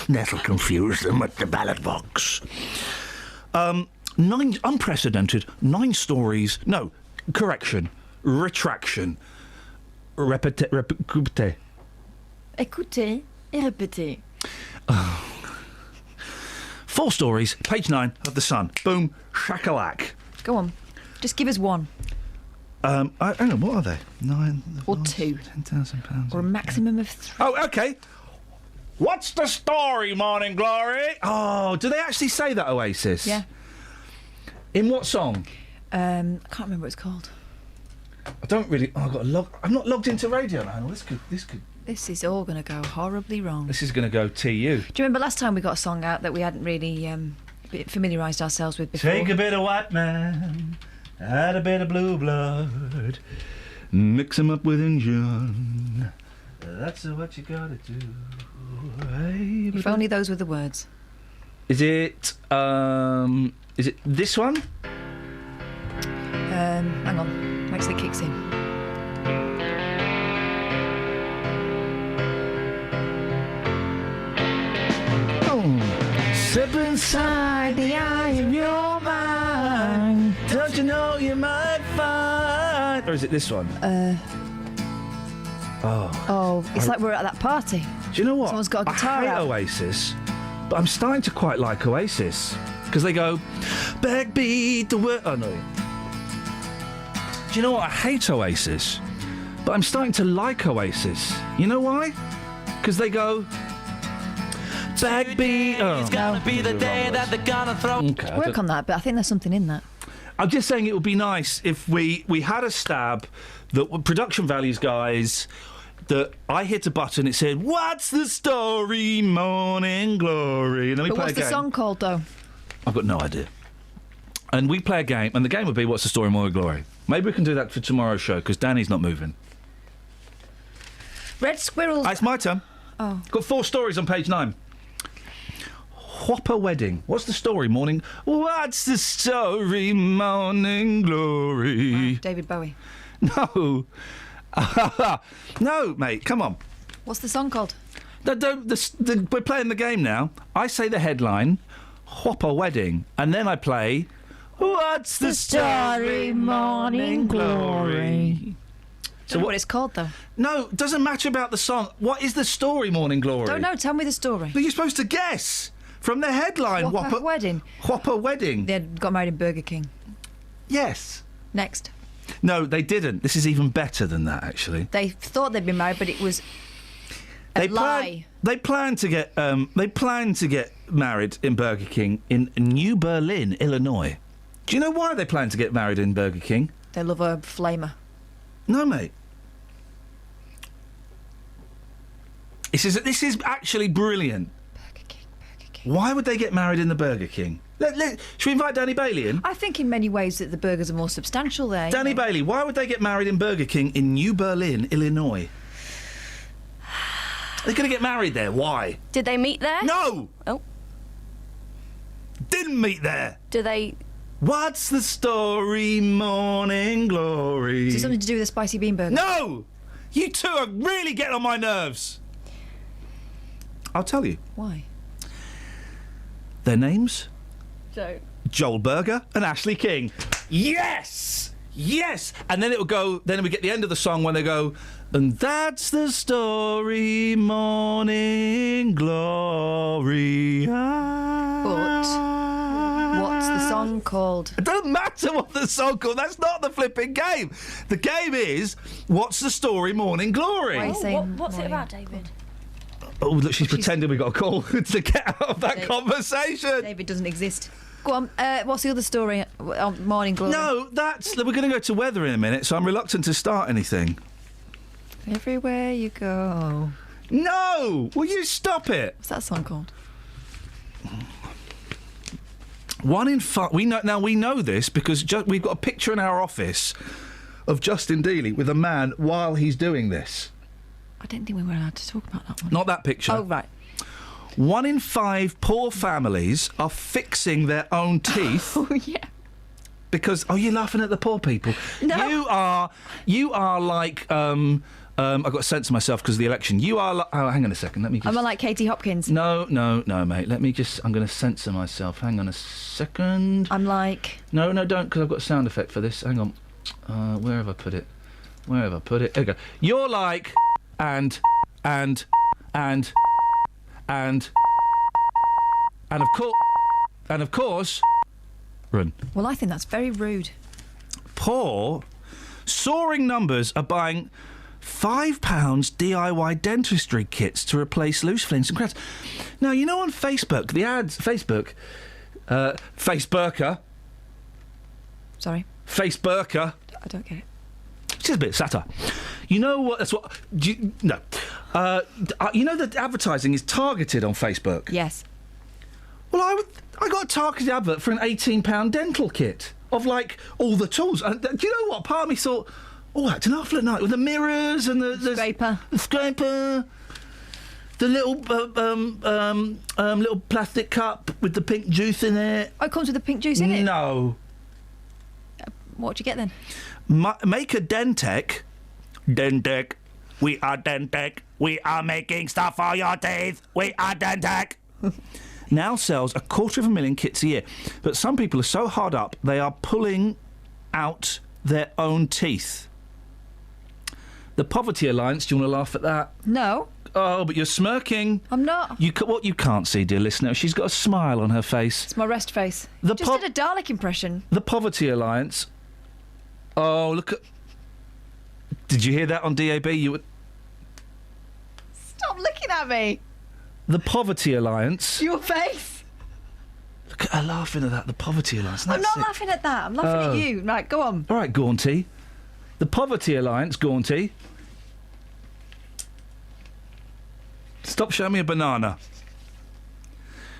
That'll confuse them at the ballot box. 9 unprecedented, 9 stories. No, correction, retraction, répétez. Écoutez et répétez. 4 stories, page 9 of The Sun. Boom, shakalak. Go on, just give us one. I don't know, what are they? 9... Or 2. £10,000. Or a maximum of 3. Oh, OK. What's the story, Morning Glory? Oh, do they actually say that, Oasis? Yeah. In what song? I can't remember what it's called. I don't really... Oh, I've got to log... I'm not logged into radio now. This could... This is all going to go horribly wrong. This is going to go TU. Do you remember last time we got a song out that we hadn't really familiarised ourselves with before? Take a bit of white man, add a bit of blue blood, mix 'em up with Injun. That's what you gotta do. Hey, If only those were the words. Is it this one? Hang on. Wait till it kicks in. Step inside the eye of your mind. Don't you know you might find... Or is it this one? Oh, it's like we're at that party. Do you know what? Someone's got a guitar I hate out. Oasis, but I'm starting to quite like Oasis. Because they go, backbeat the word... Oh, no. Do you know what? I hate Oasis, but I'm starting to like Oasis. You know why? Because they go... Backbeat... Oh. It's gonna be the day that they're gonna throw... Okay, Work on that, but I think there's something in that. I'm just saying it would be nice if we had a stab that production values guys that I hit a button, it said, "What's the story, Morning Glory?" And then we But play what's a game. the song called, though? I've got no idea. And we play a game, and the game would be "What's the story, Morning Glory?" Maybe we can do that for tomorrow's show because Danny's not moving. Red Squirrel. It's my turn. Oh. Got 4 stories on page 9. Whopper wedding. What's the story, Morning? What's the story, Morning Glory? Wow, David Bowie. No. No, mate, come on. What's the song called? We're playing the game now. I say the headline, Whopper wedding, and then I play, What's the story, Morning Glory? So what it's called, though? No, it doesn't matter about the song. What is the story, Morning Glory? Don't know. Tell me the story. But you're supposed to guess from the headline. Whopper wedding. Whopper wedding. They got married in Burger King. Yes. Next. No, they didn't. This is even better than that, actually. They thought they'd been married, but it was a lie. They planned to get married in Burger King in New Berlin, Illinois. Do you know why they planned to get married in Burger King? They love a flamer. No, mate. This is actually brilliant. Burger King. Why would they get married in the Burger King? Should we invite Danny Bailey in? I think in many ways that the burgers are more substantial there. Danny Bailey, why would they get married in Burger King in New Berlin, Illinois? They're going to get married there. Why? Did they meet there? No! Oh. Didn't meet there. Do they... What's the story, Morning Glory? Is it something to do with the spicy bean burger? No! You two are really getting on my nerves. I'll tell you. Why? Their names? Joel Berger and Ashley King. Yes! Yes! And then it will go... Then we get the end of the song when they go... And that's the story, Morning Glory. But what's the song called? It doesn't matter what the song called. That's not the flipping game. The game is, what's the story, Morning Glory? Why are you saying what's it morning? about, David? Oh, look, she's pretending we got a call to get out of that conversation. David doesn't exist. Go on, what's the other story on Morning Glory? No, we're going to go to weather in a minute, so I'm reluctant to start anything. Everywhere you go. No! Will you stop it? What's that song called? 1 in 5... We know this because we've got a picture in our office of Justin Dealey with a man while he's doing this. I didn't think we were allowed to talk about that one. Not that picture. Oh, right. 1 in 5 poor families are fixing their own teeth. Oh, yeah. Because... Oh, you're laughing at the poor people. No. You are like... I've got to censor myself because of the election. You are like... Oh, hang on a second. Let me just... Am I like Katie Hopkins? No, mate. Let me just... I'm going to censor myself. Hang on a second. I'm like... No, don't, because I've got a sound effect for this. Hang on. Where have I put it? There we go. You're like... And of course... Run. Well, I think that's very rude. Poor, soaring numbers are buying £5 DIY dentistry kits to replace loose flints and cracks. Now, you know on Facebook, the ads... Facebooker. Sorry? Facebooker. I don't get it. It's just a bit of satire. You know what... That's what... No. You know that advertising is targeted on Facebook? Yes. Well, I got a targeted advert for an £18 dental kit of, like, all the tools. And do you know what? Part of me thought, oh, that's an awful at night with the mirrors and the scraper, the little little plastic cup with the pink juice in it. Oh, it comes with the pink juice in it? No. What do you get then? Make a Dentec. Dentec. We are Dentec. We are making stuff for your teeth. We are Dentec. Now sells 250,000 kits a year. But some people are so hard up, they are pulling out their own teeth. The Poverty Alliance, do you want to laugh at that? No. Oh, but you're smirking. I'm not. What you can't see, dear listener, she's got a smile on her face. It's my rest face. Just did a Dalek impression. The Poverty Alliance. Oh, look at... Did you hear that on DAB? You would... Stop looking at me. The Poverty Alliance. Your face. Look at her laughing at that. The Poverty Alliance. I'm not laughing at that. I'm laughing at you. Right, go on. All right, Gaunty. The Poverty Alliance, Gaunty. Stop showing me a banana.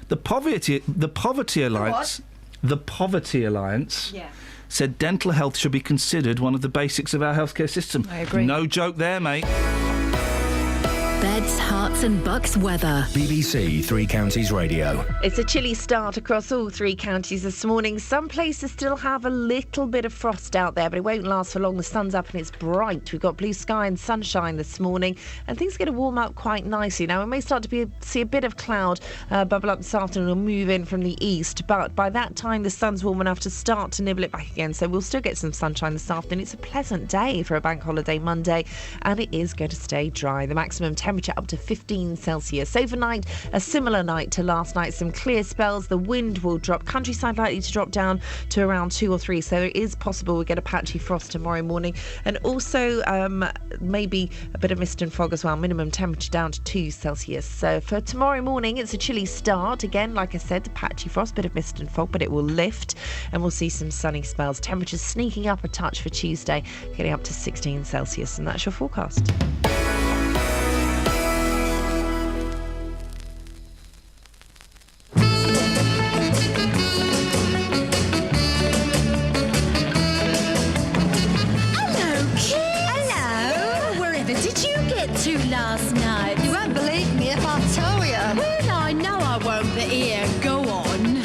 The Poverty Alliance. The Poverty Alliance. Yeah. Said dental health should be considered one of the basics of our healthcare system. I agree. No joke there, mate. Beds, Herts and Bucks weather. BBC Three Counties Radio. It's a chilly start across all 3 counties this morning. Some places still have a little bit of frost out there, but it won't last for long. The sun's up and it's bright. We've got blue sky and sunshine this morning, and things are going to warm up quite nicely. Now, we may start to see a bit of cloud bubble up this afternoon or move in from the east, but by that time the sun's warm enough to start to nibble it back again, so we'll still get some sunshine this afternoon. It's a pleasant day for a bank holiday Monday, and it is going to stay dry. The maximum temperature up to 15 Celsius. Overnight, a similar night to last night. Some clear spells. The wind will drop. Countryside likely to drop down to around 2 or 3. So it is possible we get a patchy frost tomorrow morning. And also maybe a bit of mist and fog as well. Minimum temperature down to 2 Celsius. So for tomorrow morning, it's a chilly start. Again, like I said, the patchy frost, bit of mist and fog, but it will lift. And we'll see some sunny spells. Temperatures sneaking up a touch for Tuesday, getting up to 16 Celsius. And that's your forecast. Last night. You won't believe me if I tell you. Well, I know I won't, but here, go on.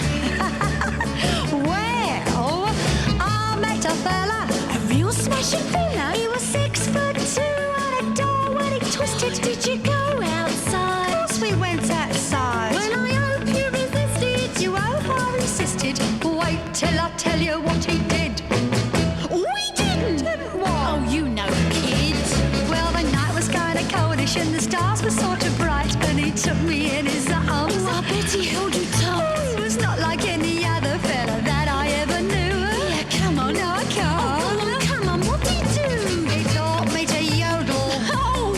Well, I met a fella. A real smashing fella. He was 6'2" and a door when he twisted. Did you go outside? Of course we went outside. Well, I hope you resisted. You hope I insisted. Wait till I tell you what he did. We didn't. Didn't what? Oh, you know, kids. Well, the night was kind of coldish and the stars were sort of bright, and he took me in his arms. Oh, I bet he held you tight. Oh, he was not like any other fella that I ever knew. Yeah, come on. No, I can't. Oh, come on, what did he do? He taught me to yodel. Oh,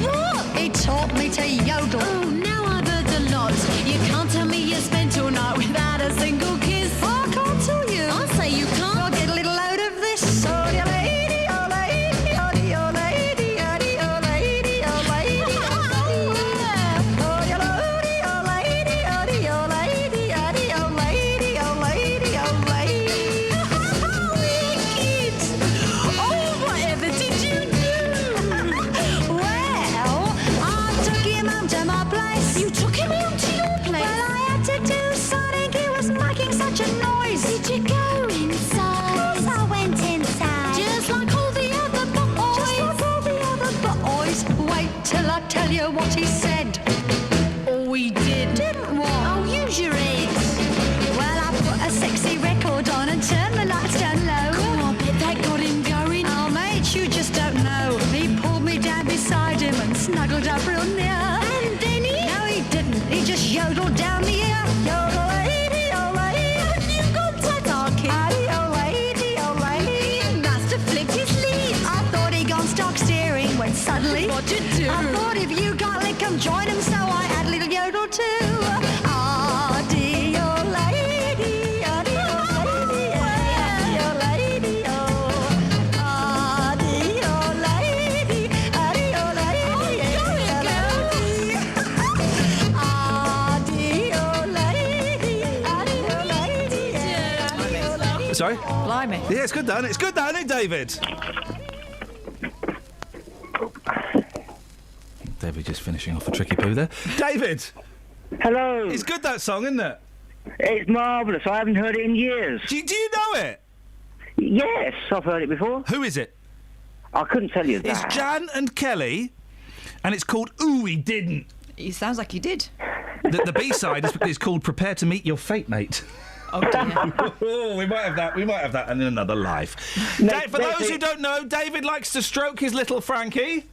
what? He boys. Wait till I tell you what he said. Oh, he did. Didn't what? Oh, use your heads. Well, I put a sexy record on and turned the lights down low. Oh, I bet that got him going. Oh, mate, you just don't know. He pulled me down beside him and snuggled up real near. And then he... No, he didn't. He just yodeled down the ear. Yodel-a-dee-dee-o-la-dee. You got that, Arky? Aye-o-la-dee-dee-o-la-dee. He must have flicked his sleeve. I thought he'd gone stock steering when suddenly... What'd you do? I thought if you got it, come join him, so I had a little yodel too. Ah-dee-o-la-dee, ah-dee-o-la-dee, ah-dee-o-la-dee, oh. Ah-dee-o-la-dee, ah-dee-o-la-dee, ah-dee-o-la-dee, ah-dee-o-la-dee. Sorry? Blimey. Yeah, it's good, done. It's good, done, isn't it, David? David just finishing off a tricky poo there. David! Hello. It's good, that song, isn't it? It's marvellous. I haven't heard it in years. Do you know it? Yes, I've heard it before. Who is it? I couldn't tell you that. It's Jan and Kelly, and it's called Ooh, He Didn't. It sounds like you did. The B-side is called Prepare to Meet Your Fate Mate. Oh, dear. Oh, we might have that. We might have that in another life. For those who don't know, David likes to stroke his little Frankie.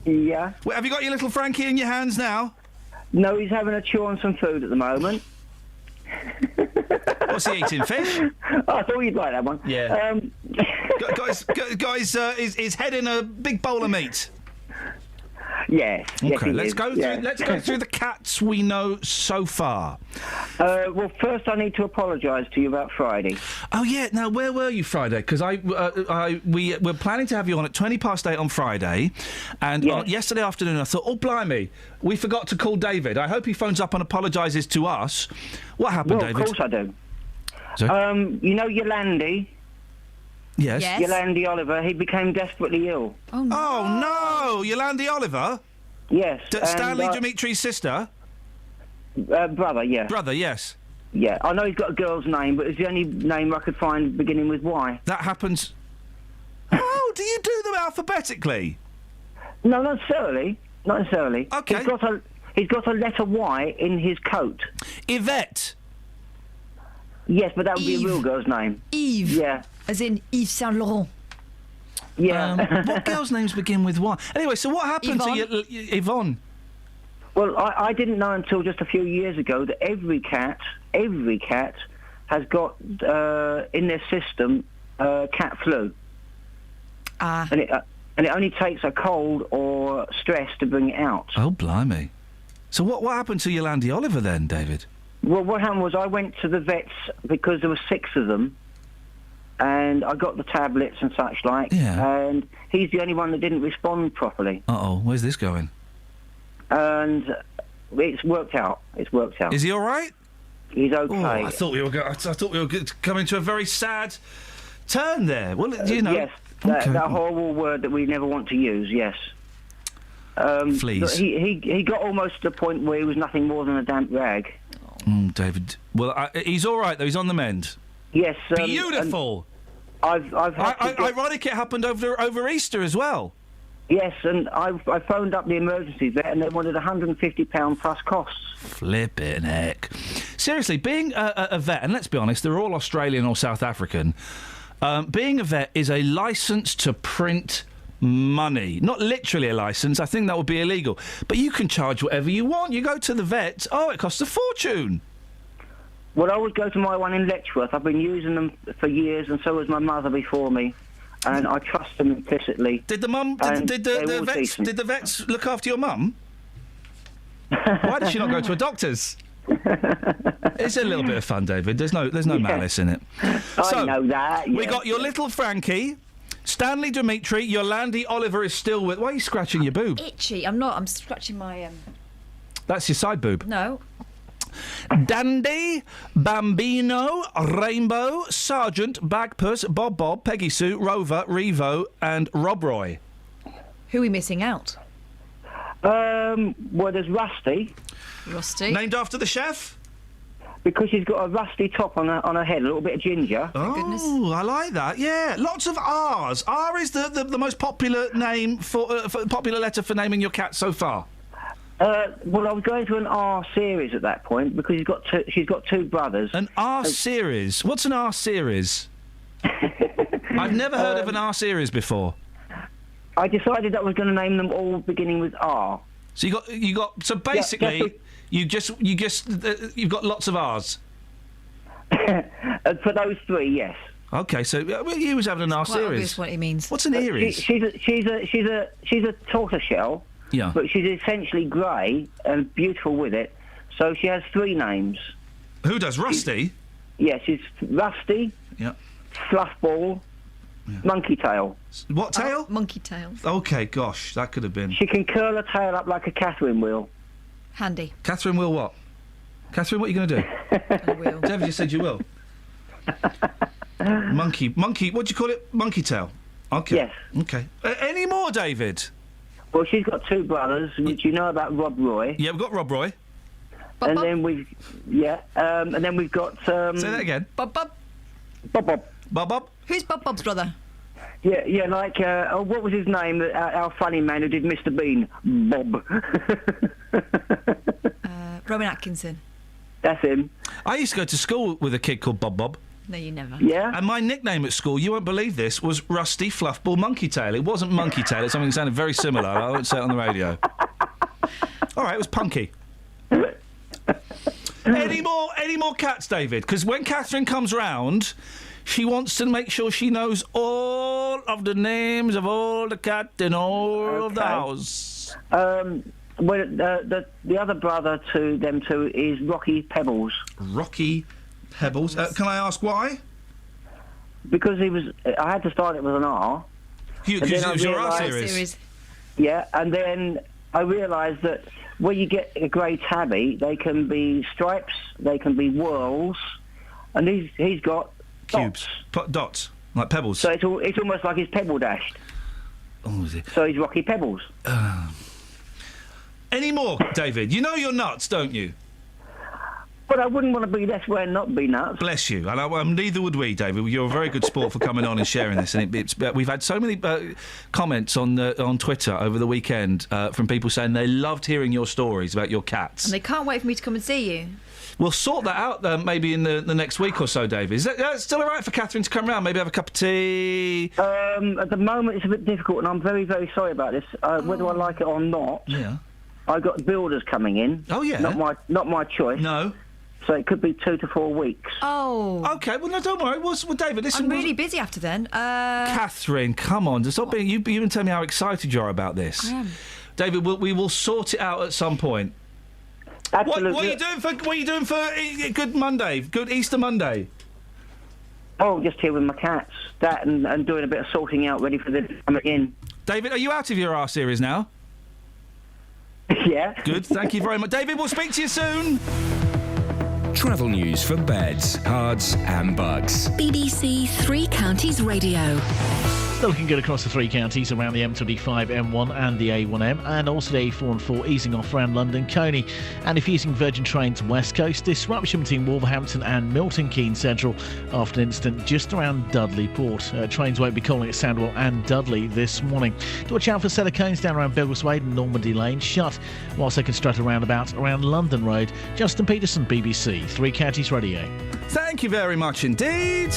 Yeah. Well, have you got your little Frankie in your hands now? No, he's having a chew on some food at the moment. What's he eating? Fish? Oh, I thought you'd like that one. Yeah. Guys, is head in a big bowl of meat. Yes. Okay, yes, let's go. yeah. Let's go through the cats we know so far. Well, first I need to apologise to you about Friday. Oh yeah. Now, where were you Friday? Because we were planning to have you on at 8:20 on Friday, and yesterday afternoon I thought, oh blimey, we forgot to call David. I hope he phones up and apologises to us. What happened, Well, David? of course I do. Sorry? You know Yolandi? Yes. Yolandi Oliver, he became desperately ill. Oh, no. Oh, no! Yolandi Oliver? Yes. Stanley Dimitri's sister? Brother, yeah. Brother, yes. Yeah, I know he's got a girl's name, but it's the only name I could find beginning with Y. That happens... Oh, do you do them alphabetically? No, not necessarily. Not necessarily. Okay. He's got a letter Y in his coat. Yvette? Yes, but that would be a real girl's name. Eve. Yeah. As in Yves Saint Laurent. Yeah. What girls' names begin with Y? Anyway, so what happened to Yvonne? Well, I didn't know until just a few years ago that every cat has got in their system cat flu. Ah. And it only takes a cold or stress to bring it out. Oh, blimey. So what happened to Yolandi Oliver then, David? Well, what happened was I went to the vets because there were 6 of them, and I got the tablets and such like, and he's the only one that didn't respond properly. Uh-oh, where's this going? And it's worked out. It's worked out. Is he all right? He's okay. Oh, I thought we were coming to a very sad turn there. Well, you know... Yes, that horrible word that we never want to use, yes. Fleas. He got almost to the point where he was nothing more than a damp rag. David. Well, he's all right, though. He's on the mend. Yes. Beautiful. I've had to get... Ironic it happened over Easter as well. Yes, and I phoned up the emergency vet and they wanted £150 plus costs. Flippin' heck. Seriously, being a vet, and let's be honest, they're all Australian or South African, being a vet is a licence to print money. Not literally a licence, I think that would be illegal. But you can charge whatever you want. You go to the vet, it costs a fortune. Well, I would go to my one in Letchworth. I've been using them for years, and so has my mother before me. And I trust them implicitly. Did the vets look after your mum? Why did she not go to a doctor's? It's a little bit of fun, David. There's no malice in it. I know that. We got your little Frankie, Stanley Dimitri, Yolandi Oliver is still with... Why are you scratching your boob? Itchy. I'm not. I'm scratching my... That's your side boob? No. Dandy, Bambino, Rainbow, Sergeant, Bagpuss, Bob, Peggy Sue, Rover, Revo and Rob Roy. Who are we missing out? Well, there's Rusty. Rusty. Named after the chef? Because she's got a rusty top on her head, a little bit of ginger. Oh, I like that. Yeah, lots of R's. R is the most popular name for popular letter for naming your cat so far. Well, I was going to an R series at that point because she's got two brothers. An R series? What's an R series? I've never heard of an R series before. I decided I was going to name them all beginning with R. So you got. So basically, you've got lots of R's. For those three, yes. Okay, so you was having an R Quite series. obvious what he means. What's an Aries? She's a tortoiseshell. Yeah. But she's essentially grey and beautiful with it. So she has three names. Who does? Rusty? Yes, she's Rusty. Yeah. Fluffball. Yeah. Monkey tail. What tail? Monkey tail. Okay, gosh, that could have been. She can curl her tail up like a Catherine wheel. Handy. Catherine will what? Catherine, what are you going to do? I will. David just said you will. Monkey, what do you call it? Monkey tail. Okay. Yes. Okay. Any more, David? Well, she's got two brothers. Do you know about Rob Roy? Yeah, we've got Rob Roy. And then we've got. Say that again. Bob. Bob. Who's Bob's brother? Yeah, like what was his name? Our funny man who did Mr. Bean, Bob. Rowan Atkinson. That's him. I used to go to school with a kid called Bob. No, you never. Yeah. And my nickname at school, you won't believe this, was Rusty Fluffball Monkey Tail. It wasn't Monkey Tail. It's something that sounded very similar. I won't say it on the radio. All right, it was Punky. Any more cats, David? Because when Catherine comes round, she wants to make sure she knows all of the names of all the cats in all of the house. Well, the other brother to them two is Rocky Pebbles. Rocky Pebbles. Can I ask why? Because I had to start it with an R. Because it was your R series. Yeah, and then I realised that when you get a grey tabby, they can be stripes, they can be whorls, and he's got cubes, dots, like pebbles. So it's almost like he's pebble dashed. Oh, is it? So he's Rocky Pebbles. Any more, David? You know you're nuts, don't you? But I wouldn't want to be this way and not be nuts. Bless you. And neither would we, David. You're a very good sport for coming on and sharing this. And we've had so many comments on Twitter over the weekend from people saying they loved hearing your stories about your cats. And they can't wait for me to come and see you. We'll sort that out maybe in the next week or so, David. Is that still all right for Catherine to come round? Maybe have a cup of tea? At the moment, it's a bit difficult, and I'm very, very sorry about this. Whether I like it or not, yeah, I got builders coming in. Oh yeah, not my choice. No. So it could be 2 to 4 weeks. Oh. Okay, well, no, don't worry. Well, David, listen... I'm really busy after then. Catherine, come on. Stop being... You even tell me how excited you are about this. I am. David, we will sort it out at some point. Absolutely. What are you doing for Good Monday? Good Easter Monday? Oh, just here with my cats. That and doing a bit of sorting out, ready for them to come in. David, are you out of your R series now? Yeah. Good, thank you very much. David, we'll speak to you soon. Travel news for beds, cards and bugs. BBC Three Counties Radio. Still looking good across the three counties around the M25, M1 and the A1M, and also the A4 and 4 easing off around London Coney. And if using Virgin Trains West Coast, disruption between Wolverhampton and Milton Keynes Central after an incident just around Dudley Port. Trains won't be calling at Sandwell and Dudley this morning. To watch out for set of cones down around Biggleswade and Normandy Lane shut, whilst they construct a roundabout around London Road. Justin Peterson, BBC Three Counties Radio. Thank you very much indeed.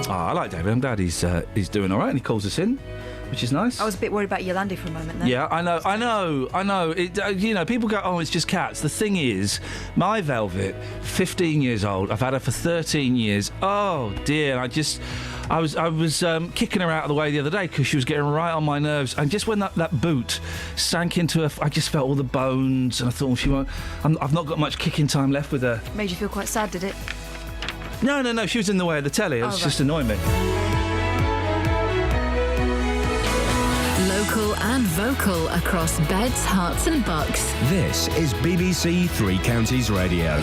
I like David. I'm glad he's doing all right, and he calls us in, which is nice. I was a bit worried about Yolandi for a moment then. Yeah, I know. It, people go, oh, it's just cats. The thing is, my Velvet, 15 years old. I've had her for 13 years. Oh dear, I was kicking her out of the way the other day because she was getting right on my nerves. And just when that boot sank into her, I just felt all the bones, and I thought, she won't. I've not got much kicking time left with her. Made you feel quite sad, did it? No, she was in the way of the telly. It was just annoying me. Local and vocal across beds, hearts and bucks. This is BBC Three Counties Radio.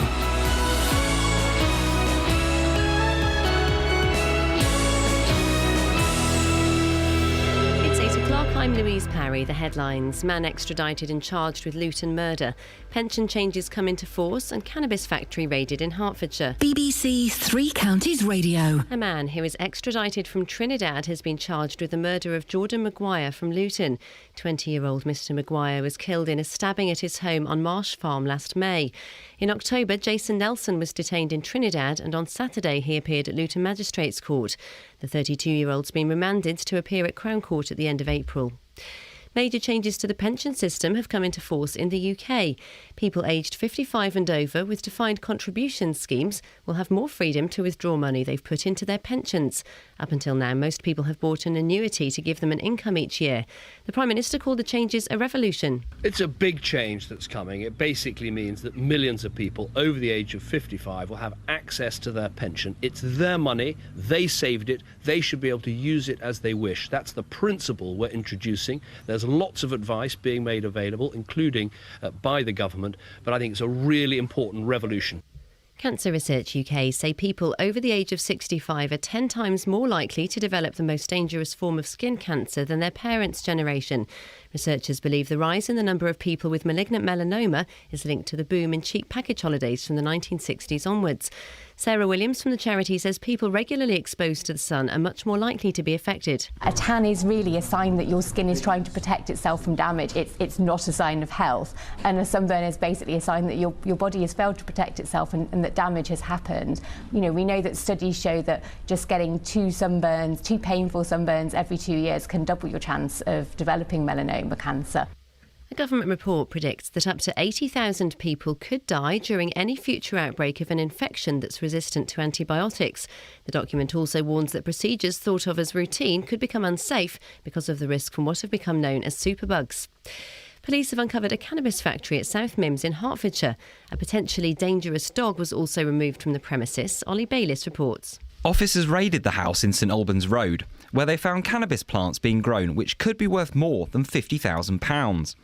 It's 8 o'clock. I'm Louise Parry. Parry. The headlines: man extradited and charged with Luton murder. Pension changes come into force, and cannabis factory raided in Hertfordshire. BBC Three Counties Radio. A man who is extradited from Trinidad has been charged with the murder of Jordan Maguire from Luton. 20-year-old Mr Maguire was killed in a stabbing at his home on Marsh Farm last May. In October, Jason Nelson was detained in Trinidad, and on Saturday he appeared at Luton Magistrates Court. The 32-year-old's been remanded to appear at Crown Court at the end of April. Major changes to the pension system have come into force in the UK. People aged 55 and over with defined contribution schemes will have more freedom to withdraw money they've put into their pensions. Up until now, most people have bought an annuity to give them an income each year. The Prime Minister called the changes a revolution. It's a big change that's coming. It basically means that millions of people over the age of 55 will have access to their pension. It's their money, they saved it, they should be able to use it as they wish. That's the principle we're introducing. There's lots of advice being made available, including by the government, but I think it's a really important revolution. Cancer Research UK say people over the age of 65 are 10 times more likely to develop the most dangerous form of skin cancer than their parents' generation. Researchers believe the rise in the number of people with malignant melanoma is linked to the boom in cheap package holidays from the 1960s onwards. Sarah Williams from the charity says people regularly exposed to the sun are much more likely to be affected. A tan is really a sign that your skin is trying to protect itself from damage. It's not a sign of health. And a sunburn is basically a sign that your body has failed to protect itself and that damage has happened. You know, we know that studies show that just getting two painful sunburns every 2 years can double your chance of developing melanoma cancer. A government report predicts that up to 80,000 people could die during any future outbreak of an infection that's resistant to antibiotics. The document also warns that procedures thought of as routine could become unsafe because of the risk from what have become known as superbugs. Police have uncovered a cannabis factory at South Mimms in Hertfordshire. A potentially dangerous dog was also removed from the premises. Ollie Bayliss reports. Officers raided the house in St Albans Road, where they found cannabis plants being grown which could be worth more than £50,000.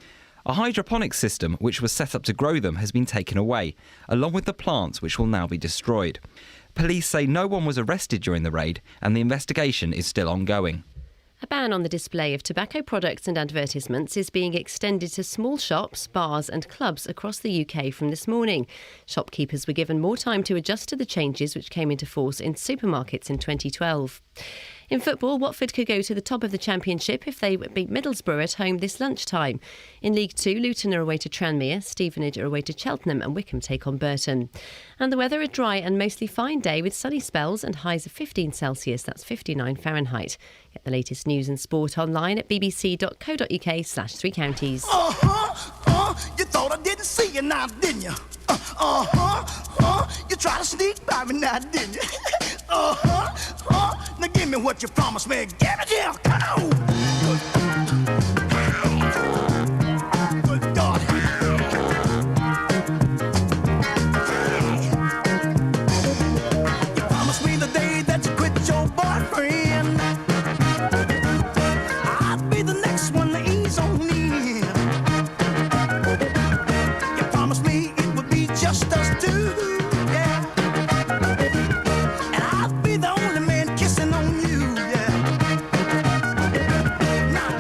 A hydroponic system which was set up to grow them has been taken away, along with the plants which will now be destroyed. Police say no one was arrested during the raid and the investigation is still ongoing. A ban on the display of tobacco products and advertisements is being extended to small shops, bars and clubs across the UK from this morning. Shopkeepers were given more time to adjust to the changes which came into force in supermarkets in 2012. In football, Watford could go to the top of the Championship if they beat Middlesbrough at home this lunchtime. In League 2, Luton are away to Tranmere, Stevenage are away to Cheltenham and Wickham take on Burton. And the weather, a dry and mostly fine day with sunny spells and highs of 15 Celsius, that's 59 Fahrenheit. Get the latest news and sport online at bbc.co.uk/3 counties. You thought I didn't see you now, didn't you? You tried to sneak by me now, didn't you? Now give me what you promised me. Give it here, come on! Good God. You promised me the day that you quit your boyfriend, I'd be the next one to ease on in. You promised me it would be just us two. Now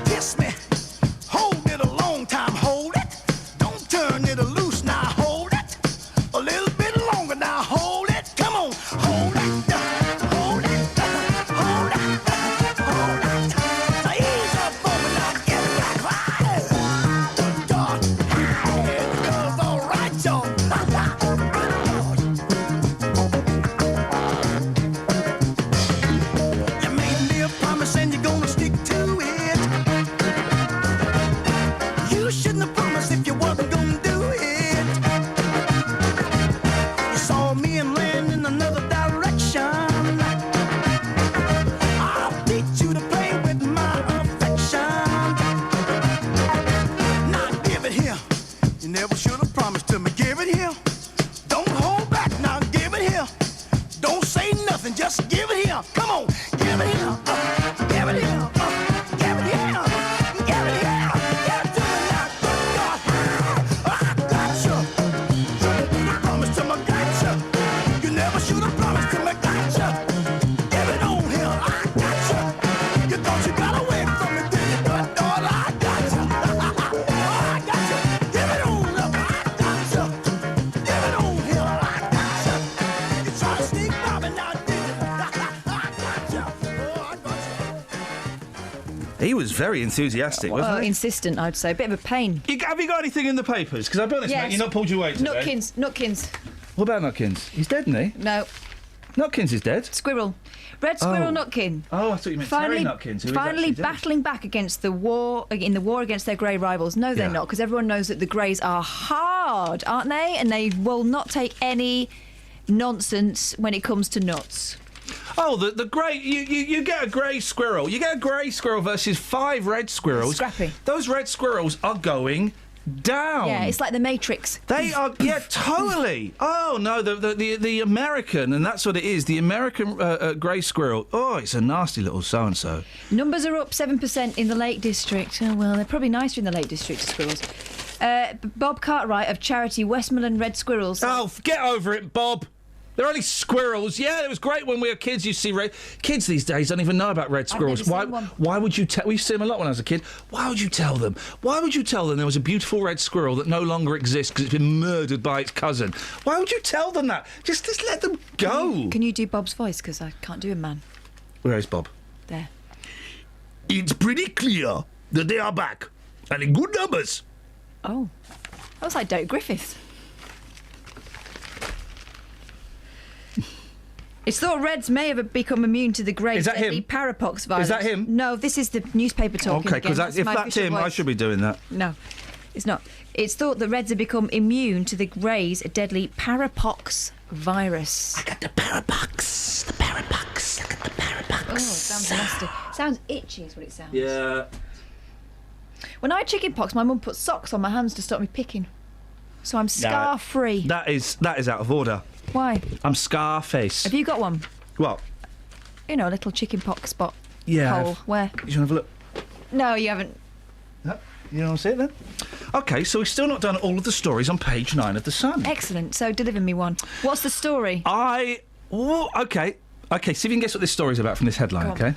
was very enthusiastic, wasn't he? Insistent, I'd say. Bit of a pain. Have you got anything in the papers? Because I'll be honest, Yes. mate, you've not pulled your weight today. Nutkins. What about Nutkins? He's dead, isn't he? No. Nutkins is dead. Squirrel. Red Squirrel Oh. Nutkin. Oh, I thought you meant Terry Nutkins, who is Finally actually dead. battling back against the war against their grey rivals. No, they're not, because everyone knows that the Greys are hard, aren't they? And they will not take any nonsense when it comes to nuts. Oh, the grey... You get a grey squirrel. You get a grey squirrel versus 5 red squirrels. Scrappy. Those red squirrels are going down. Yeah, it's like the Matrix. They are, yeah, totally. Oh no, the American, and that's what it is. The American grey squirrel. Oh, it's a nasty little so and so. Numbers are up 7% in the Lake District. Oh well, they're probably nicer in the Lake District, squirrels. Bob Cartwright of charity Westmoreland Red Squirrels. Oh, get over it, Bob. They're only squirrels. Yeah, it was great when we were kids. You see, kids these days don't even know about red squirrels. I've never seen one. Why would you tell? We used to see them a lot when I was a kid. Why would you tell them? Why would you tell them there was a beautiful red squirrel that no longer exists because it's been murdered by its cousin? Why would you tell them that? Just let them go. Can you do Bob's voice? Because I can't do a man. Where is Bob? There. It's pretty clear that they are back and in good numbers. Oh, that was like Dirk Griffiths. It's thought Reds may have become immune to the great Is that him? parapox virus. Is that him? No, this is the newspaper talking. Okay, because if my that's official him, I voice. should be doing that. No, it's not. It's thought that Reds have become immune to the Greys' deadly parapox virus. I got the parapox. The parapox. I got the parapox. Oh, it sounds nasty. Sounds itchy is what it sounds. Yeah. When I had chickenpox, my mum put socks on my hands to stop me picking. So I'm scar-free. That is out of order. Why? I'm Scarface. Have you got one? What? You know, a little chickenpox spot. Yeah. Hole. Where? You want to have a look? No, you haven't. No? You don't want to see it then? OK, so we've still not done all of the stories on page 9 of The Sun. Excellent. So deliver me one. What's the story? OK, see if you can guess what this story's about from this headline, OK?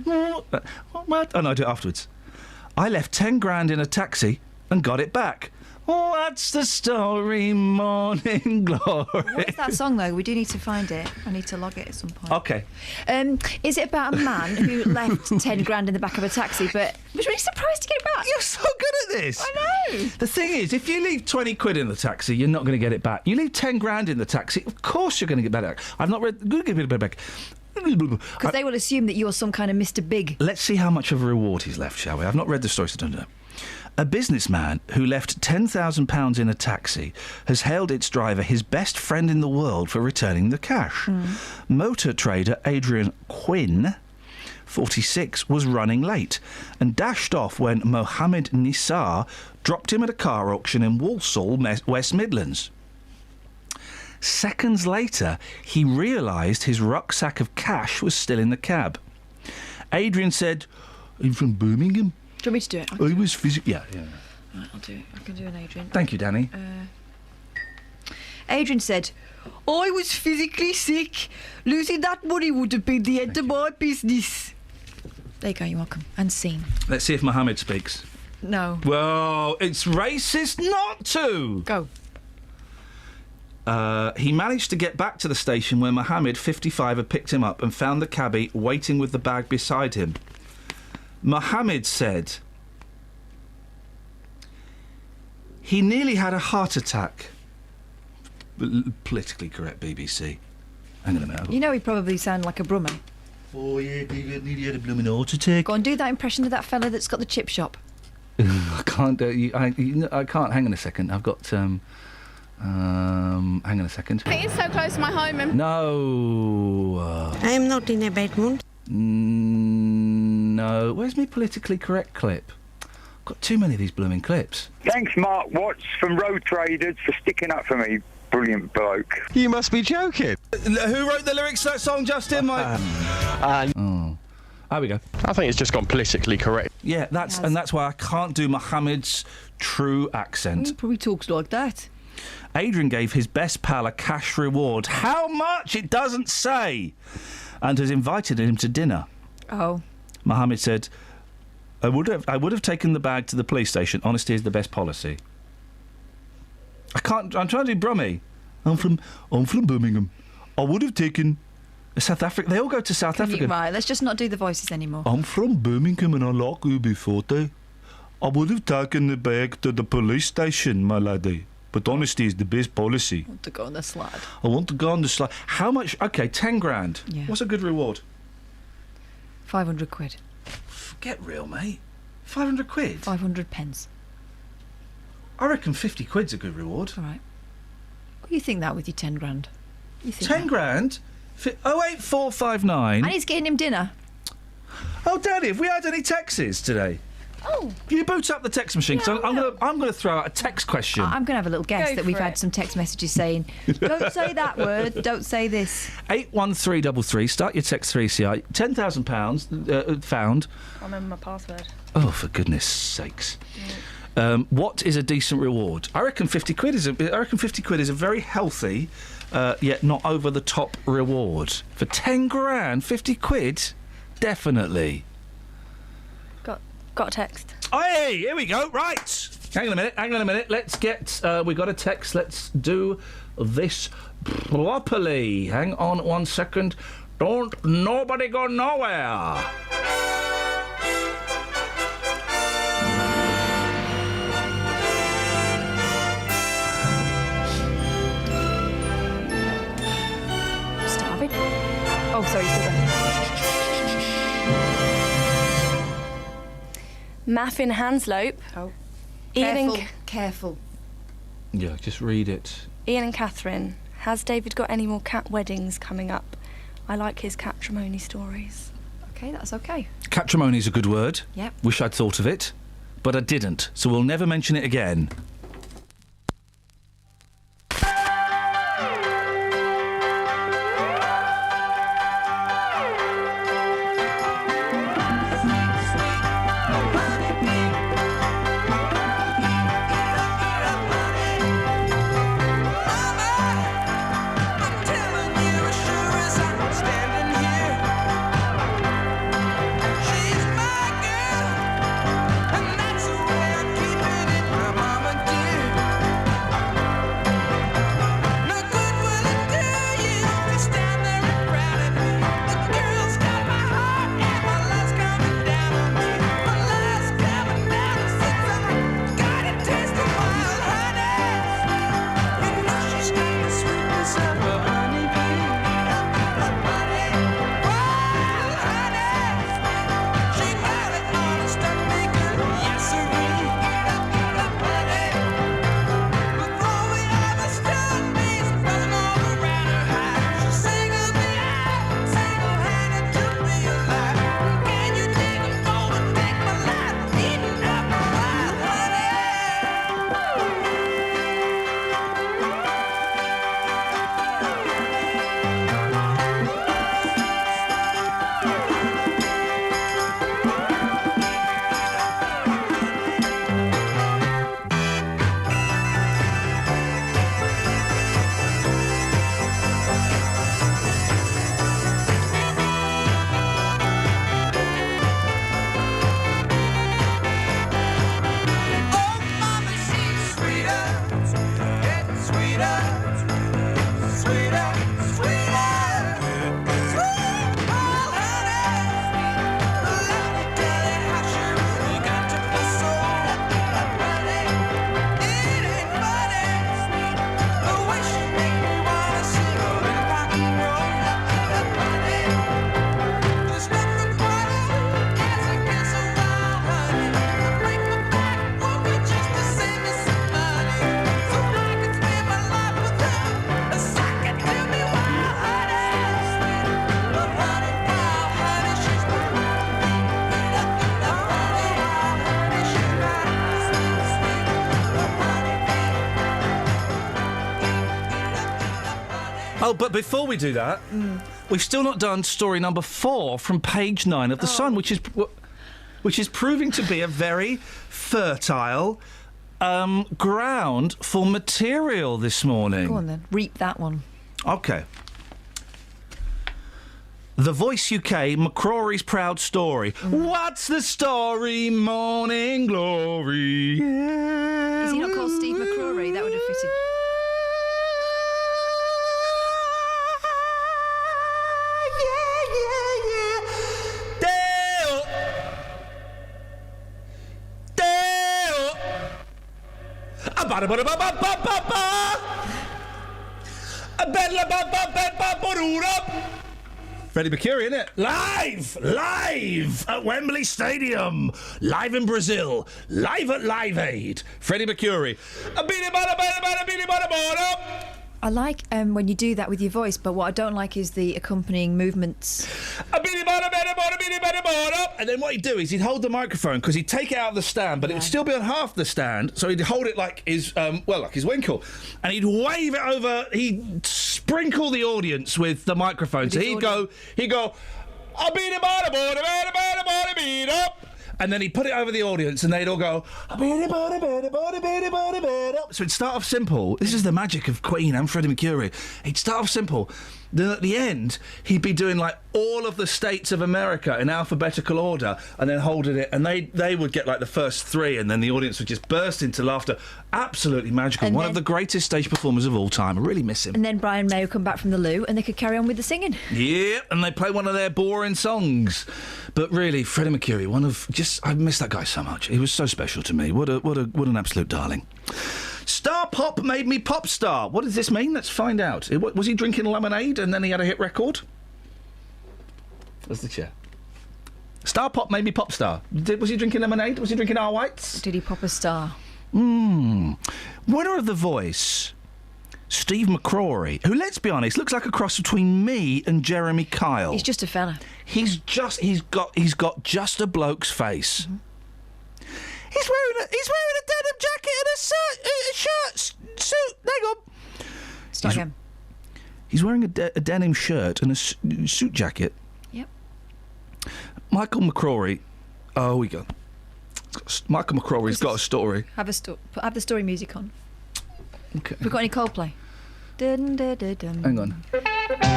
What? Oh, no, I'll do it afterwards. I left 10 grand in a taxi and got it back. What's the story, Morning Glory? What's that song, though? We do need to find it. I need to log it at some point. OK. Is it about a man who left 10 grand in the back of a taxi, but was really surprised to get it back? You're so good at this. I know. The thing is, if you leave 20 quid in the taxi, you're not going to get it back. You leave 10 grand in the taxi, of course you're going to get it back. I've not read... Good to get it back. Because they will assume that you're some kind of Mr. Big. Let's see how much of a reward he's left, shall we? I've not read the story, so I don't know. A businessman who left £10,000 in a taxi has hailed its driver his best friend in the world for returning the cash. Motor trader Adrian Quinn, 46, was running late and dashed off when Mohammed Nisar dropped him at a car auction in Walsall, West Midlands. Seconds later, he realised his rucksack of cash was still in the cab. Adrian said, "I'm from Birmingham." Do you want me to do it? I was physically... Yeah. Right, I'll do it. I can do an Adrian. Thank you, Danny. Adrian said, I was physically sick. Losing that money would have been the end of my business. There you go, you're welcome. And scene. Let's see if Mohammed speaks. No. Well, it's racist not to. Go. He managed to get back to the station where Mohammed, 55, had picked him up and found the cabbie waiting with the bag beside him. Mohammed said he nearly had a heart attack. Politically correct, BBC. Hang on a minute. You know he probably sounded like a brummer. Oh, yeah, he nearly had a blooming heart attack. Go on, do that impression of that fella that's got the chip shop. I can't do it. I can't. Hang on a second. I've got... hang on a second. It is so close to my home. And No. I am not in a bad mood. No. Where's my politically correct clip? I've got too many of these blooming clips. Thanks, Mark Watts from Road Traders, for sticking up for me. Brilliant bloke. You must be joking. Who wrote the lyrics to that song, Justin? Oh. There we go. I think it's just gone politically correct. Yeah, that's why I can't do Mohammed's true accent. He probably talks like that. Adrian gave his best pal a cash reward. How much? It doesn't say. And has invited him to dinner. Oh. Mohammed said, I would have taken the bag to the police station. Honesty is the best policy. I'm trying to do Brummy. I'm from Birmingham. I would have taken South Africa. They all go to South Africa. Right, let's just not do the voices anymore. I'm from Birmingham and I like UB40. I would have taken the bag to the police station, my lady. But honesty is the best policy. I want to go on the slide. I want to go on the slide. How much? Okay, 10 grand. Yeah. What's a good reward? 500 quid. Get real, mate. 500 quid? 500 pence. I reckon 50 quid's a good reward. All right. What do you think that with your 10 grand? You think 10 grand? 08459. And he's getting him dinner. Oh, Daddy, have we had any texts today? Oh. Can you boot up the text machine? 'Cause I'm going to throw out a text question. I'm going to have a little guess that we've had some text messages saying, don't say that word, don't say this. 81333, start your text 3CI. £10,000 found. I remember my password. Oh, for goodness sakes. What is a decent reward? I reckon 50 quid is a very healthy, yet not over the top reward. For 10 grand, 50 quid, definitely. Got a text. Hey, here we go. Right. Hang on a minute. Let's get... we got a text. Let's do this properly. Hang on 1 second. Don't nobody go nowhere. Starving? Oh, sorry, still there. Maffin Hanslope. Oh. Careful. Yeah, just read it. Ian and Catherine. Has David got any more cat weddings coming up? I like his catrimony stories. Okay, that's okay. Catrimony's a good word. Yep. Wish I'd thought of it, but I didn't, so we'll never mention it again. Oh, but before we do that, we've still not done story number 4 from page 9 of The Sun, which is proving to be a very fertile ground for material this morning. Go on then, reap that one. OK. The Voice UK, McCrory's proud story. What's the story, Morning Glory? Is he not called Steve McCrory? That would have fitted. Freddie Mercury, innit? Live at Wembley Stadium, live in Brazil, live at Live Aid. Freddie Mercury. I like when you do that with your voice, but what I don't like is the accompanying movements. And then what he'd do is he'd hold the microphone because he'd take it out of the stand, but it would still be on half the stand, so he'd hold it like his like his winkle, and he'd wave it over. He'd sprinkle the audience with the microphone. So he'd go, and then he'd put it over the audience, and they'd all go. So it'd start off simple. This is the magic of Queen and Freddie Mercury. He'd start off simple. Then at the end, he'd be doing like all of the states of America in alphabetical order, and then holding it, and they would get like the first three, and then the audience would just burst into laughter. Absolutely magical. And One then- of the greatest stage performers of all time. I really miss him. And then Brian May would come back from the loo, and they could carry on with the singing. Yeah, and they play one of their boring songs. But really, Freddie Mercury, I miss that guy so much. He was so special to me. What an absolute darling. Star Pop made me pop star. What does this mean? Let's find out. Was he drinking lemonade and then he had a hit record? That's the chair. Star Pop made me pop star. Was he drinking lemonade? Was he drinking our whites? Did he pop a star? Winner of The Voice, Steve McCrory, who, let's be honest, looks like a cross between me and Jeremy Kyle. He's just a fella. He's got just a bloke's face. Mm-hmm. He's wearing a denim jacket and a shirt suit. Hang on. Start again. He's wearing a denim shirt and a suit jacket. Yep. Michael McCrory. Oh, we go. Michael McCrory's got a story. Have the story music on. Okay. We've got any Coldplay? Dun, dun, dun, dun. Hang on.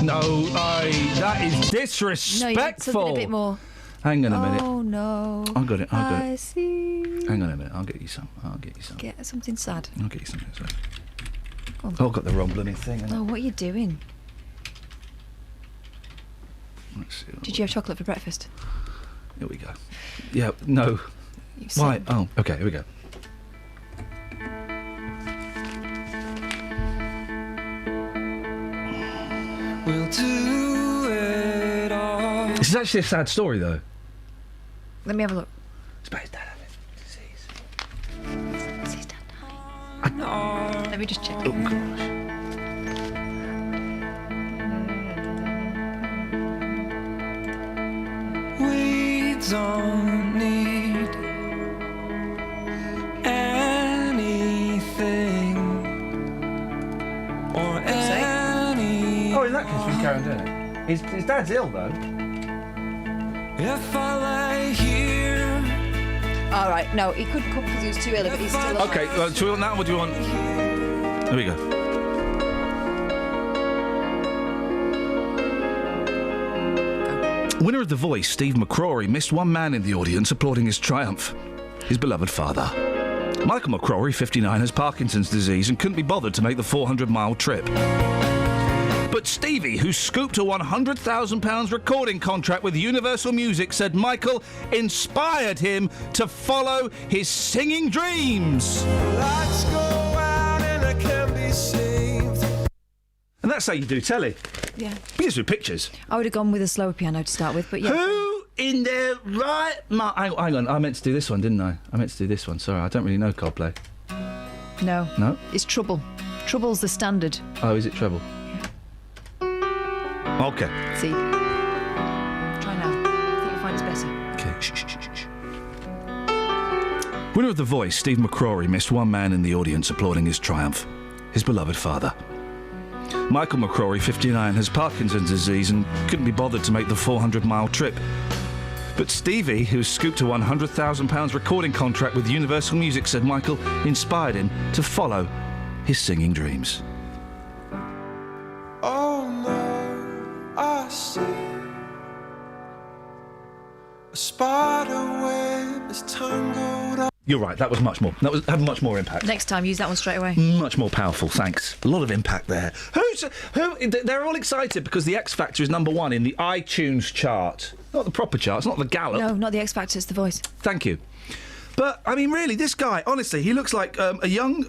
No, that is disrespectful. No, you need something a bit more. Hang on a minute. Oh no. I got it. I see. Hang on a minute. I'll get you some. Get something sad. I'll get you something sad. Go on. Oh, I've got the wrong blooming thing. Oh, what are you doing? Let's see. Did you have chocolate for breakfast? Here we go. Yeah, no. Why? Oh, okay, here we go. We'll do it all. This is actually a sad story, though. Let me have a look. It's about his dad having disease. Is his dad dying? Let me just check. Oh, gosh. We don't need anything or any. Oh, in that case, we can carry on doing it. His dad's ill, though. If I lay here. All right, no, he couldn't come because he was too ill, but he's still alive. Okay, do we want that, or do you want... There we go. Winner of The Voice, Steve McCrory, missed one man in the audience applauding his triumph. His beloved father. Michael McCrory, 59, has Parkinson's disease and couldn't be bothered to make the 400-mile trip. But Stevie, who scooped a £100,000 recording contract with Universal Music, said Michael inspired him to follow his singing dreams. Lights go out and I can be saved. And that's how you do telly. Yeah. You just do pictures. I would have gone with a slower piano to start with, but yeah. Who in their right mind... Hang on, I meant to do this one, didn't I? I meant to do this one, sorry, I don't really know Coldplay. No. No? It's Trouble. Trouble's the standard. Oh, is it Treble? Okay. See. Try now. I think you'll find it's better. Okay. Shh. Winner of The Voice, Steve McCrory, missed one man in the audience applauding his triumph. His beloved father. Michael McCrory, 59, has Parkinson's disease and couldn't be bothered to make the 400-mile trip. But Stevie, who scooped a £100,000 recording contract with Universal Music, said Michael inspired him to follow his singing dreams. Oh no, I see a spider web is tangled up. You're right, that had much more impact. Next time, use that one straight away. Much more powerful, thanks. A lot of impact there. They're all excited because the X Factor is #1 in the iTunes chart. Not the proper chart, it's not the Gallup. No, not the X Factor, it's The Voice. Thank you. But, I mean, really, this guy, honestly, he looks like a young...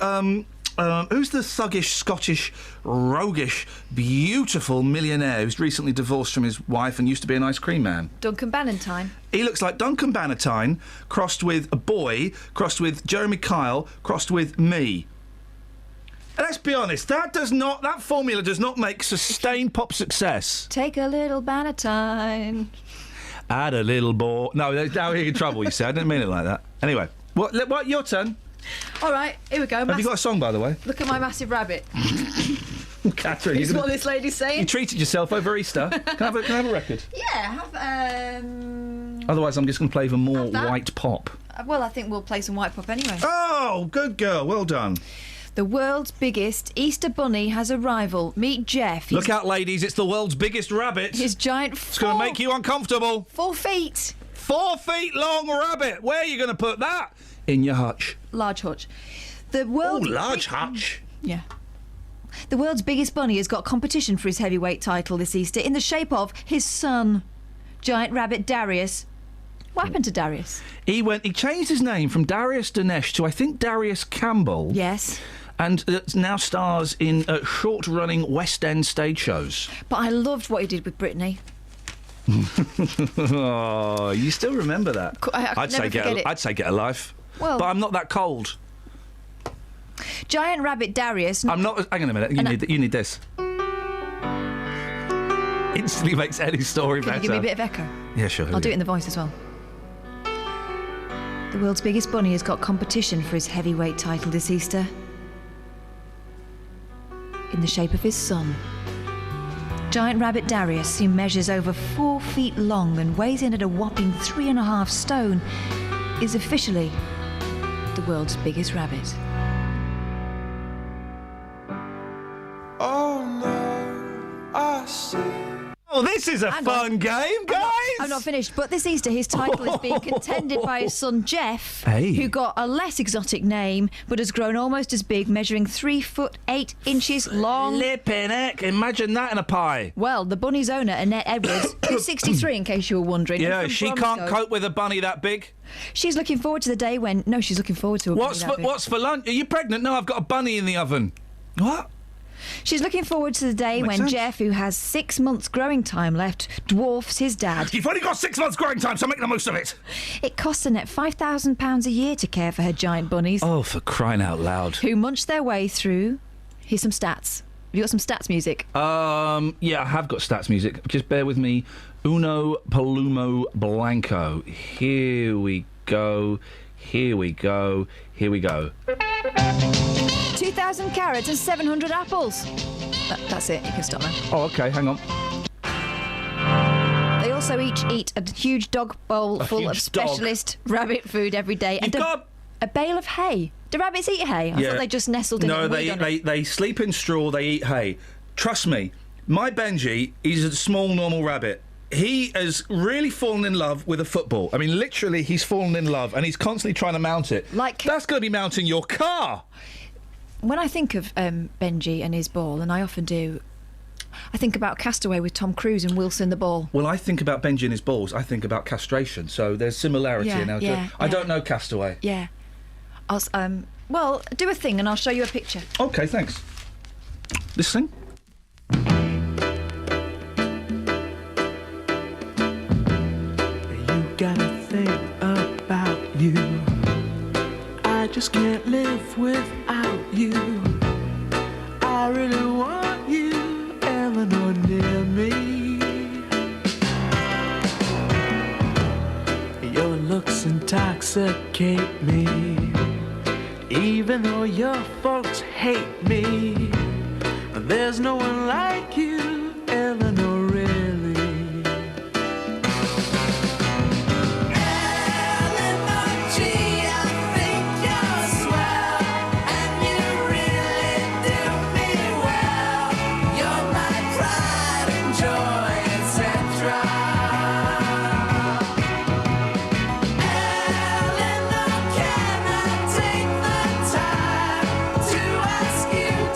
who's the thuggish, Scottish, roguish, beautiful millionaire who's recently divorced from his wife and used to be an ice cream man? Duncan Bannatyne. He looks like Duncan Bannatyne crossed with a boy, crossed with Jeremy Kyle, crossed with me. And let's be honest, that formula does not make sustained pop success. Take a little Bannatyne. Add a little boy. No, now you're in trouble, you see. I didn't mean it like that. Anyway, what your turn? All right, here we go. Have you got a song, by the way? Look at my massive rabbit. Catherine, It's what this lady's saying. You treated yourself over Easter. Can I have a record? Yeah, have, Otherwise, I'm just going to play even more white pop. well, I think we'll play some white pop anyway. Oh, good girl. Well done. The world's biggest Easter bunny has a rival. Meet Jeff. Look out, ladies. It's the world's biggest rabbit. His giant It's going to make you uncomfortable. 4 feet. 4 feet long rabbit. Where are you going to put that? In your hutch. Large hutch. The world's large hutch. Yeah. The world's biggest bunny has got competition for his heavyweight title this Easter in the shape of his son, giant rabbit Darius. What happened to Darius? He changed his name from Darius Dinesh to, I think, Darius Campbell. Yes. And now stars in short-running West End stage shows. But I loved what he did with Brittany. Oh, you still remember that? I'd say get a life. Well, but I'm not that cold. Giant rabbit Darius. I'm not. Hang on a minute. You need this. Instantly makes any story better. Can you give me a bit of echo? Yeah, sure. I'll do it in the voice as well. The world's biggest bunny has got competition for his heavyweight title this Easter. In the shape of his son. Giant rabbit Darius, who measures over 4 feet long and weighs in at a whopping 3.5 stone, is officially the world's biggest rabbit. Oh no, I see. Oh, this is a fun game, guys! I'm not finished, but this Easter his title is being contended by his son Jeff, who got a less exotic name, but has grown almost as big, measuring 3 foot 8 inches long. Flippin' heck, imagine that in a pie. Well, the bunny's owner, Annette Edwards, who's 63 in case you were wondering. Yeah, she can't cope with a bunny that big. She's looking forward to the day when... No, she's looking forward to a bunny that big. What's for lunch? Are you pregnant? No, I've got a bunny in the oven. What? She's looking forward to the day when Jeff, who has 6 months growing time left, dwarfs his dad. You've only got 6 months growing time, so make the most of it. It costs Annette £5,000 a year to care for her giant bunnies. Oh, for crying out loud. Who munch their way through... Here's some stats. Have you got some stats music? Yeah, I have got stats music. Just bear with me. Uno Palumo Blanco. Here we go. Here we go. Here we go. 2,000 carrots and 700 apples. That's it. You can stop now. Oh, OK, hang on. They also each eat a huge dog bowl full of specialist rabbit food every day. And a bale of hay. Do rabbits eat hay? I thought they just nestled in it. No, they sleep in straw, they eat hay. Trust me, my Benji is a small, normal rabbit. He has really fallen in love with a football. I mean, literally, he's fallen in love, and he's constantly trying to mount it. That's going to be mounting your car. When I think of Benji and his ball, and I often do, I think about Castaway with Tom Cruise and Wilson the ball. Well, I think about Benji and his balls. I think about castration. So there's similarity in our I don't know Castaway. Yeah. Well, do a thing, and I'll show you a picture. OK, thanks. This thing? Gotta think about you. I just can't live without you. I really want you, Eleanor, near me. Your looks intoxicate me. Even though your folks hate me, there's no one like you, Eleanor, really.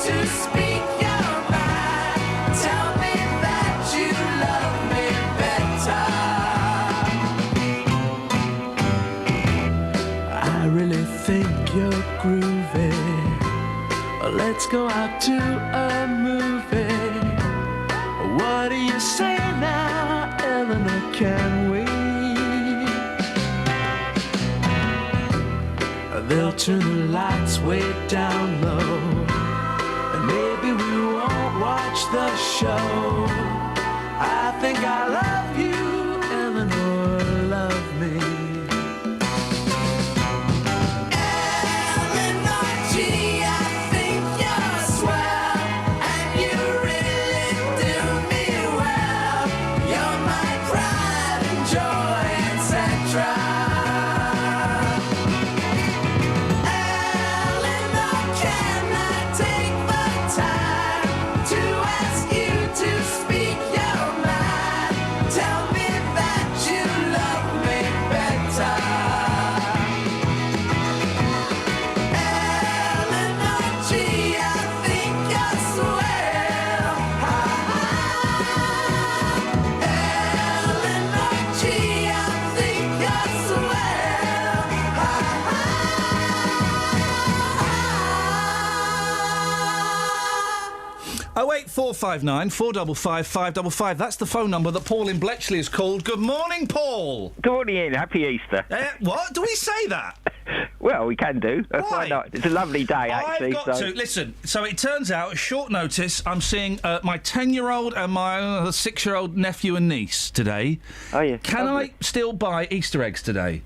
To speak your mind, tell me that movie. Let's go out to a movie. What do you say now, Eleanor? Can we? They'll turn the lights way down low, and maybe we won't watch the show. I think I love you, Eleanor, love me. Oh, 08459 455 555. That's the phone number that Paul in Bletchley has called. Good morning, Paul. Good morning, Ian. Happy Easter. What? Do we say that? Well, we can do. Why not? It's a lovely day, actually. I've got to. Listen, so it turns out, at short notice, I'm seeing my 10-year-old and my 6-year-old nephew and niece today. Oh, yeah. Can I still buy Easter eggs today?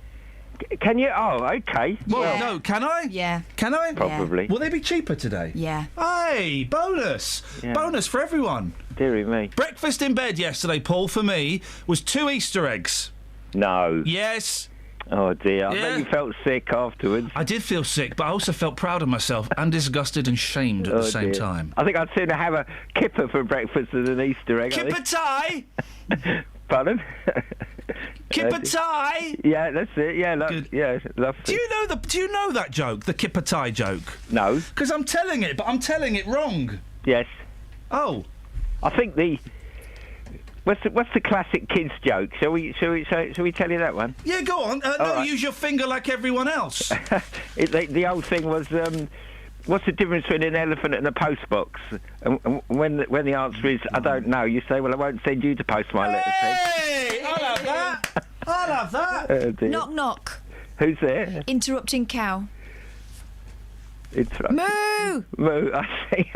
Can you? Oh, okay. Well, no, can I? Yeah. Can I? Probably. Will they be cheaper today? Yeah. Hey, bonus! Yeah. Bonus for everyone. Dearie me. Breakfast in bed yesterday, Paul, for me, was 2 Easter eggs. No. Yes. Oh, dear. I Yeah. bet you felt sick afterwards. I did feel sick, but I also felt proud of myself and disgusted and shamed at the same dear. time. I think I'd sooner have a kipper for breakfast than an Easter egg. Kipper tie? Pardon? Kipper tie? Yeah, that's it. Yeah, yeah, lovely. Do you know that joke, the kipper tie joke? No. Because I'm telling it, but I'm telling it wrong. Yes. Oh. I think what's the classic kids joke? Shall we tell you that one? Yeah, go on. No, right. use your finger like everyone else. The old thing was, what's the difference between an elephant and a postbox? And when the answer is, I don't know, you say, well, I won't send you to post my letters. Hey, I'll have that. I'll have that. Oh, dear. Knock, knock. Who's there? Interrupting cow. Moo! Moo, I see.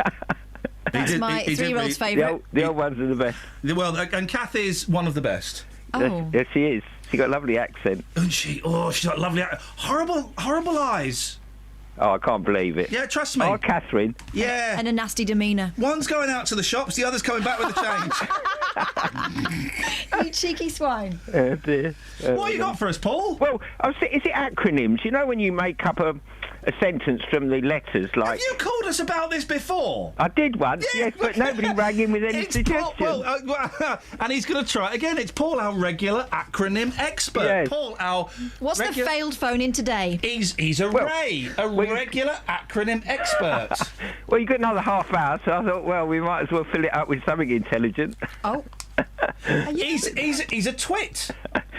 That's my 3-year-old's favourite. The old ones are the best. Well, and Kathy's one of the best. Oh. Yes, she is. She got a lovely accent. Isn't she? Oh, she's got lovely... Horrible eyes. Oh, I can't believe it. Yeah, trust me. Oh, Catherine. Yeah. And a nasty demeanour. One's going out to the shops, the other's coming back with the change. You cheeky swine. Oh, dear. What you got for us, Paul? Well, is it acronyms? You know when you make up a sentence from the letters, like... Have you called us about this before? I did once, yes, but nobody rang in with any suggestions. And he's going to try it again. It's Paul, our regular acronym expert. Yes. Paul, our... What's the failed phone in today? He's a regular acronym expert. Well, you've got another half hour, so I thought, well, we might as well fill it up with something intelligent. Oh. He's a twit.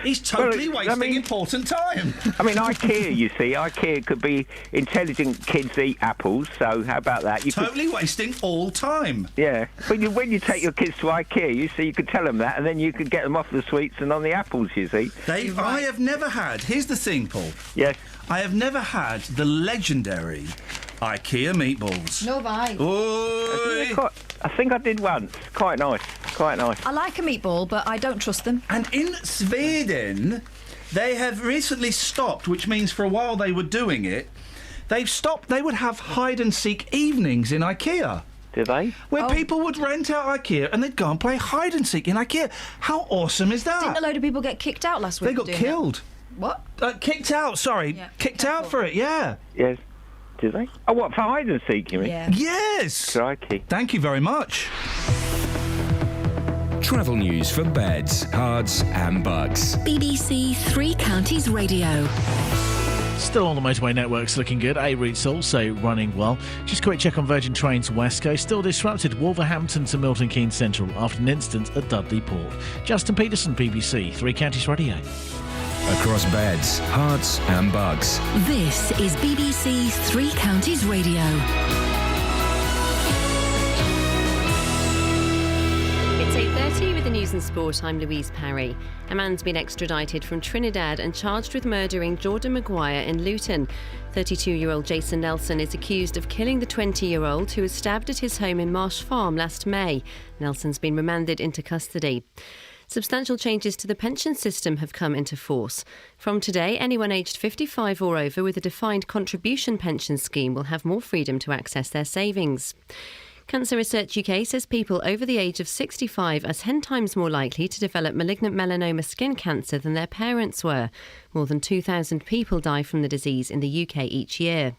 He's totally wasting important time. I mean, IKEA, you see, IKEA could be intelligent kids eat apples, so how about that? Totally wasting all time. Yeah. When you take your kids to IKEA, you see, you could tell them that, and then you could get them off the sweets and on the apples, you see. I have never had... Here's the thing, Paul. Yes? I have never had the legendary IKEA meatballs. No, bye. I think I did once. Quite nice. Quite nice. I like a meatball, but I don't trust them. And in Sweden, they have recently stopped, which means for a while they were doing it. They've stopped. They would have hide-and-seek evenings in IKEA. Did they? Where people would rent out IKEA and they'd go and play hide-and-seek in IKEA. How awesome is that? Didn't a load of people get kicked out last week? They got doing killed. That? What? Kicked out, sorry. Yeah, kicked out for it, yeah. Yes. Did they? Oh, what, for hide and seek, you mean? Yeah. Yes! Crikey. Thank you very much. Travel news for beds, cards and bugs. BBC Three Counties Radio. Still on the motorway networks, looking good. A route's also running well. Just a quick check on Virgin Trains West Coast. Still disrupted Wolverhampton to Milton Keynes Central after an incident at Dudley Port. Justin Peterson, BBC Three Counties Radio. across beds, hearts and bucks. This is BBC Three Counties Radio. It's 8:30 with the news and sport. I'm Louise Parry. A man's been extradited from Trinidad and charged with murdering Jordan Maguire in Luton. 32-year-old Jason Nelson is accused of killing the 20-year-old who was stabbed at his home in Marsh Farm last May. Nelson's been remanded into custody. Substantial changes to the pension system have come into force. From today, anyone aged 55 or over with a defined contribution pension scheme will have more freedom to access their savings. Cancer Research UK says people over the age of 65 are 10 times more likely to develop malignant melanoma skin cancer than their parents were. More than 2,000 people die from the disease in the UK each year.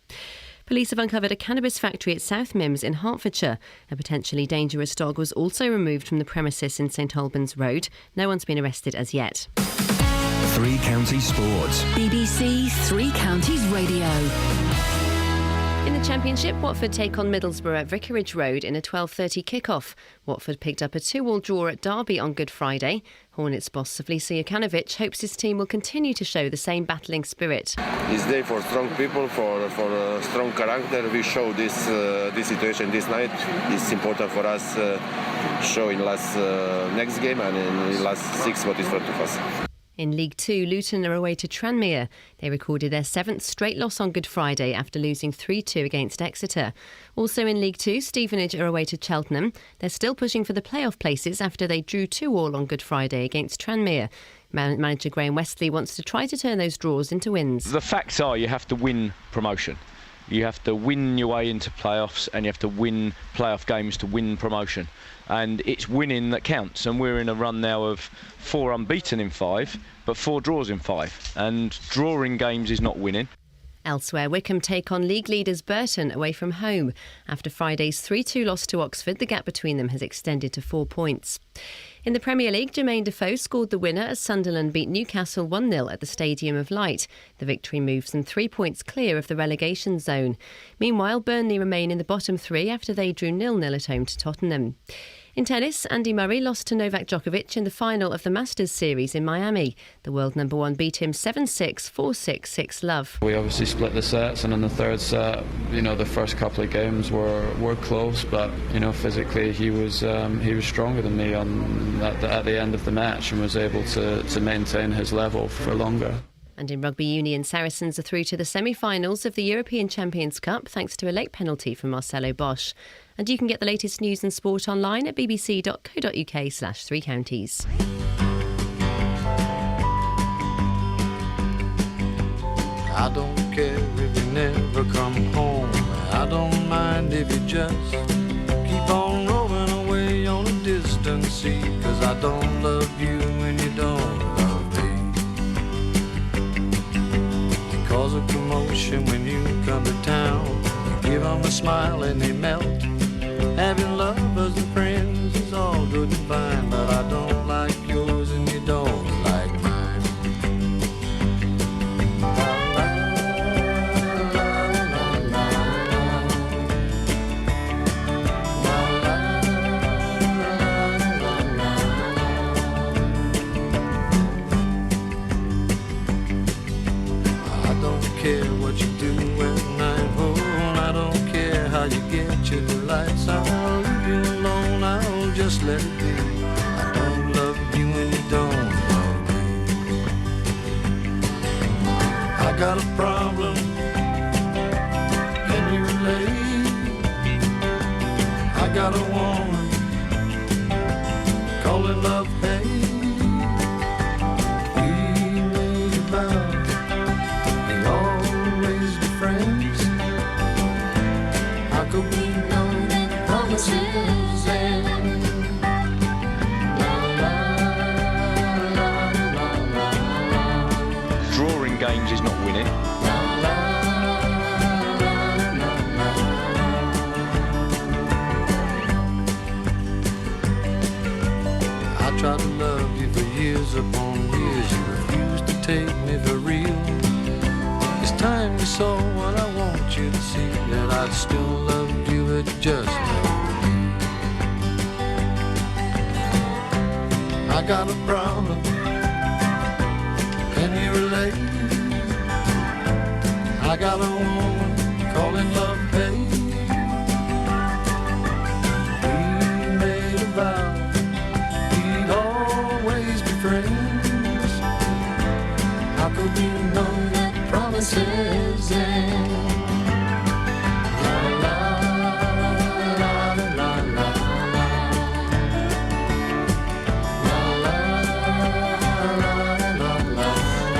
Police have uncovered a cannabis factory at South Mimms in Hertfordshire. A potentially dangerous dog was also removed from the premises in St Albans Road. No one's been arrested as yet. Three Counties Sports. BBC Three Counties Radio. In the Championship, Watford take on Middlesbrough at Vicarage Road in a 12:30 kick-off. Watford picked up a 2-2 draw at Derby on Good Friday. Hornets boss Savlisa Jokanovic hopes his team will continue to show the same battling spirit. It's day for strong people, for strong character. We show this situation this night. It's important for us show in next game and in last 6 what is front of us. In League 2, Luton are away to Tranmere. They recorded their 7th straight loss on Good Friday after losing 3-2 against Exeter. Also in League 2, Stevenage are away to Cheltenham. They're still pushing for the playoff places after they drew 2-2 on Good Friday against Tranmere. Manager Graham Westley wants to try to turn those draws into wins. The facts are you have to win promotion. You have to win your way into playoffs and you have to win playoff games to win promotion. And it's winning that counts, and we're in a run now of 4 unbeaten in 5, but 4 draws in 5, and drawing games is not winning. Elsewhere, Wycombe take on league leaders Burton away from home. After Friday's 3-2 loss to Oxford, the gap between them has extended to 4 points. In the Premier League, Jermaine Defoe scored the winner as Sunderland beat Newcastle 1-0 at the Stadium of Light. The victory moves them 3 points clear of the relegation zone. Meanwhile, Burnley remain in the bottom 3 after they drew 0-0 at home to Tottenham. In tennis, Andy Murray lost to Novak Djokovic in the final of the Masters Series in Miami. The world number 1 beat him 7-6, 4-6, 6-love. We obviously split the sets, and in the third set, the first couple of games were close, but physically he was stronger than me at the end of the match and was able to maintain his level for longer. And in rugby union, Saracens are through to the semi-finals of the European Champions Cup thanks to a late penalty from Marcelo Bosch. And you can get the latest news and sport online at bbc.co.uk/3 counties. I don't care if you never come home. I don't mind if you just keep on rolling away on a distant sea. 'Cause I don't love you when you don't love me. You cause a commotion when you come to town. You give them a smile and they melt. Having lovers and friends is all good and fine, but I don't like yours and you don't like mine. I don't care what you do at night, oh, I don't care how you get your delights. I'll leave you alone, I'll just let it be. I don't love you and you don't love me. I got a problem, can you relate? I got a woman, call it love hate. We made a vow, we always be friends. How could we know that promises end? Drawing games is not winning. I tried to love you for years upon years. You refused to take me for real. It's time you saw what I want you to see, that I'd still love you at just love me. I got a problem, Can you relate? I got a woman calling love pain. We made a vow we'd always be friends. How could we know that promises end?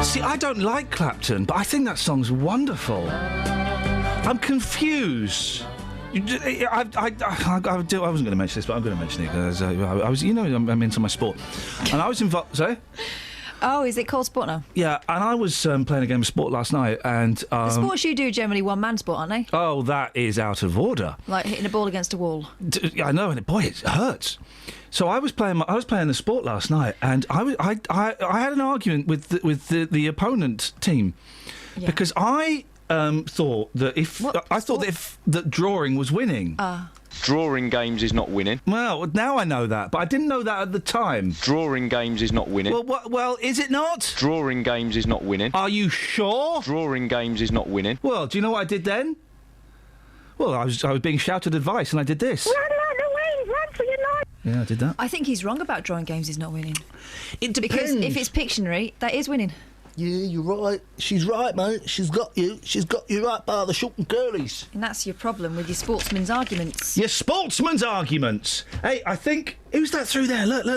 See, I don't like Clapton, but I think that song's wonderful. I'm confused. I wasn't going to mention this, but I'm going to mention it because I was, I'm into my sport, and I was involved. Sorry. Oh, is it called sport now? Yeah, and I was playing a game of sport last night, and The sports you do are generally one-man sport, aren't they? oh, that is out of order. Like hitting a ball against a wall. I know, and boy, it hurts. So I was playing the sport last night, and I had an argument with the opponent team because I thought that if drawing was winning. Drawing games is not winning. Well, now I know that, but I didn't know that at the time. Drawing games is not winning. Well, is it not? Drawing games is not winning. Are you sure? Drawing games is not winning. Well, do you know what I did then? Well, I was being shouted advice, and I did this. Run for your life. Yeah, I did that. I think he's wrong about drawing games is not winning. It Because if it's Pictionary, that is winning. Yeah, you're right. She's right, mate. She's got you. She's got you right by the short and curlies. And that's your problem with your sportsman's arguments. Your sportsman's arguments. Hey, I think who's that through there? Look. With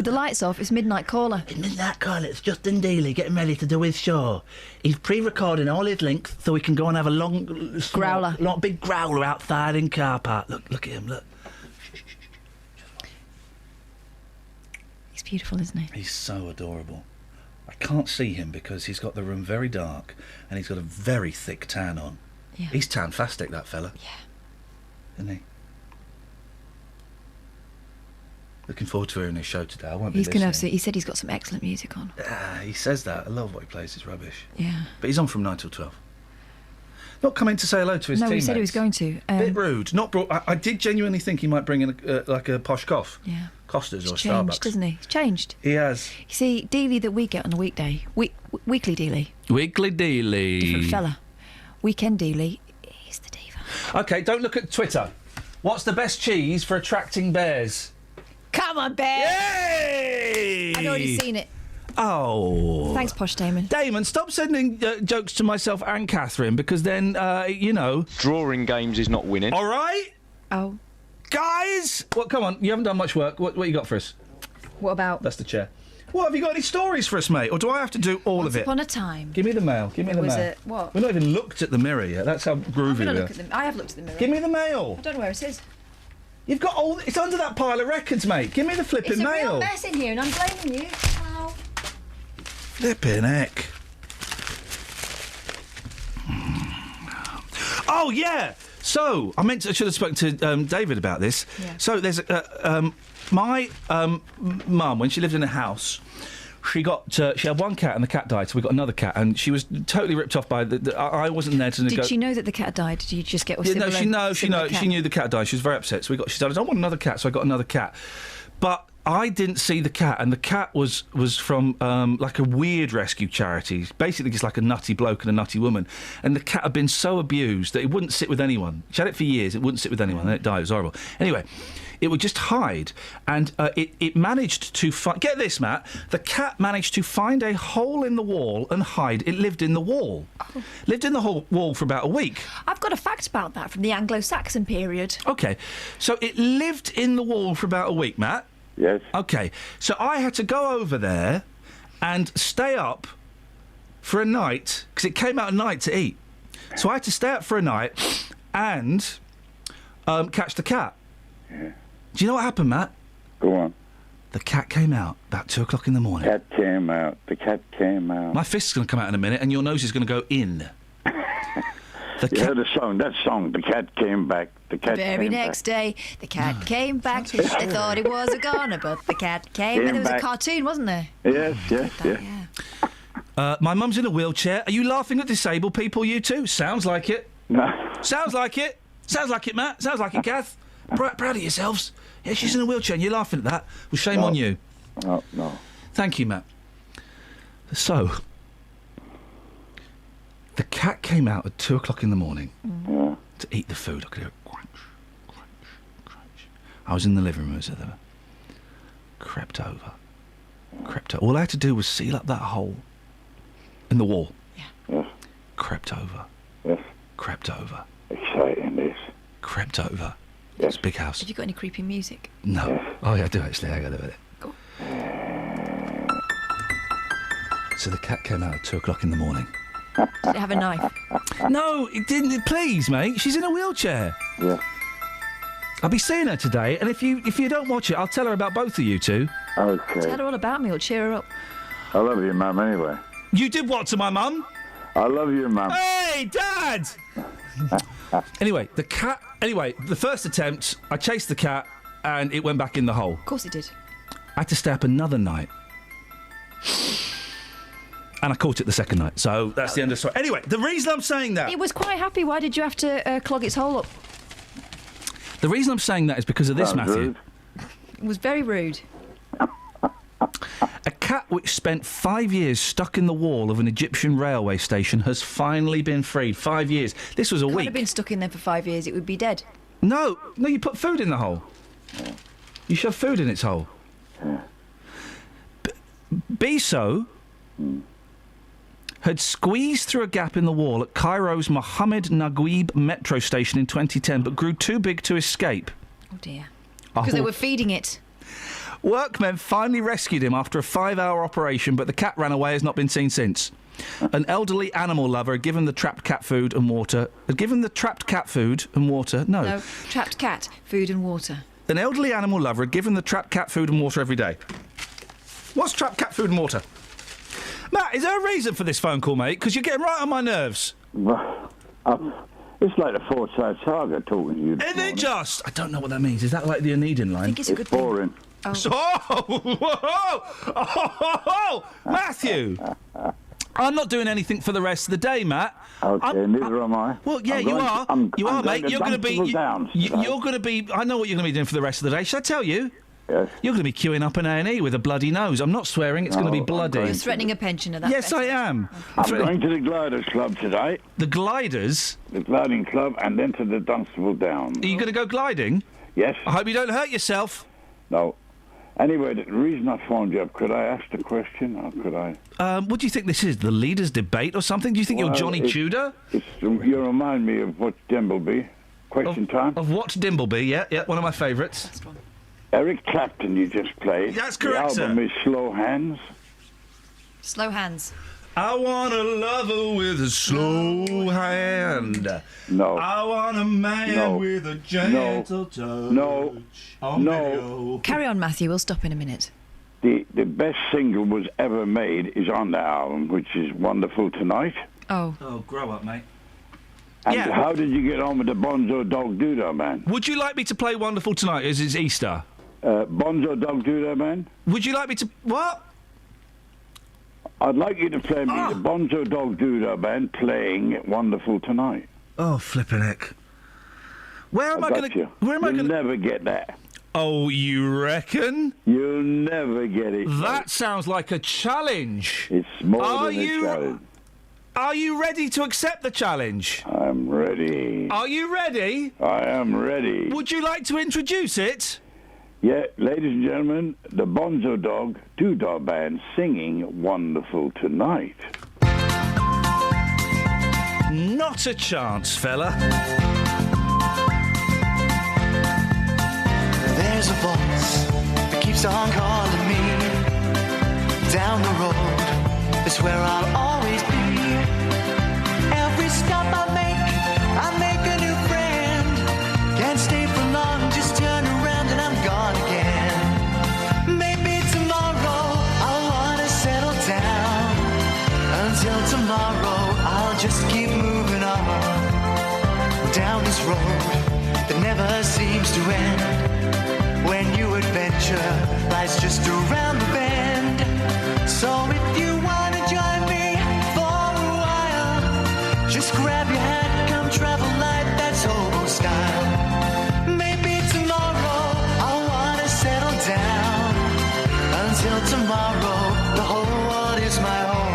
the lights off, it's Midnight Caller. It's Midnight Caller. It's Justin Dealey getting ready to do his show. He's pre-recording all his links so we can go and have a long growler, big growler outside in car park. Look at him. Look. He's beautiful, isn't he? He's so adorable. I can't see him because he's got the room very dark and he's got a very thick tan on. Yeah. He's tan-fastic, that fella. Yeah. Isn't he? Looking forward to hearing his show today. I won't be He's going to have. listening. He said he's got some excellent music on. He says that. I love what he plays. It's rubbish. Yeah. But he's on from 9 till 12. Not coming to say hello to his No, teammates. he said he was going to. Bit rude. Not brought. I did genuinely think he might bring in a posh cough. Yeah. Costa's or He's changed, Starbucks. doesn't he? He's changed. He has. You see, Dealey that we get on a weekday, weekly Dealey, Weekly Dealey. different fella. Weekend Dealey, he's the diva. Okay, don't look at Twitter. What's the best cheese for attracting bears? Come on, Bear! Yay! I'd already seen it. Oh. Thanks, Posh Damon. Damon, stop sending jokes to myself and Catherine because then, Drawing games is not winning. All right? Oh. Guys! Well, come on, you haven't done much work. What you got for us? What about? That's the chair. What, have you got any stories for us, mate? Or do I have to do all of it? Once upon a time. Give me the mail. Give me the was mail. it what? We've not even looked at the mirror yet. That's how I'm groovy gonna we look are. at them. I have looked at the mirror. Give me the mail. I don't know where it is. You've got all... It's under that pile of records, mate. Give me the flipping It's a mail. real mess in here, and I'm blaming you. Ow. Flipping heck. Oh, yeah! So, I should have spoken to David about this. Yeah. So, there's my mum, when she lived in a house, she had one cat and the cat died, so we got another cat, and she was totally ripped off by I wasn't there to Did she know that the cat died? Did you just get a Yeah, similar, she similar cat? She knew the cat died. She was very upset. So she said, I want another cat. So I got another cat. But I didn't see the cat, and the cat was from like a weird rescue charity. Basically, just like a nutty bloke and a nutty woman. And the cat had been so abused that it wouldn't sit with anyone. She had it for years. It wouldn't sit with anyone. And it died. It was horrible. Anyway, it would just hide, and it managed to get this, Matt. The cat managed to find a hole in the wall and hide. It lived in the wall. Oh. Lived in the wall for about a week. I've got a fact about that from the Anglo-Saxon period. Okay, so it lived in the wall for about a week, Matt. Yes. Okay, so I had to go over there and stay up for a night, because it came out at night to eat. So I had to stay up for a night and catch the cat. Yeah. Do you know what happened, Matt? Go on. The cat came out about 2 o'clock in the morning. Cat came out. The cat came out. My fist's going to come out in a minute, and your nose is going to go in. You heard the song, that song, The Cat Came Back. The cat Very came next day, the cat came back. They thought it was a goner, but the cat came. And there was a back. cartoon, wasn't there? Yes, yes, yes. My mum's in a wheelchair. Are you laughing at disabled people, you two? Sounds like it. No. Sounds like it. Sounds like it, Matt. Sounds like it, Kath. Proud of yourselves. Yeah, she's in a wheelchair and you're laughing at that. Well, shame No. on you. No, no. Thank you, Matt. So, the cat came out at 2 o'clock in the morning to eat the food. I could hear it crunch, crunch, crunch. I was in the living room, so they crept over. All I had to do was seal up that hole in the wall. Yes. Crept over. Yes. Crept over. Exciting, this. Crept over. It's a big house. Have you got any creepy music? No. Yes. Oh, yeah, I do actually. I got it with it. Go. So the cat came out at 2 o'clock in the morning. Did it have a knife? No, it didn't. Please, mate. She's in a wheelchair. Yeah. I'll be seeing her today, and if you don't watch it, I'll tell her about both of you two. Okay. Tell her all about me. It'll cheer her up. I love you, Mum, anyway. You did what to my mum? I love you, Mum. Hey, Dad! Anyway, the cat... Anyway, the first attempt, I chased the cat, and it went back in the hole. Of course it did. I had to stay up another night. And I caught it the second night, so that's the end of the story. Anyway, the reason I'm saying that... It was quite happy. Why did you have to clog its hole up? The reason I'm saying that is because of this, Sounds Matthew. rude. It was very rude. A cat which spent 5 years stuck in the wall of an Egyptian railway station has finally been freed. 5 years. This was a Can't week. have been stuck in there for 5 years. It would be dead. No, you put food in the hole. You shove food in its hole. Biso had squeezed through a gap in the wall at Cairo's Mohammed Naguib metro station in 2010, but grew too big to escape. Oh, dear. Because they were feeding it. Workmen finally rescued him after a 5-hour operation, but the cat ran away, has not been seen since. An elderly animal lover had given the trapped cat food and water. No, trapped cat, food and water. An elderly animal lover had given the trapped cat food and water every day. What's trapped cat food and water? Matt, is there a reason for this phone call, mate? Because you're getting right on my nerves. It's like the Forsyth Saga talking to you. Isn't it just? I don't know what that means. Is that like the Aeneid line? I think it's a good boring. thing. Oh. Matthew! I'm not doing anything for the rest of the day, Matt. Okay, neither am I. Well, yeah, you are. You are, mate. You're going to be. You're going to be. I know what you're going to be doing for the rest of the day. Should I tell you? Yes. You're going to be queuing up an A&E with a bloody nose. I'm not swearing. It's going to be bloody. You're threatening a pensioner. That's Yes, better. I am. I'm going to the Gliders Club today. The Gliders? The Gliding Club, and then to the Dunstable Downs. Are you going to go gliding? Yes. I hope you don't hurt yourself. No. Anyway, the reason I phoned you up, could I ask the question, or could I... What do you think this is? The leaders' debate or something? Do you think you're Johnny Tudor? You remind me of what Dimbleby. Question time? Of what Dimbleby, yeah, one of my favourites. Eric Clapton you just played. That's correct, The album is Slow Hands. Slow hands. I want a lover with a slow hand. No. I want a man with a gentle touch. No. Carry on, Matthew. We'll stop in a minute. The best single was ever made is on the album, which is Wonderful Tonight. Oh. Oh, grow up, mate. And how did you get on with the Bonzo Dog Doodah Man? Would you like me to play Wonderful Tonight as it's Easter? Bonzo Dog Doodah Man? Would you like me to... What? I'd like you to play me the Bonzo Dog Doodah Band playing Wonderful Tonight. Oh, flippin' heck. Where am I going to... Where am I going to... You'll never get that. Oh, you reckon? You'll never get it. That sounds like a challenge. It's more than a challenge. Are you ready to accept the challenge? I'm ready. Are you ready? I am ready. Would you like to introduce it? Yeah, ladies and gentlemen, the Bonzo Dog Doodah Band singing Wonderful Tonight. Not a chance, fella. There's a voice that keeps on calling me. Down the road is where I'll always be. Every stop I make a new friend. Can't stay for long, just turn around and I'm gone again. Maybe tomorrow I'll wanna settle down. Until tomorrow I'll just keep moving on. Down this road that never seems to end. When new adventure lies just around the bend. So if you wanna join me for a while, just grab your hat, come travel light, that's hobo style. Maybe tomorrow I'll wanna settle down. Until tomorrow, the whole world is my home.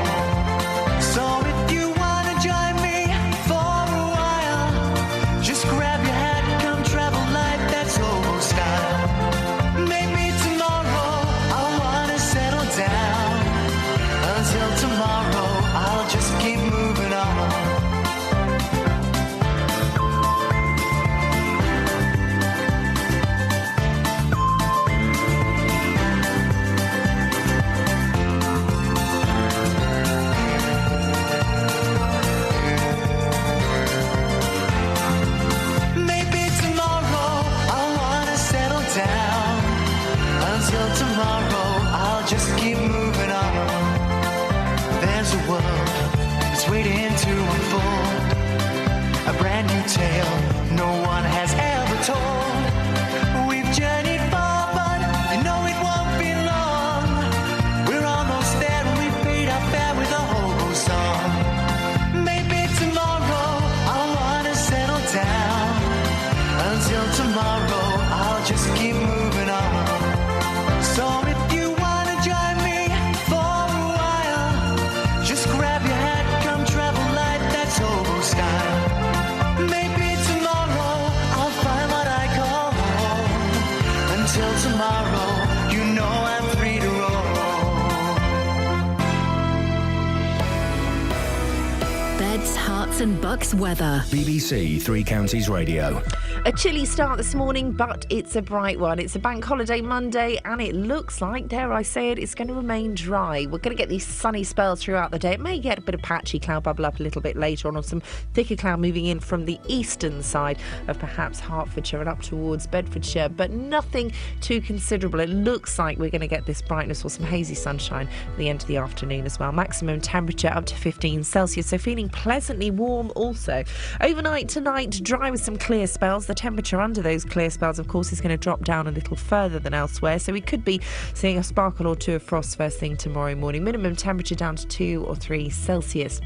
tale no one has ever told. We've journeyed far, but you know it won't be long. We're almost there and we paid our fare with a hobo song. Maybe tomorrow I'll wanna settle down. Until tomorrow I'll just keep moving on. So if you wanna join me for a while, just grab your hat, come travel light, that's hobo style. Maybe tomorrow I'll find what I call home. Until tomorrow, you know I'm free to roll. Beds, Hearts and Bucks weather. BBC Three Counties Radio. A chilly start this morning, but it's a bright one. It's a bank holiday Monday, and it looks like, dare I say it, it's going to remain dry. We're going to get these sunny spells throughout the day. It may get a bit of patchy cloud bubble up a little bit later on, or some thicker cloud moving in from the eastern side of perhaps Hertfordshire and up towards Bedfordshire, but nothing too considerable. It looks like we're going to get this brightness or some hazy sunshine at the end of the afternoon as well. Maximum temperature up to 15 Celsius, so feeling pleasantly warm also. Overnight tonight, dry with some clear spells. The temperature under those clear spells, of course, is going to drop down a little further than elsewhere, so we could be seeing a sparkle or two of frost first thing tomorrow morning. Minimum temperature down to 2 or 3 Celsius.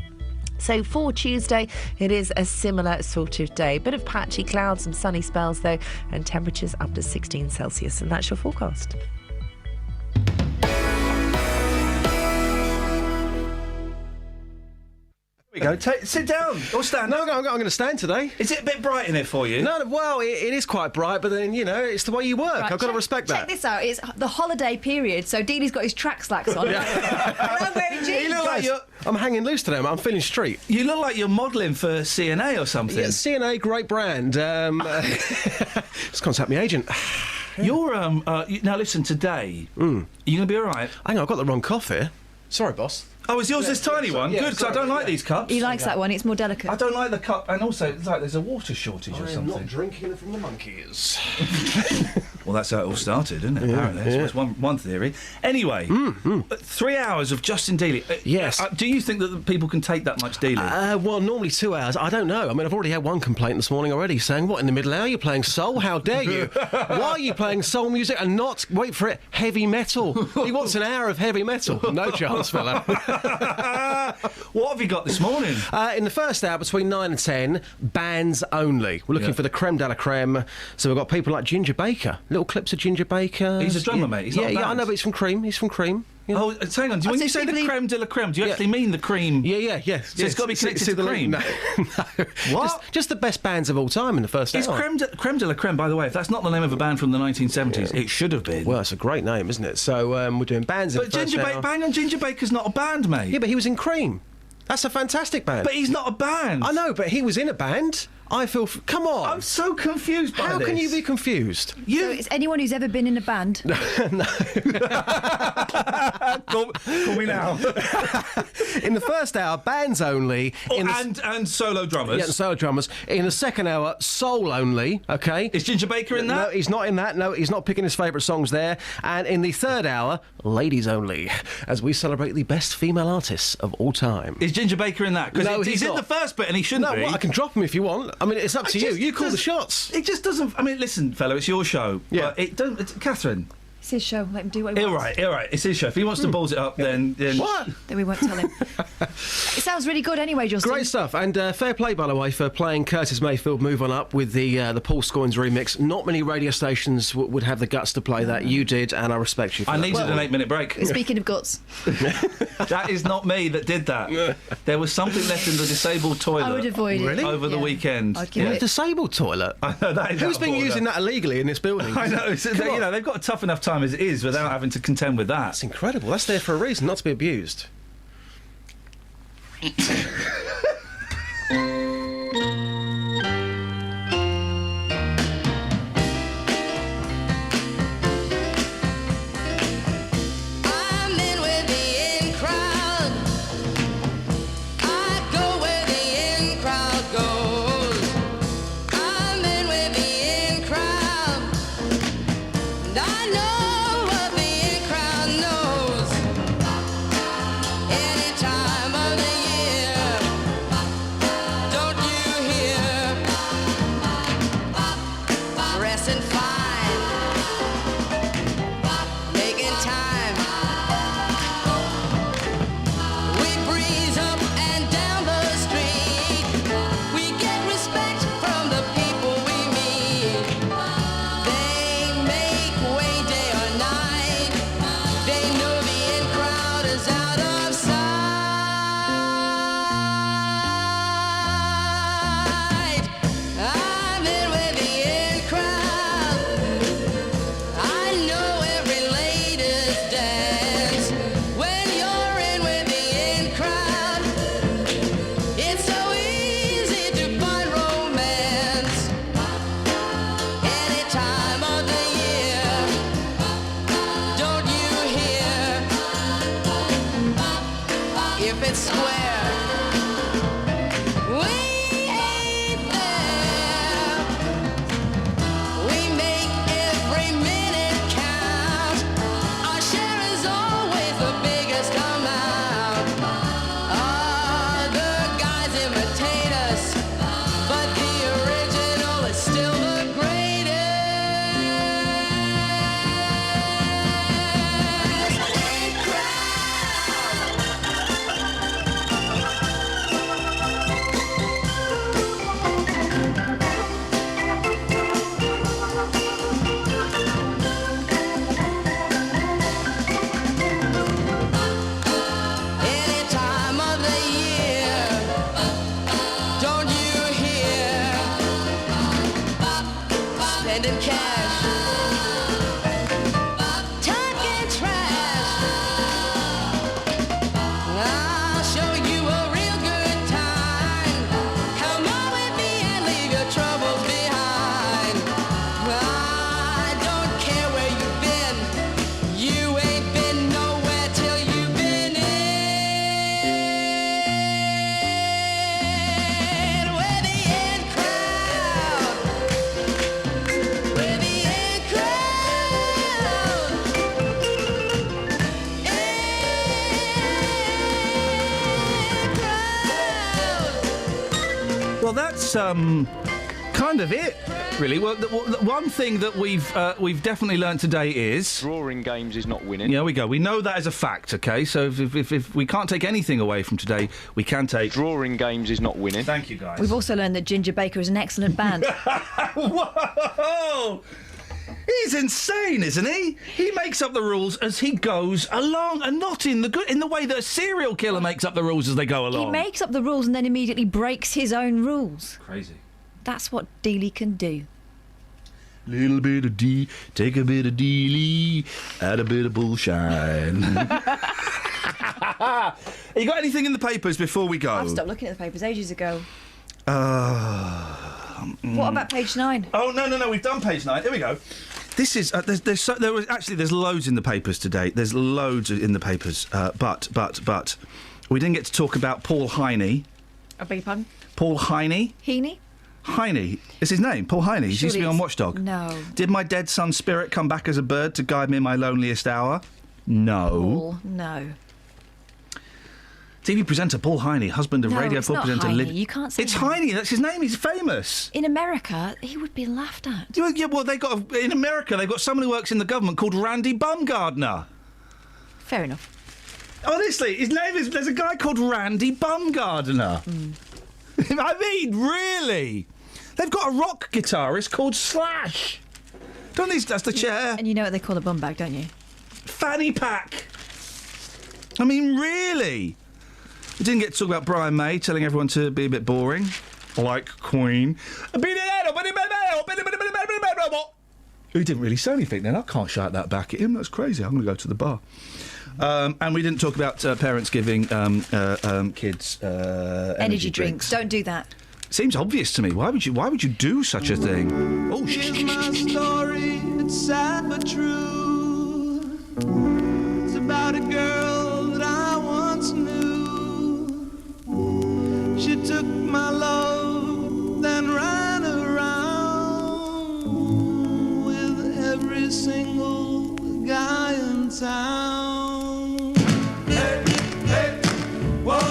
So for Tuesday, it is a similar sort of day. Bit of patchy clouds, some sunny spells though, and temperatures up to 16 Celsius. And that's your forecast. There we go. Sit down or stand. No, I'm going to stand today. Is it a bit bright in it for you? No, well, it is quite bright, but then, you know, it's the way you work. Right, I've got to respect that. Check this out. It's the holiday period, so Dealey's got his track slacks on. And I'm wearing jeans. You look like I'm hanging loose today, I'm feeling street. You look like you're modelling for CNA or something. Yeah, CNA, great brand. Just contact me agent. You're, now listen, today, are you going to be all right? Hang on, I've got the wrong cup here. Sorry, boss. Oh, is yours this tiny one? Good, because I don't like these cups. He likes that one, it's more delicate. I don't like the cup, and also, it's like there's a water shortage or something. I'm not drinking from the monkeys. Well, that's how it all started, isn't it? Yeah, Apparently. yeah. That's one theory. Anyway, 3 hours of Justin Dealey. Yes. Do you think that people can take that much Dealey? Well, normally 2 hours. I don't know. I mean, I've already had one complaint this morning already saying, what, in the middle hour you're playing soul? How dare you? Why are you playing soul music and not, wait for it, heavy metal? He wants an hour of heavy metal. No chance, fella. What have you got this morning? In the first hour, between 9 and 10, bands only. We're looking for the creme de la creme. So we've got people like Ginger Baker. Little clips of Ginger Baker. He's a drummer, mate. He's not a I band. know, but he's from Cream. He's from Cream. You know? Oh, hang on. When you say the creme de la creme, do you actually mean the cream? Yeah. So it's got to be connected to the cream? No. What? Just the best bands of all time in the first Is hour. creme de la creme, by the way, if that's not the name of a band from the 1970s, it should have been. Well, it's a great name, isn't it? So we're doing bands in the first hour. Bang on, Ginger Baker's not a band, mate. Yeah, but he was in Cream. That's a fantastic band. But he's not a band. I know, but he was in a band. I feel... Come on. I'm so confused by How this. can you be confused? So it's anyone who's ever been in a band. Call me now. In the first hour, bands only. And solo drummers. Yeah, and solo drummers. In the second hour, soul only, OK? Is Ginger Baker in that? No, he's not in that. No, he's not picking his favourite songs there. And in the third hour, ladies only, as we celebrate the best female artists of all time. Is Ginger Baker in that? Because No, he's in not. the first bit and he shouldn't be. No, well, I can drop him if you want. I mean, it's up to you. You call the shots. It just doesn't... I mean, listen, fellow, it's your show. Yeah. But it don't... Catherine... It's his show. Let him do what he wants. All right. It's his show. If he wants to balls it up, then... What? Then we won't tell him. It sounds really good anyway, Justin. Great stuff. And fair play, by the way, for playing Curtis Mayfield Move On Up with the Paul Scoins remix. Not many radio stations would have the guts to play that. You did, and I respect you for I that. needed an 8-minute break. Speaking of guts. That is not me that did that. There was something left in the disabled toilet. I would avoid it. Over the weekend. I'd give it. Disabled toilet? I know, that is Who's been out of using order. that illegally in this building? I know. They've got a tough enough time as it is without having to contend with that. That's incredible. That's there for a reason, not to be abused. I'm in with the in crowd. I go where the in crowd goes. I'm in with the in crowd. And I know what the in crowd knows. Any time of the year. spending cash. Talking trash. I'll show you a real good time. Come on with me and leave your troubles behind. I don't care where you've been. You ain't been nowhere till you've been in. Where the in crowd. Where the in crowd. Well, that's kind of it, really. Well, the one thing that we've definitely learned today is drawing games is not winning. Yeah, we go. We know that as a fact. Okay, so if we can't take anything away from today, we can take drawing games is not winning. Thank you, guys. We've also learned that Ginger Baker is an excellent band. Whoa! He's insane, isn't he? He makes up the rules as he goes along, and not in the way that a serial killer makes up the rules as they go along. He makes up the rules and then immediately breaks his own rules. Crazy. That's what Dealey can do. Little bit of D, take a bit of Dealey, add a bit of bullshine. You got anything in the papers before we go? I've stopped looking at the papers ages ago. What about page 9? Oh no, we've done page 9. Here we go. This is there's loads in the papers today. There's loads in the papers, but we didn't get to talk about Paul Heine. I beg your pardon? Paul Heine. Heine is his name. Paul Heine. He used to be on Watchdog. No. Did my dead son's spirit come back as a bird to guide me in my loneliest hour? No. Paul, no. TV presenter Paul Heine, husband of No, radio it's Paul not presenter Heine. Lyd. You can't say It's that. Heine. That's his name. He's famous. In America, he would be laughed at. Yeah, well, in America they've got someone who works in the government called Randy Bumgardner. Fair enough. Honestly, his name is. There's a guy called Randy Bumgardner. I mean, really? They've got a rock guitarist called Slash. Don't these? That's the chair. And you know what they call a bum bag, don't you? Fanny pack. I mean, really? We didn't get to talk about Brian May telling everyone to be a bit boring, like Queen. He didn't really say anything then. I can't shout that back at him. That's crazy. I'm going to go to the bar. And we didn't talk about parents giving kids energy drinks. Don't do that. Seems obvious to me. Why would you do such a thing? Oh, Here's my story, it's sad but true. It's about a girl that I once knew. She took my love, then ran around with every single guy in town. Hey, hey, whoa.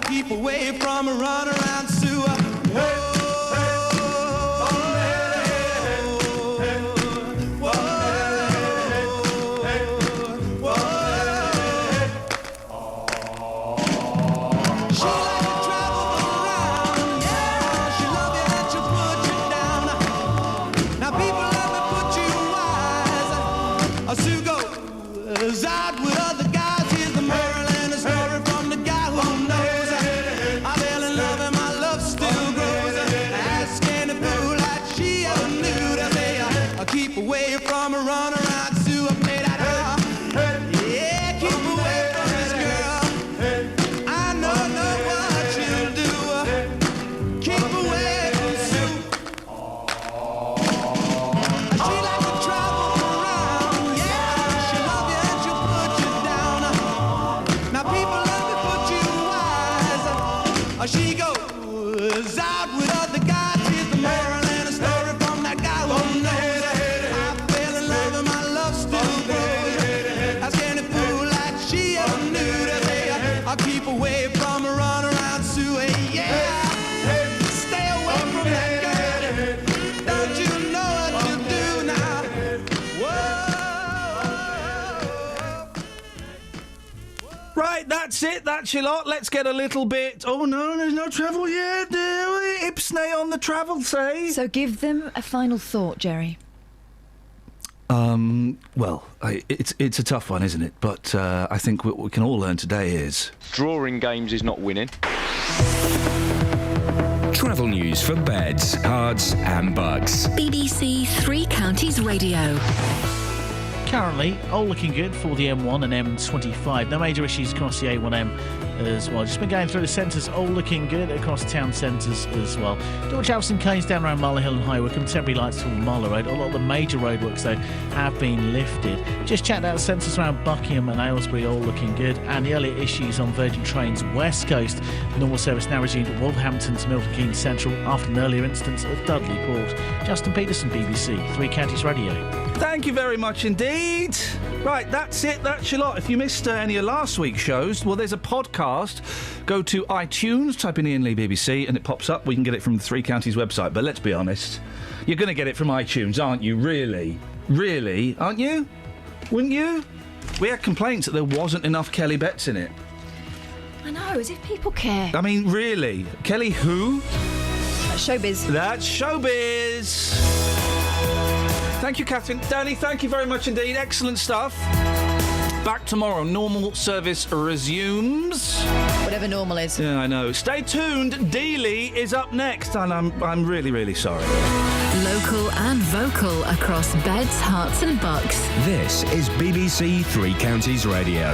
Keep away from a runaround sewer. Sue goes out with other guys. Here's the moral and the story from the guy who knows. I fell in love and my love still grows. Ask any fool like she ever knew to say, I keep away from a runaround Sue. I played at her. Yeah, keep away from this girl. I know what she'll do. Keep away from Sue. She likes to travel around. Yeah, she'll love you and she'll put you down. Now people let me put you wise. She goes out with other guys. Here's the moral and a story from that guy who knows. I fell in love Right, that's it. That's your lot. Let's get a little bit... Oh, no, there's no travel yet. Ipsnay on the travel, say. So give them a final thought, Jerry. Well, it's a tough one, isn't it? But I think what we can all learn today is... Drawing games is not winning. Travel news for beds, cards and bugs. BBC Three Counties Radio. Currently, all looking good for the M1 and M25. No major issues across the A1M as well. Just been going through the centres, all looking good across town centres as well. George Alison Keynes down around Marlow Hill and High Wycombe. Temporary lights from Marlow Road. A lot of the major roadworks, though, have been lifted. Just checked out the centres around Buckingham and Aylesbury, all looking good. And the earlier issues on Virgin Trains West Coast. Normal service now resumed at Wolverhampton to Milton Keynes Central after an earlier instance at Dudley Port. Justin Peterson, BBC Three Counties Radio. Thank you very much indeed. Right, that's it. That's your lot. If you missed any of last week's shows, well, there's a podcast. Go to iTunes, type in Iain Lee BBC, and it pops up. We can get it from the Three Counties website. But let's be honest, you're going to get it from iTunes, aren't you? Really? Really? Aren't you? Wouldn't you? We had complaints that there wasn't enough Kelly Betts in it. I know, as if people care. I mean, really? Kelly who? That's showbiz. That's showbiz. Thank you, Catherine. Danny, thank you very much indeed. Excellent stuff. Back tomorrow. Normal service resumes. Whatever normal is. Yeah, I know. Stay tuned. Dealey is up next, and I'm really, really sorry. Local and vocal across beds, hearts and bucks. This is BBC Three Counties Radio.